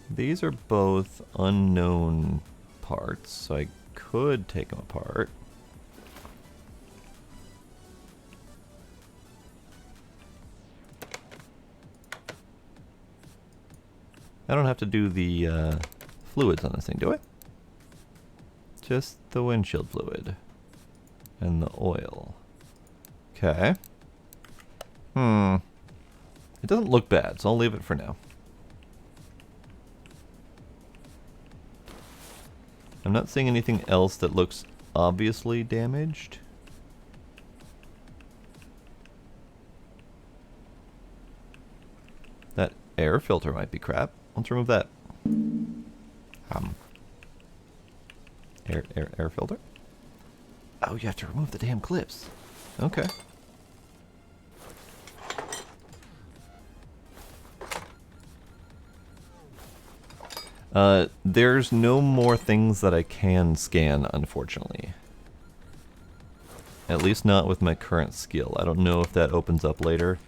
these are both unknown parts, so I could take them apart. I don't have to do the fluids on this thing, do I? Just the windshield fluid and the oil. Okay. It doesn't look bad, so I'll leave it for now. I'm not seeing anything else that looks obviously damaged. That air filter might be crap. Let's remove that. Air filter? Oh, you have to remove the damn clips. Okay. There's no more things that I can scan, unfortunately. At least not with my current skill. I don't know if that opens up later.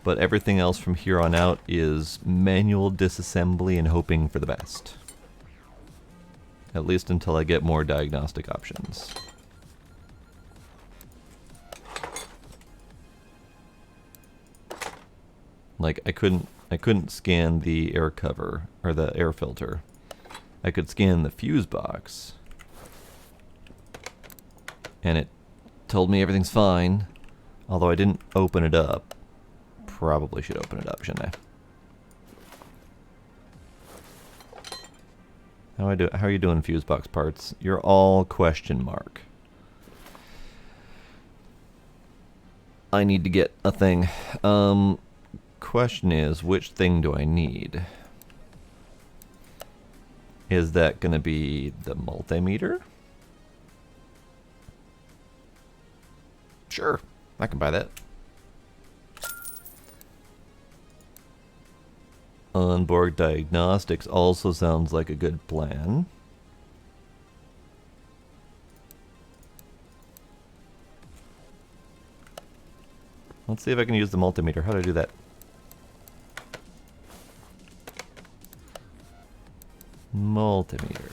But everything else from here on out is manual disassembly and hoping for the best. At least until I get more diagnostic options. Like, I couldn't scan the air cover, or the air filter. I could scan the fuse box. And it told me everything's fine. Although I didn't open it up. Probably should open it up, shouldn't I? How are you doing, fuse box parts? You're all question mark. I need to get a thing. Question is, which thing do I need? Is that going to be the multimeter? Sure, I can buy that. Onboard diagnostics also sounds like a good plan. Let's see if I can use the multimeter. How do I do that? Multimeter.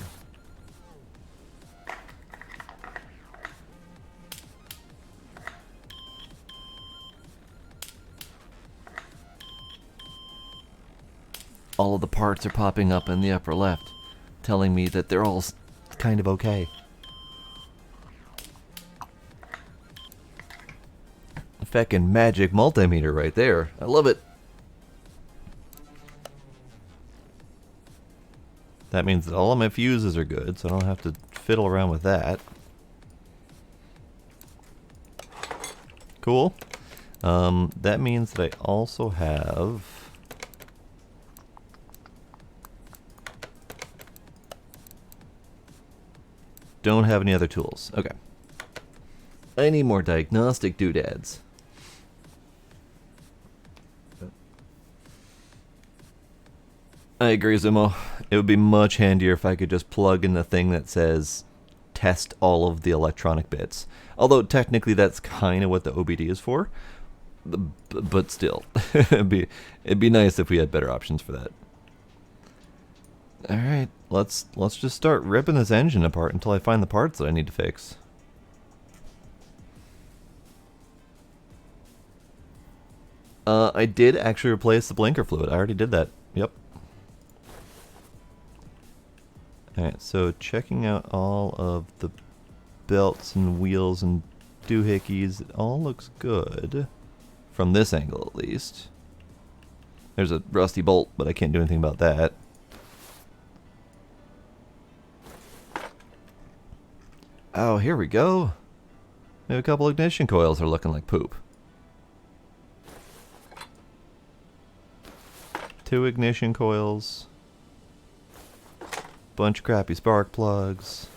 All of the parts are popping up in the upper left, telling me that they're all kind of okay. Feckin' magic multimeter right there. I love it. That means that all of my fuses are good, so I don't have to fiddle around with that. Cool. That means that I also have... Don't have any other tools. Okay. I need more diagnostic doodads. I agree, Zumo. It would be much handier if I could just plug in the thing that says test all of the electronic bits. Although technically that's kind of what the OBD is for. But still, it'd be nice if we had better options for that. All right, let's just start ripping this engine apart until I find the parts that I need to fix. I did actually replace the blinker fluid. I already did that. Yep. Alright, so checking out all of the belts and wheels and doohickeys, it all looks good. From this angle, at least. There's a rusty bolt, but I can't do anything about that. Oh, here we go. Maybe a couple ignition coils are looking like poop. 2 ignition coils. Bunch of crappy spark plugs.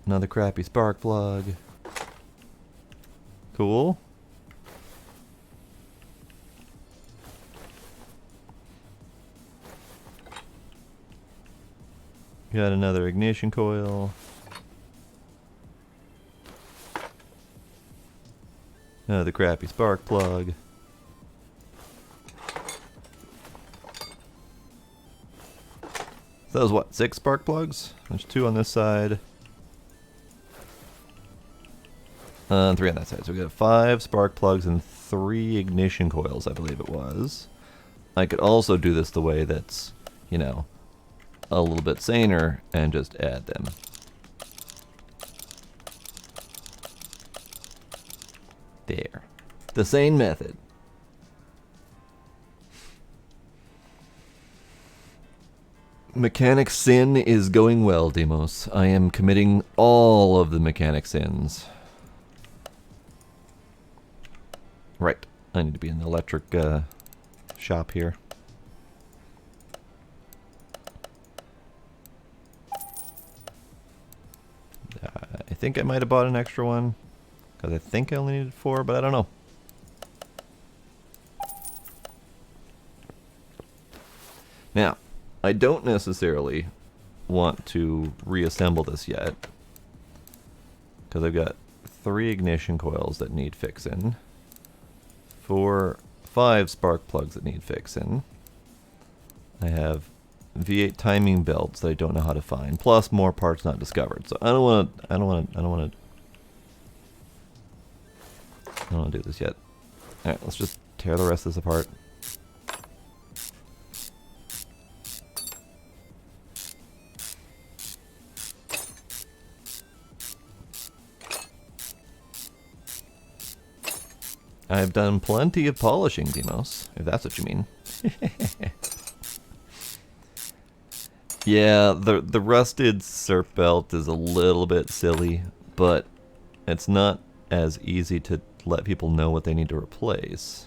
Another crappy spark plug. Cool. Got another ignition coil. Another crappy spark plug. So that was what, 6 spark plugs? There's 2 on this side. 3 on that side. So we got 5 spark plugs and 3 ignition coils, I believe it was. I could also do this the way that's, you know, a little bit saner and just add them. There. The sane method. Mechanic sin is going well, Demos. I am committing all of the mechanic sins. Right. I need to be in the electric shop here. I think I might have bought an extra one. Because I think I only needed 4, but I don't know. Now, I don't necessarily want to reassemble this yet. Because I've got 3 ignition coils that need fixing. 5 spark plugs that need fixing. I have V8 timing belts that I don't know how to find, plus more parts not discovered. So I don't want to do this yet. Alright, let's just tear the rest of this apart. I've done plenty of polishing, Demos, if that's what you mean. Yeah, the rusted SERP belt is a little bit silly, but it's not as easy to let people know what they need to replace.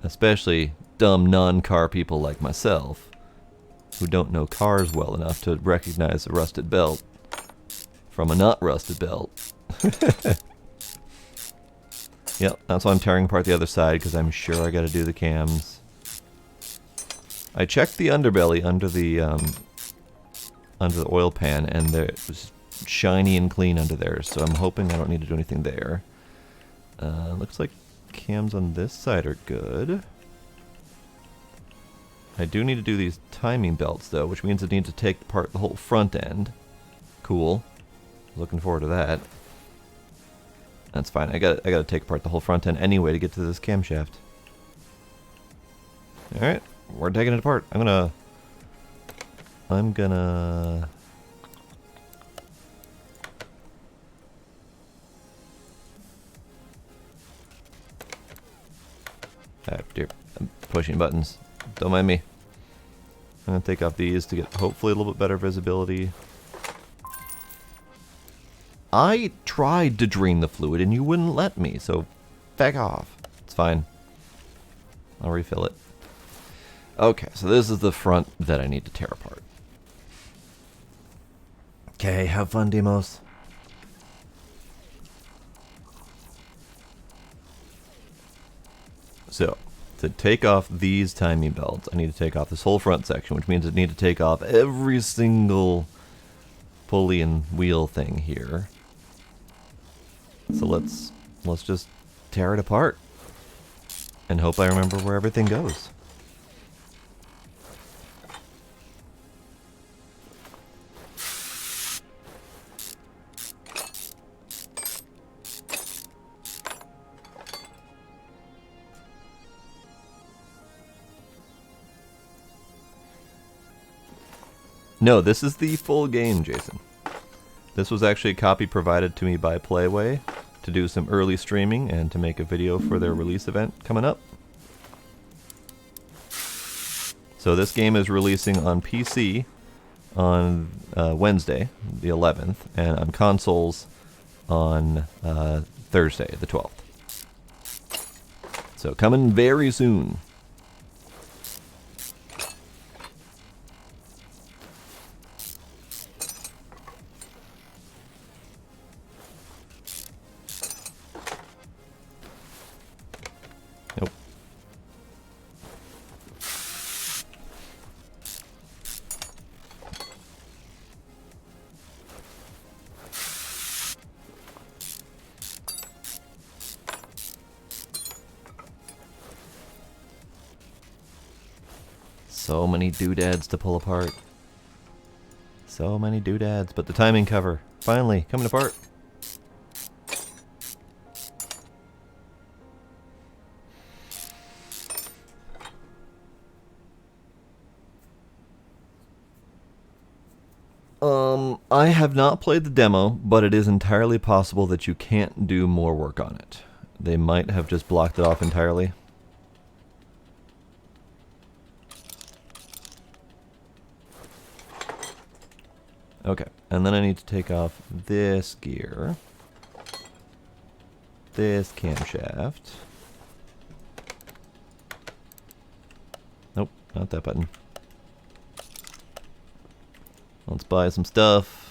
Especially dumb non-car people like myself, who don't know cars well enough to recognize a rusted belt from a not rusted belt. Yep, that's why I'm tearing apart the other side, because I'm sure I gotta do the cams. I checked the underbelly under under the oil pan, and it was shiny and clean under there, so I'm hoping I don't need to do anything there. Looks like cams on this side are good. I do need to do these timing belts, though, which means I need to take apart the whole front end. Cool. Looking forward to that. That's fine. I gotta take apart the whole front end anyway to get to this camshaft. Alright, we're taking it apart. I'm gonna dear, I'm pushing buttons. Don't mind me. I'm gonna take off these to get hopefully a little bit better visibility. I tried to drain the fluid and you wouldn't let me, so back off. It's fine. I'll refill it. Okay, so this is the front that I need to tear apart. Okay, have fun, Demos. So, to take off these timing belts, I need to take off this whole front section, which means I need to take off every single pulley and wheel thing here. So let's just tear it apart and hope I remember where everything goes. No, this is the full game, Jason. This was actually a copy provided to me by Playway to do some early streaming and to make a video for their release event coming up. So this game is releasing on PC on Wednesday, the 11th, and on consoles on Thursday, the 12th. So coming very soon. Nope. So many doodads to pull apart. So many doodads, but the timing cover, finally, coming apart. I have not played the demo, but it is entirely possible that you can't do more work on it. They might have just blocked it off entirely. Okay, and then I need to take off this gear, this camshaft. Nope, not that button. Let's buy some stuff.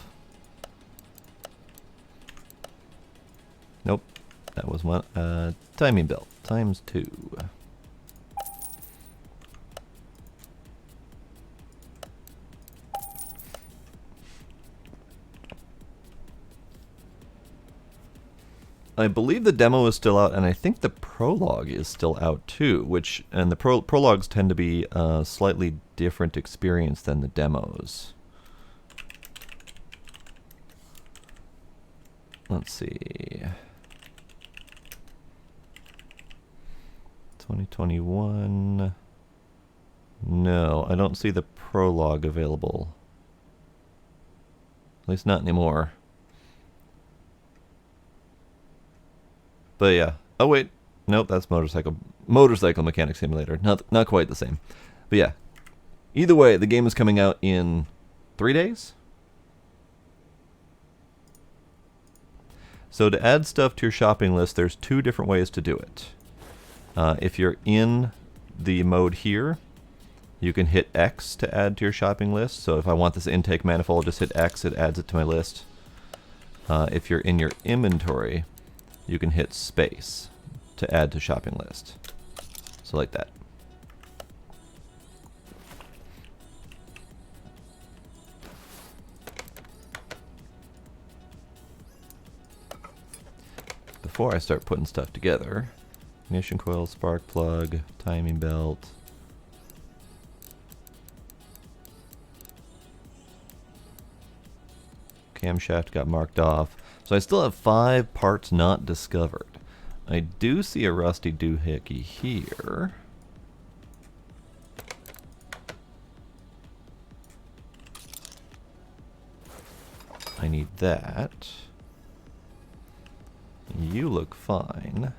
Nope, that was one. Timing belt, ×2. I believe the demo is still out, and I think the prologue is still out too, and the prologues tend to be a slightly different experience than the demos. Let's see. 2021. No, I don't see the prologue available. At least not anymore. But yeah. Oh wait. Nope, that's Motorcycle Mechanic Simulator. Not quite the same. But yeah. Either way, the game is coming out in 3 days? So to add stuff to your shopping list, there's 2 different ways to do it. If you're in the mode here, you can hit X to add to your shopping list. So if I want this intake manifold, just hit X, it adds it to my list. If you're in your inventory, you can hit space to add to shopping list. So like that. before I start putting stuff together. Ignition coil, spark plug, timing belt. Camshaft got marked off. So I still have 5 parts not discovered. I do see a rusty doohickey here. I need that. You look fine.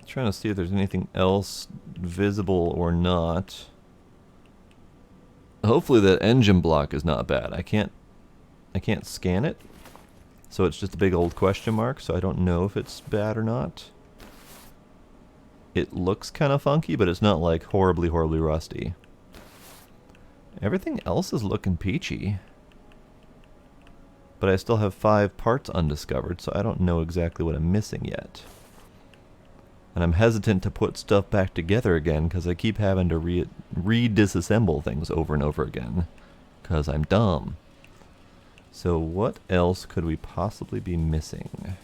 Trying to see if there's anything else visible or not. Hopefully that engine block is not bad. I can't scan it. So it's just a big old question mark, so I don't know if it's bad or not. It looks kind of funky, but it's not like horribly, horribly rusty. Everything else is looking peachy. But I still have 5 parts undiscovered, so I don't know exactly what I'm missing yet. And I'm hesitant to put stuff back together again because I keep having to re-disassemble things over and over again. Because I'm dumb. So what else could we possibly be missing?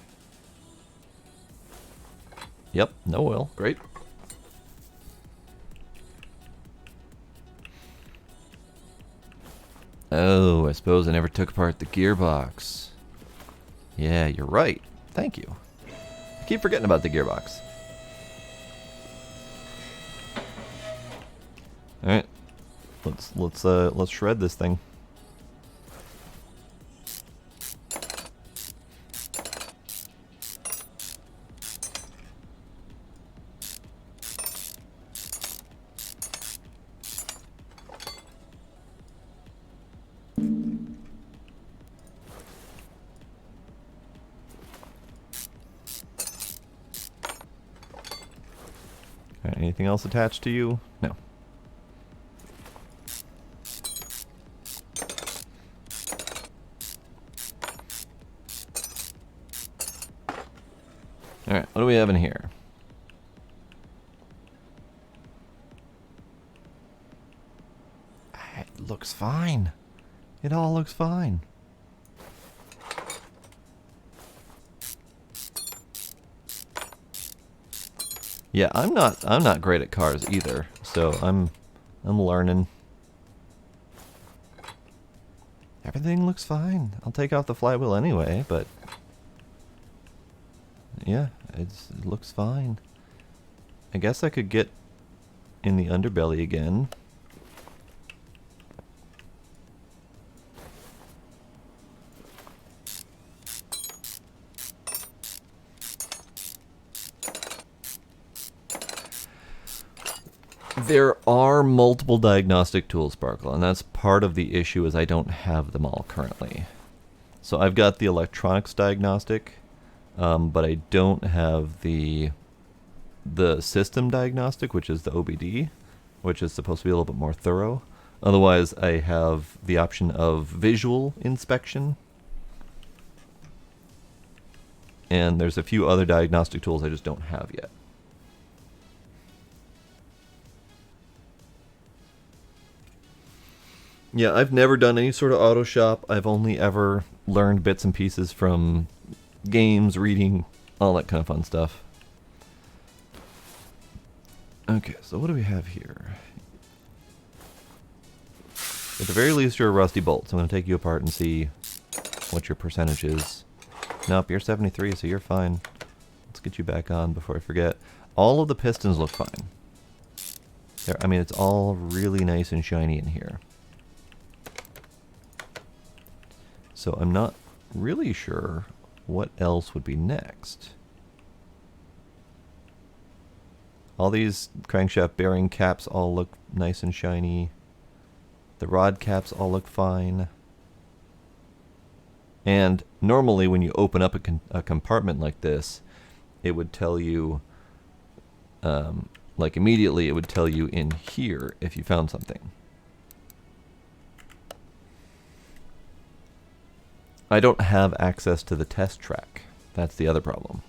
Yep, no oil. Great. Oh, I suppose I never took apart the gearbox. Yeah, you're right. Thank you. I keep forgetting about the gearbox. All right, let's shred this thing. All right, anything else attached to you? No. Alright, what do we have in here? It looks fine. It all looks fine. Yeah, I'm not great at cars either, so I'm learning. Everything looks fine. I'll take off the flywheel anyway, but yeah, it looks fine. I guess I could get in the underbelly again. There are multiple diagnostic tools, Sparkle, and that's part of the issue is I don't have them all currently. So I've got the electronics diagnostic, but I don't have the system diagnostic, which is the OBD, which is supposed to be a little bit more thorough. Otherwise, I have the option of visual inspection. And there's a few other diagnostic tools I just don't have yet. Yeah, I've never done any sort of auto shop. I've only ever learned bits and pieces from games, reading, all that kind of fun stuff. Okay, so what do we have here? At the very least, you're a rusty bolt, so I'm going to take you apart and see what your percentage is. Nope, you're 73, so you're fine. Let's get you back on before I forget. All of the pistons look fine. I mean, it's all really nice and shiny in here. So I'm not really sure what else would be next. All these crankshaft bearing caps all look nice and shiny. The rod caps all look fine. And normally when you open up a compartment like this, it would tell you, like immediately it would tell you in here if you found something. I don't have access to the test track. That's the other problem.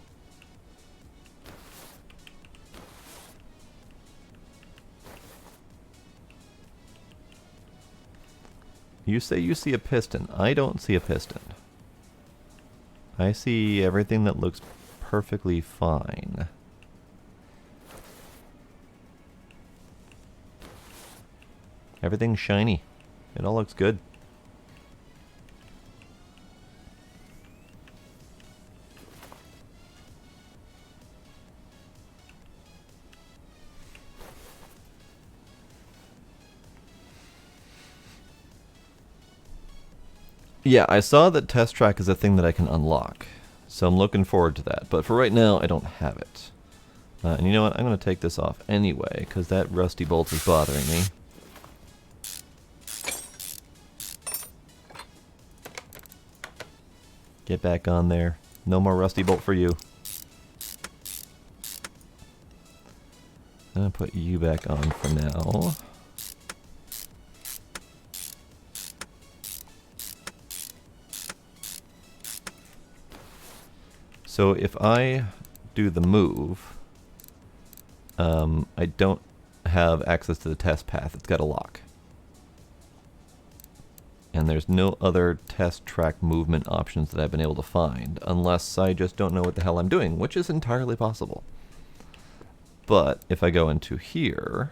You say you see a piston. I don't see a piston. I see everything that looks perfectly fine. Everything's shiny. It all looks good. Yeah, I saw that test track is a thing that I can unlock, so I'm looking forward to that. But for right now, I don't have it. And you know what? I'm going to take this off anyway, because that rusty bolt is bothering me. Get back on there. No more rusty bolt for you. I'm going to put you back on for now. So if I do the move, I don't have access to the test path. It's got a lock. And there's no other test track movement options that I've been able to find, unless I just don't know what the hell I'm doing, which is entirely possible. But if I go into here,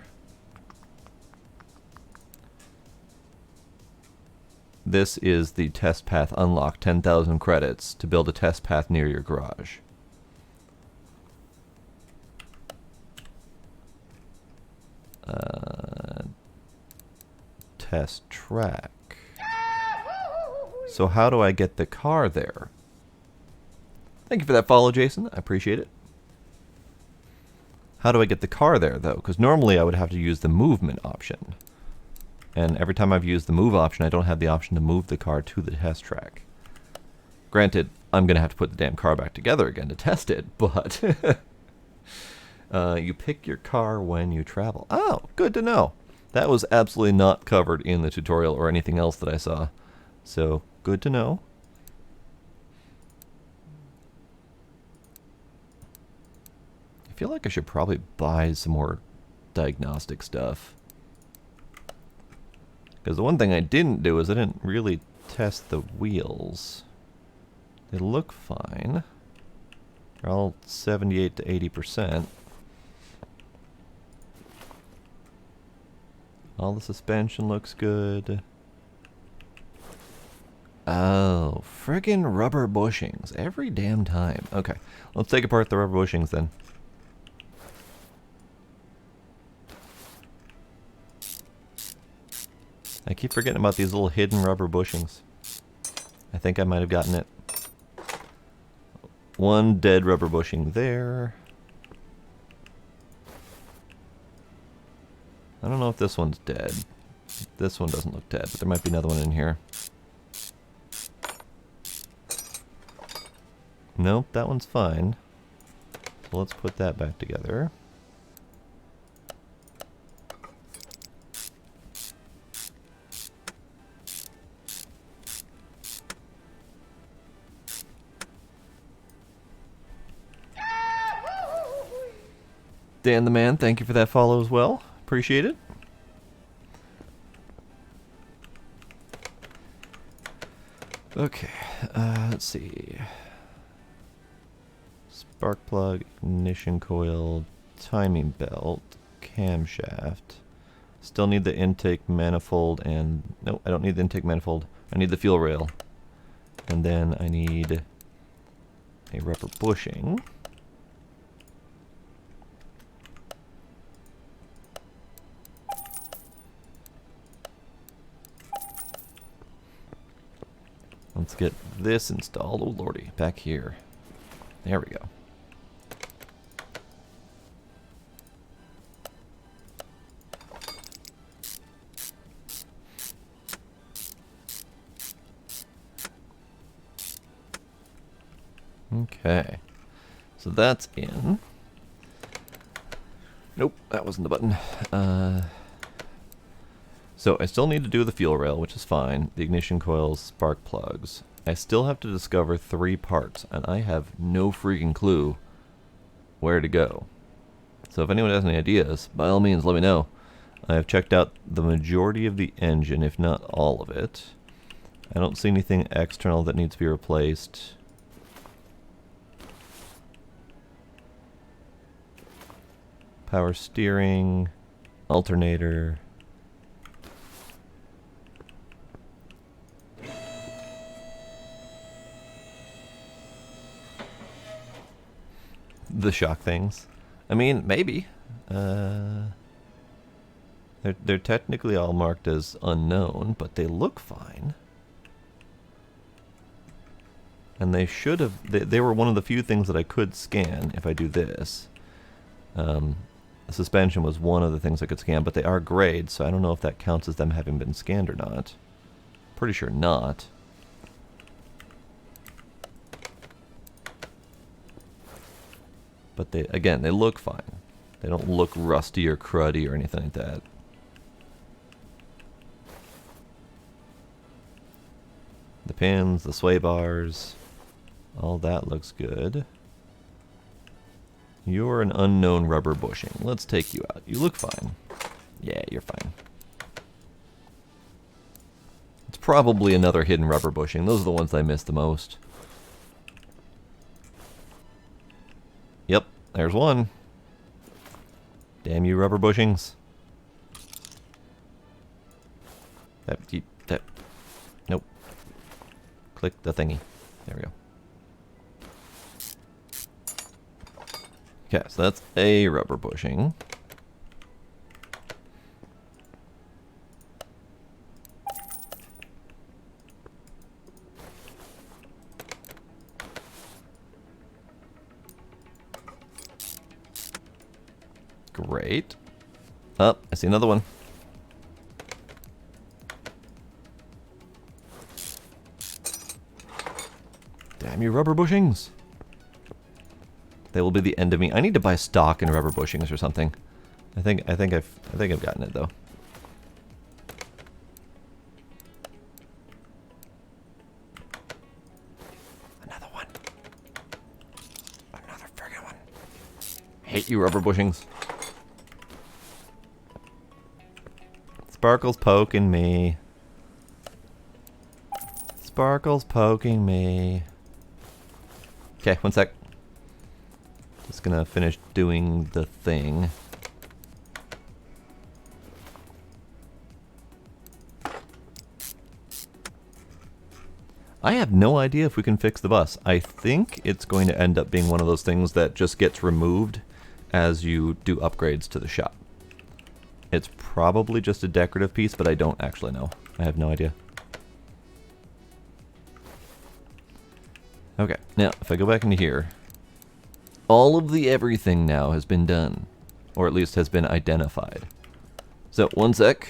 this is the test path unlock, 10,000 credits to build a test path near your garage. Test track. So how do I get the car there? Thank you for that follow, Jason. I appreciate it. How do I get the car there, though? Because normally I would have to use the movement option. And every time I've used the move option, I don't have the option to move the car to the test track. Granted, I'm going to have to put the damn car back together again to test it, but... you pick your car when you travel. Oh, good to know. That was absolutely not covered in the tutorial or anything else that I saw. So, good to know. I feel like I should probably buy some more diagnostic stuff. Because the one thing I didn't do is I didn't really test the wheels. They look fine. They're all 78 to 80%. All the suspension looks good. Oh, friggin' rubber bushings. Every damn time. Okay, let's take apart the rubber bushings then. I keep forgetting about these little hidden rubber bushings. I think I might have gotten it. One dead rubber bushing there. I don't know if this one's dead. This one doesn't look dead, but there might be another one in here. Nope, that one's fine. So let's put that back together. Dan the Man, thank you for that follow as well. Appreciate it. Okay, let's see. Spark plug, ignition coil, timing belt, camshaft. Still need the intake manifold and... No, I don't need the intake manifold. I need the fuel rail. And then I need a rubber bushing. Let's get this installed. Oh lordy, back here. There we go. Okay, so that's in. Nope, that wasn't the button. So I still need to do the fuel rail, which is fine. The ignition coils, spark plugs. I still have to discover 3 parts, and I have no freaking clue where to go. So if anyone has any ideas, by all means, let me know. I have checked out the majority of the engine, if not all of it. I don't see anything external that needs to be replaced. Power steering, alternator. The shock things. I mean, maybe. They're technically all marked as unknown, but they look fine. And they should have... They were one of the few things that I could scan if I do this. The suspension was one of the things I could scan, but they are grayed, so I don't know if that counts as them having been scanned or not. Pretty sure not. But they, again, they look fine. They don't look rusty or cruddy or anything like that. The pins, the sway bars, all that looks good. You're an unknown rubber bushing. Let's take you out. You look fine. Yeah, you're fine. It's probably another hidden rubber bushing. Those are the ones I miss the most. Yep, there's one. Damn you, rubber bushings. That. Nope. Click the thingy. There we go. Okay, so that's a rubber bushing. Great. Oh, I see another one. Damn you, rubber bushings. They will be the end of me. I need to buy stock in rubber bushings or something. I think I've gotten it though. Another one. Another friggin' one. Hate you, rubber bushings. Sparkle's poking me. Sparkle's poking me. Okay, one sec. Just gonna finish doing the thing. I have no idea if we can fix the bus. I think it's going to end up being one of those things that just gets removed as you do upgrades to the shop. It's probably just a decorative piece, but I don't actually know. I have no idea. Okay, now if I go back into here, all of the everything now has been done, or at least has been identified. So, one sec.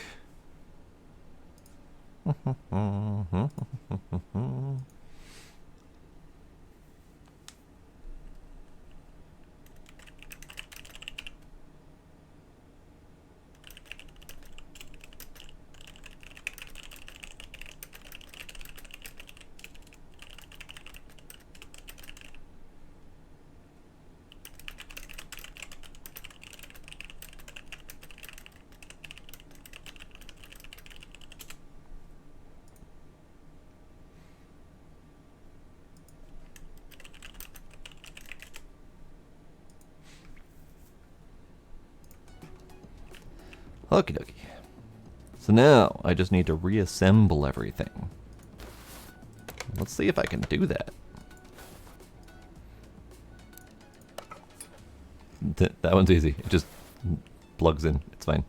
Okie dokie. So now I just need to reassemble everything. Let's see if I can do that. That one's easy. It just plugs in. It's fine.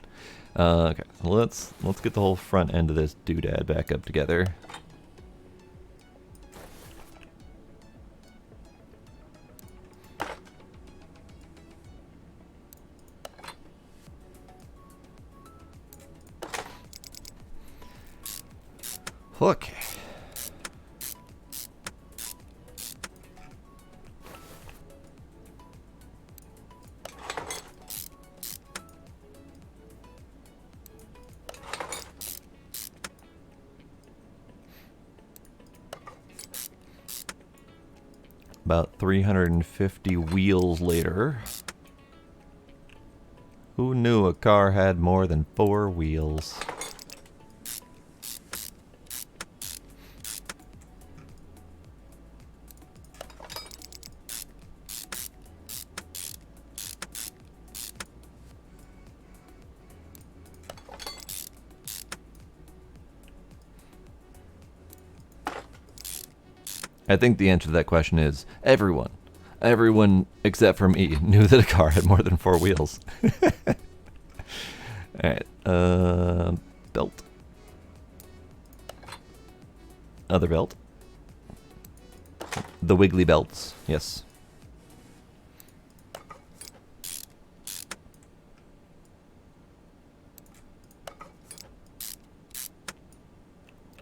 Okay, so let's get the whole front end of this doodad back up together. Okay. About 350 wheels later. Who knew a car had more than 4 wheels? I think the answer to that question is everyone. Everyone except for me knew that a car had more than 4 wheels. Alright, belt. Other belt. The wiggly belts, yes.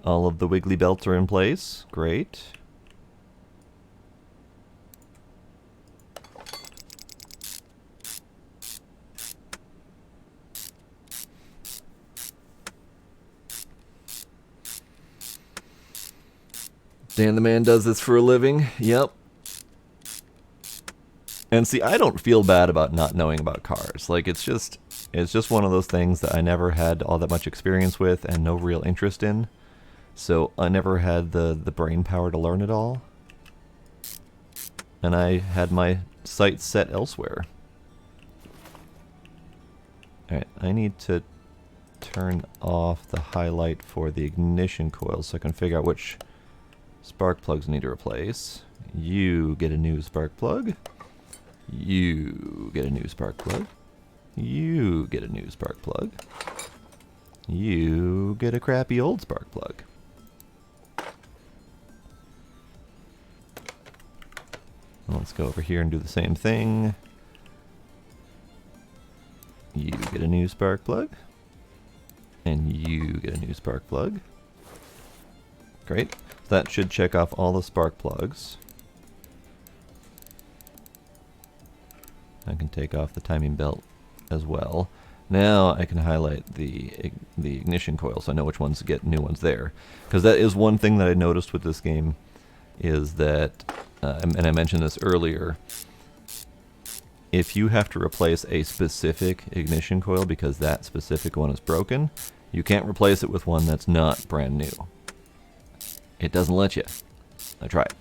All of the wiggly belts are in place, great. Dan the man does this for a living. Yep. And see, I don't feel bad about not knowing about cars. Like, it's just one of those things that I never had all that much experience with and no real interest in. So I never had the brain power to learn it all. And I had my sights set elsewhere. Alright, I need to turn off the highlight for the ignition coil so I can figure out which spark plugs need to replace. You get a new spark plug. You get a new spark plug. You get a new spark plug. You get a crappy old spark plug. Let's go over here and do the same thing. You get a new spark plug. And you get a new spark plug. Great. That should check off all the spark plugs. I can take off the timing belt as well. Now I can highlight the ignition coil so I know which ones to get new ones there. Because that is one thing that I noticed with this game is that, and I mentioned this earlier, if you have to replace a specific ignition coil because that specific one is broken, you can't replace it with one that's not brand new. It doesn't let you. I tried.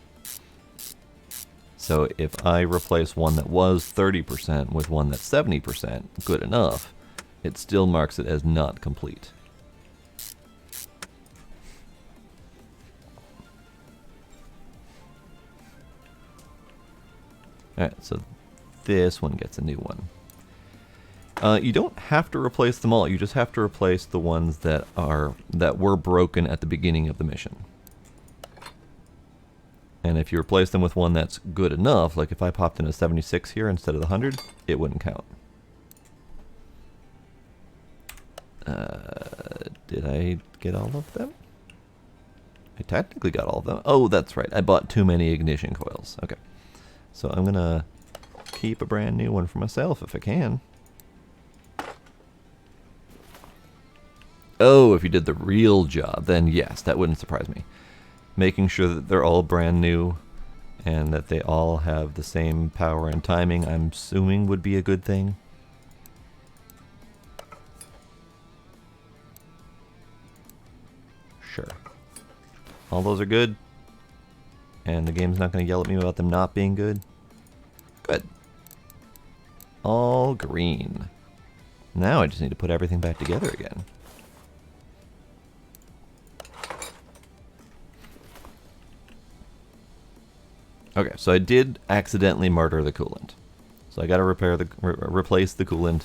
So if I replace one that was 30% with one that's 70% good enough, it still marks it as not complete. Alright, so this one gets a new one. You don't have to replace them all, you just have to replace the ones that were broken at the beginning of the mission. And if you replace them with one that's good enough, like if I popped in a 76 here instead of the 100, it wouldn't count. Did I get all of them? I technically got all of them. Oh, that's right. I bought too many ignition coils. Okay. So I'm going to keep a brand new one for myself if I can. Oh, if you did the real job, then yes, that wouldn't surprise me. Making sure that they're all brand new and that they all have the same power and timing, I'm assuming would be a good thing. Sure. All those are good. And the game's not going to yell at me about them not being good. Good. All green. Now I just need to put everything back together again. Okay, so I did accidentally murder the coolant. So I got to replace the coolant,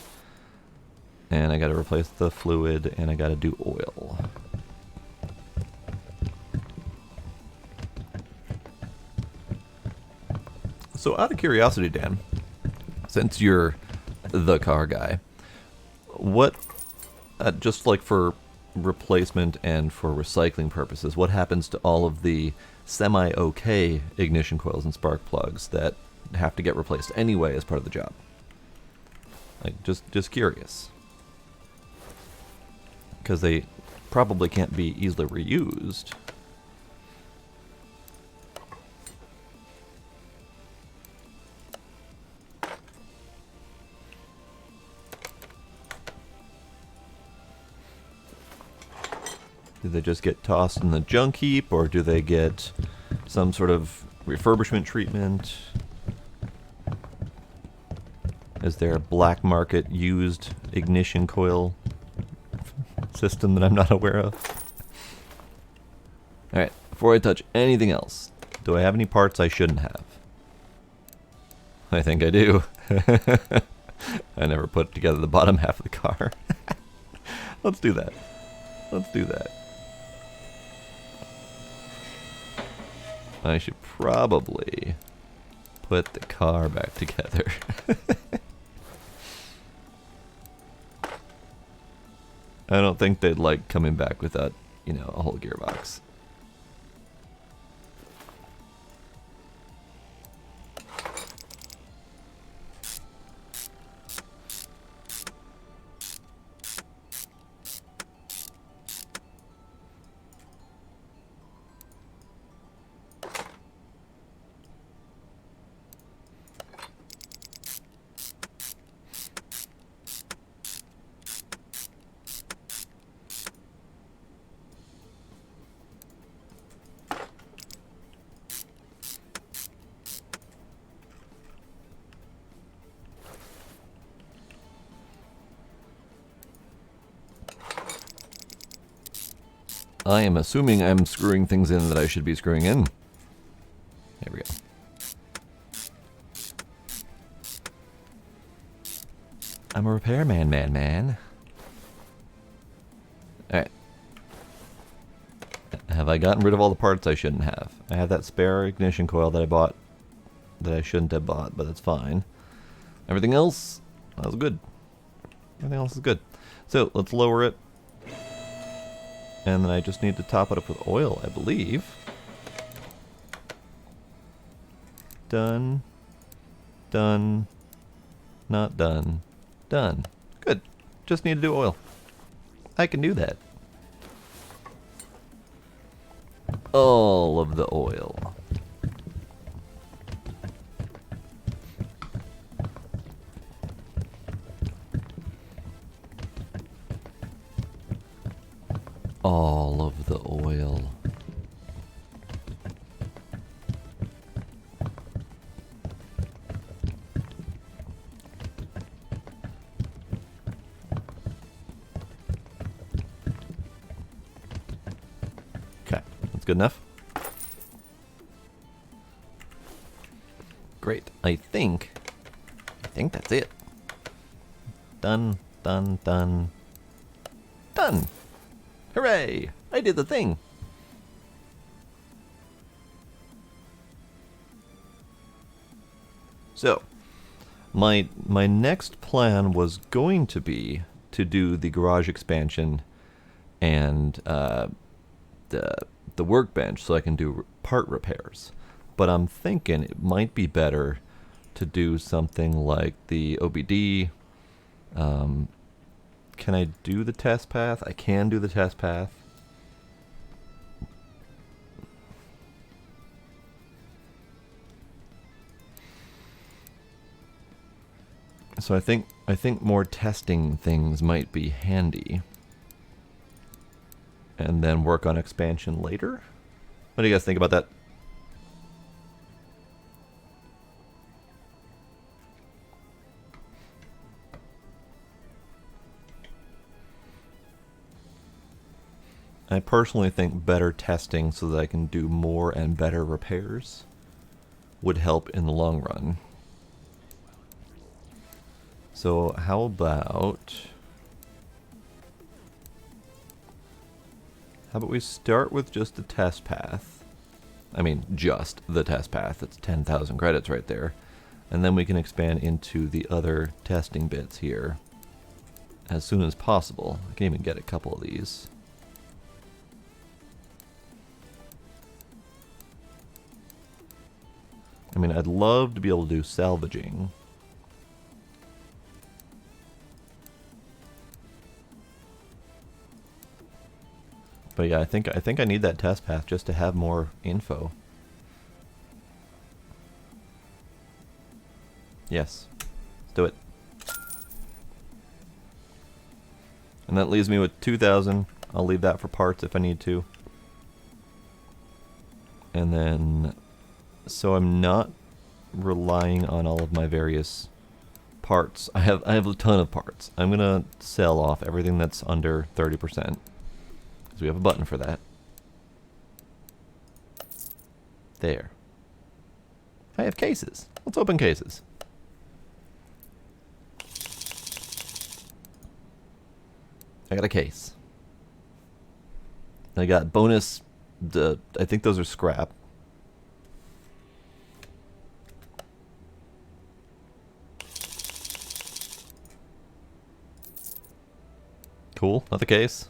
and I got to replace the fluid, and I got to do oil. So out of curiosity, Dan, since you're the car guy, what, just like for replacement and for recycling purposes, what happens to all of the semi-okay ignition coils and spark plugs that have to get replaced anyway as part of the job? Like, just curious. Because they probably can't be easily reused. Do they just get tossed in the junk heap, or do they get some sort of refurbishment treatment? Is there a black market used ignition coil system that I'm not aware of? Alright, before I touch anything else, do I have any parts I shouldn't have? I think I do. I never put together the bottom half of the car. Let's do that. Let's do that. I should probably put the car back together. I don't think they'd like coming back without, you know, a whole gearbox. I am assuming I'm screwing things in that I should be screwing in. There we go. I'm a repairman, man. Alright. Have I gotten rid of all the parts I shouldn't have? I have that spare ignition coil that I bought that I shouldn't have bought, but that's fine. Everything else, that was good. Everything else is good. So, let's lower it. And then I just need to top it up with oil, I believe. Done. Done. Not done. Done. Good. Just need to do oil. I can do that. All of the oil. All of the oil. Okay, that's good enough. Great. I think that's it. Done, done, done. Done! Hooray! I did the thing! So, my next plan was going to be to do the garage expansion and the workbench so I can do part repairs. But I'm thinking it might be better to do something like the OBD. Can I do the test path? I can do the test path. So I think more testing things might be handy. And then work on expansion later? What do you guys think about that? I personally think better testing so that I can do more and better repairs would help in the long run. So how about we start with just the test path? I mean, just the test path. That's 10,000 credits right there. And then we can expand into the other testing bits here as soon as possible. I can even get a couple of these. I mean, I'd love to be able to do salvaging. But yeah, I think I need that test path just to have more info. Yes. Let's do it. And that leaves me with 2,000 I'll leave that for parts if I need to. And then, so I'm not relying on all of my various parts. I have a ton of parts. I'm gonna sell off everything that's under 30%, because we have a button for that. There. I have cases. Let's open cases. I got a case. I got bonus, I think those are scrap. Cool, not the case.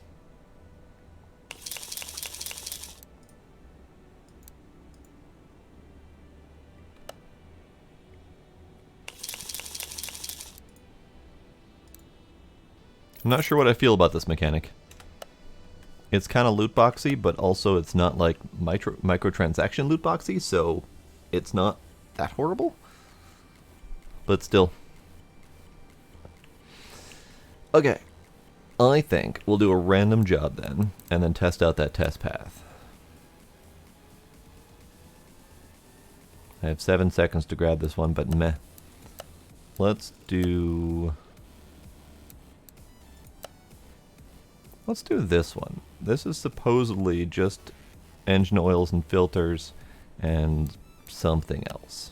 I'm not sure what I feel about this mechanic. It's kind of loot boxy, but also it's not like microtransaction loot boxy, so it's not that horrible. But still. Okay. I think we'll do a random job then, and then test out that test path. I have 7 seconds to grab this one, but meh. Let's do this one. This is supposedly just engine oils and filters and something else.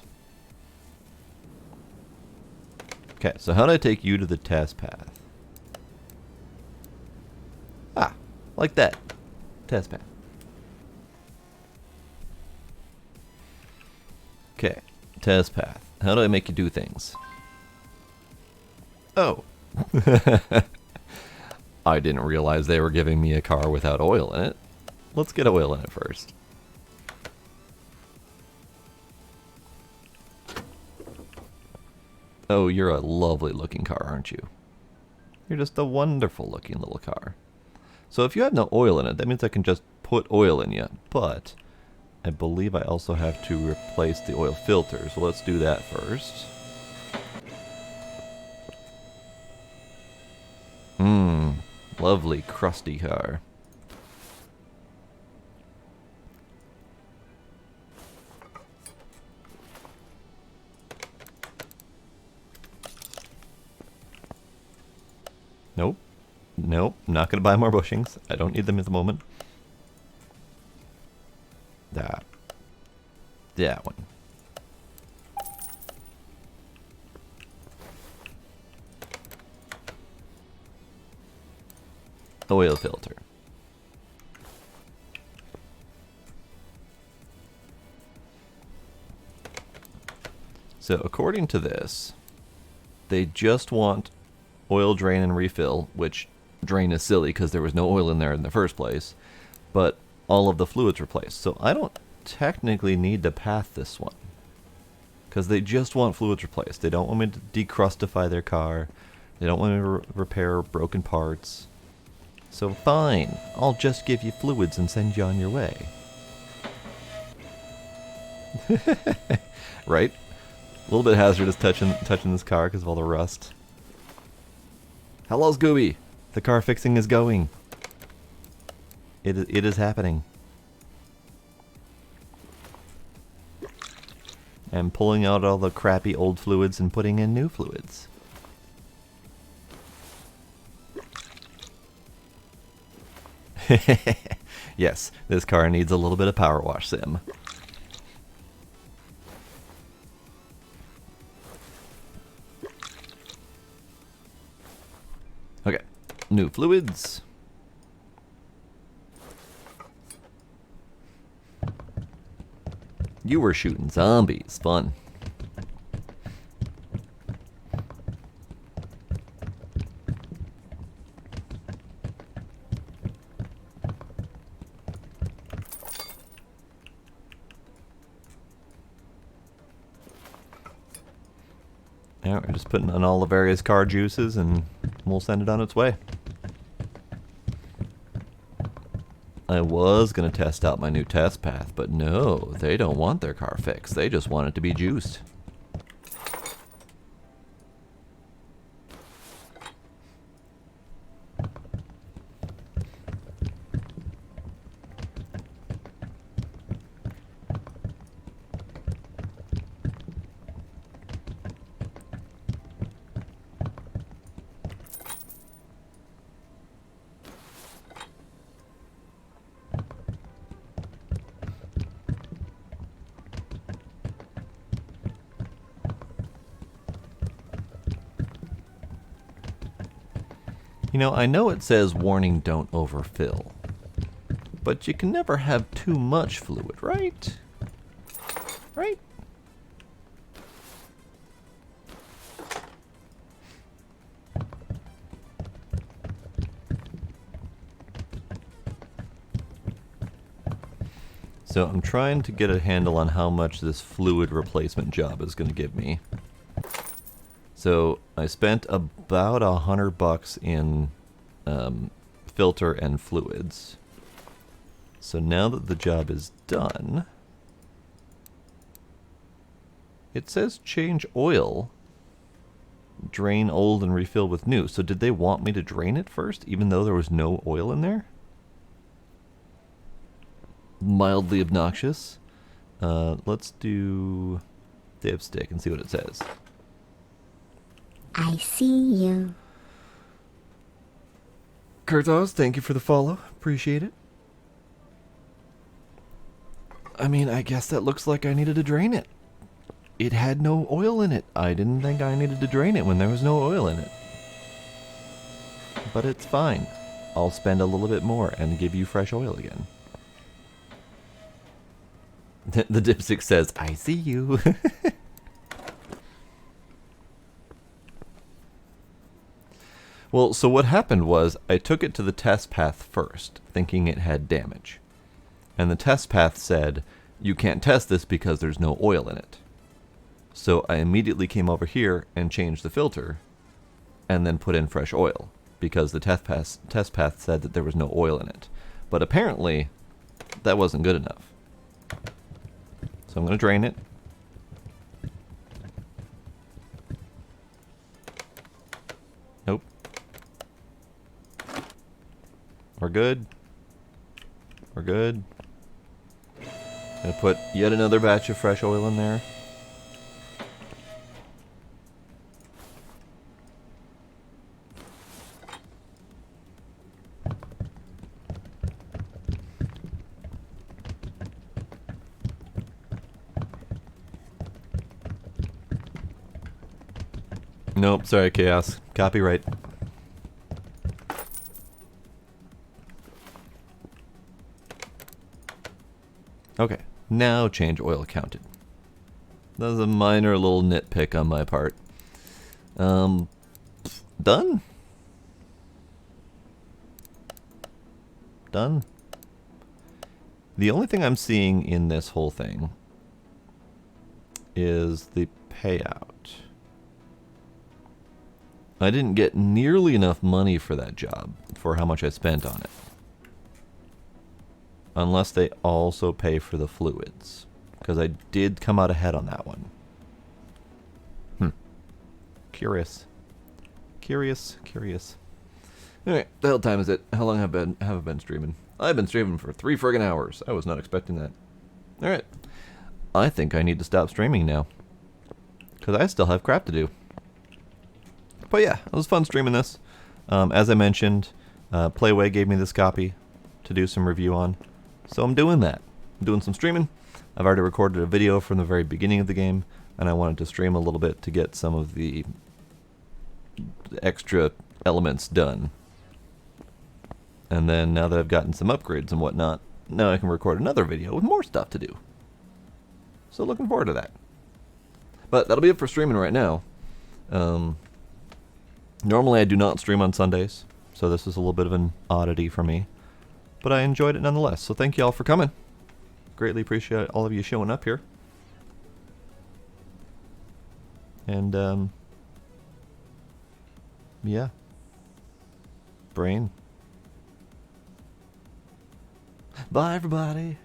Okay, so how do I take you to the test path? Ah, like that. Test path. Okay, test path. How do I make you do things? Oh. I didn't realize they were giving me a car without oil in it. Let's get oil in it first. Oh, you're a lovely looking car, aren't you? You're just a wonderful looking little car. So if you have no oil in it, that means I can just put oil in you. But I believe I also have to replace the oil filter. So let's do that first. Lovely crusty car. Nope. Nope. Not gonna buy more bushings. I don't need them at the moment. That one. Oil filter. So according to this, they just want oil drain and refill, which drain is silly because there was no oil in there in the first place, but all of the fluids replaced. So I don't technically need to path this one because they just want fluids replaced. They don't want me to decrustify their car. They don't want me to repair broken parts. So fine, I'll just give you fluids and send you on your way. Right? A little bit hazardous touching this car because of all the rust. Hello, Scooby! The car fixing is going. It is happening. I'm pulling out all the crappy old fluids and putting in new fluids. Yes, this car needs a little bit of power wash, Sim. Okay, new fluids. You were shooting zombies. Fun. Alright, we're just putting on all the various car juices and we'll send it on its way. I was going to test out my new test path, but no, they don't want their car fixed. They just want it to be juiced. You know, I know it says warning, don't overfill. But you can never have too much fluid, right? Right? So I'm trying to get a handle on how much this fluid replacement job is going to give me. So I spent about $100 in filter and fluids. So now that the job is done, it says change oil, drain old and refill with new. So did they want me to drain it first, even though there was no oil in there? Mildly obnoxious. Let's do dipstick and see what it says. I see you. Kurtos, thank you for the follow. Appreciate it. I mean, I guess that looks like I needed to drain it. It had no oil in it. I didn't think I needed to drain it when there was no oil in it. But it's fine. I'll spend a little bit more and give you fresh oil again. The dipstick says, I see you. Well, so what happened was I took it to the test path first, thinking it had damage. And the test path said, you can't test this because there's no oil in it. So I immediately came over here and changed the filter and then put in fresh oil because the test path said that there was no oil in it. But apparently that wasn't good enough. So I'm going to drain it. Nope. We're good. We're good. Gonna put yet another batch of fresh oil in there. Nope, sorry, Chaos. Copyright. Okay, now change oil counted. That was a minor little nitpick on my part. Done? Done? The only thing I'm seeing in this whole thing is the payout. I didn't get nearly enough money for that job, for how much I spent on it. Unless they also pay for the fluids. Because I did come out ahead on that one. Curious. Curious. Alright, the hell time is it? How long have I been streaming? I've been streaming for 3 friggin' hours. I was not expecting that. Alright. I think I need to stop streaming now. Because I still have crap to do. But yeah, it was fun streaming this. As I mentioned, Playway gave me this copy to do some review on. So I'm doing that. I'm doing some streaming. I've already recorded a video from the very beginning of the game, and I wanted to stream a little bit to get some of the extra elements done. And then now that I've gotten some upgrades and whatnot, now I can record another video with more stuff to do. So looking forward to that. But that'll be it for streaming right now. Normally I do not stream on Sundays, so this is a little bit of an oddity for me. But I enjoyed it nonetheless, so thank you all for coming. Greatly appreciate all of you showing up here. And, yeah. Brain. Bye, everybody.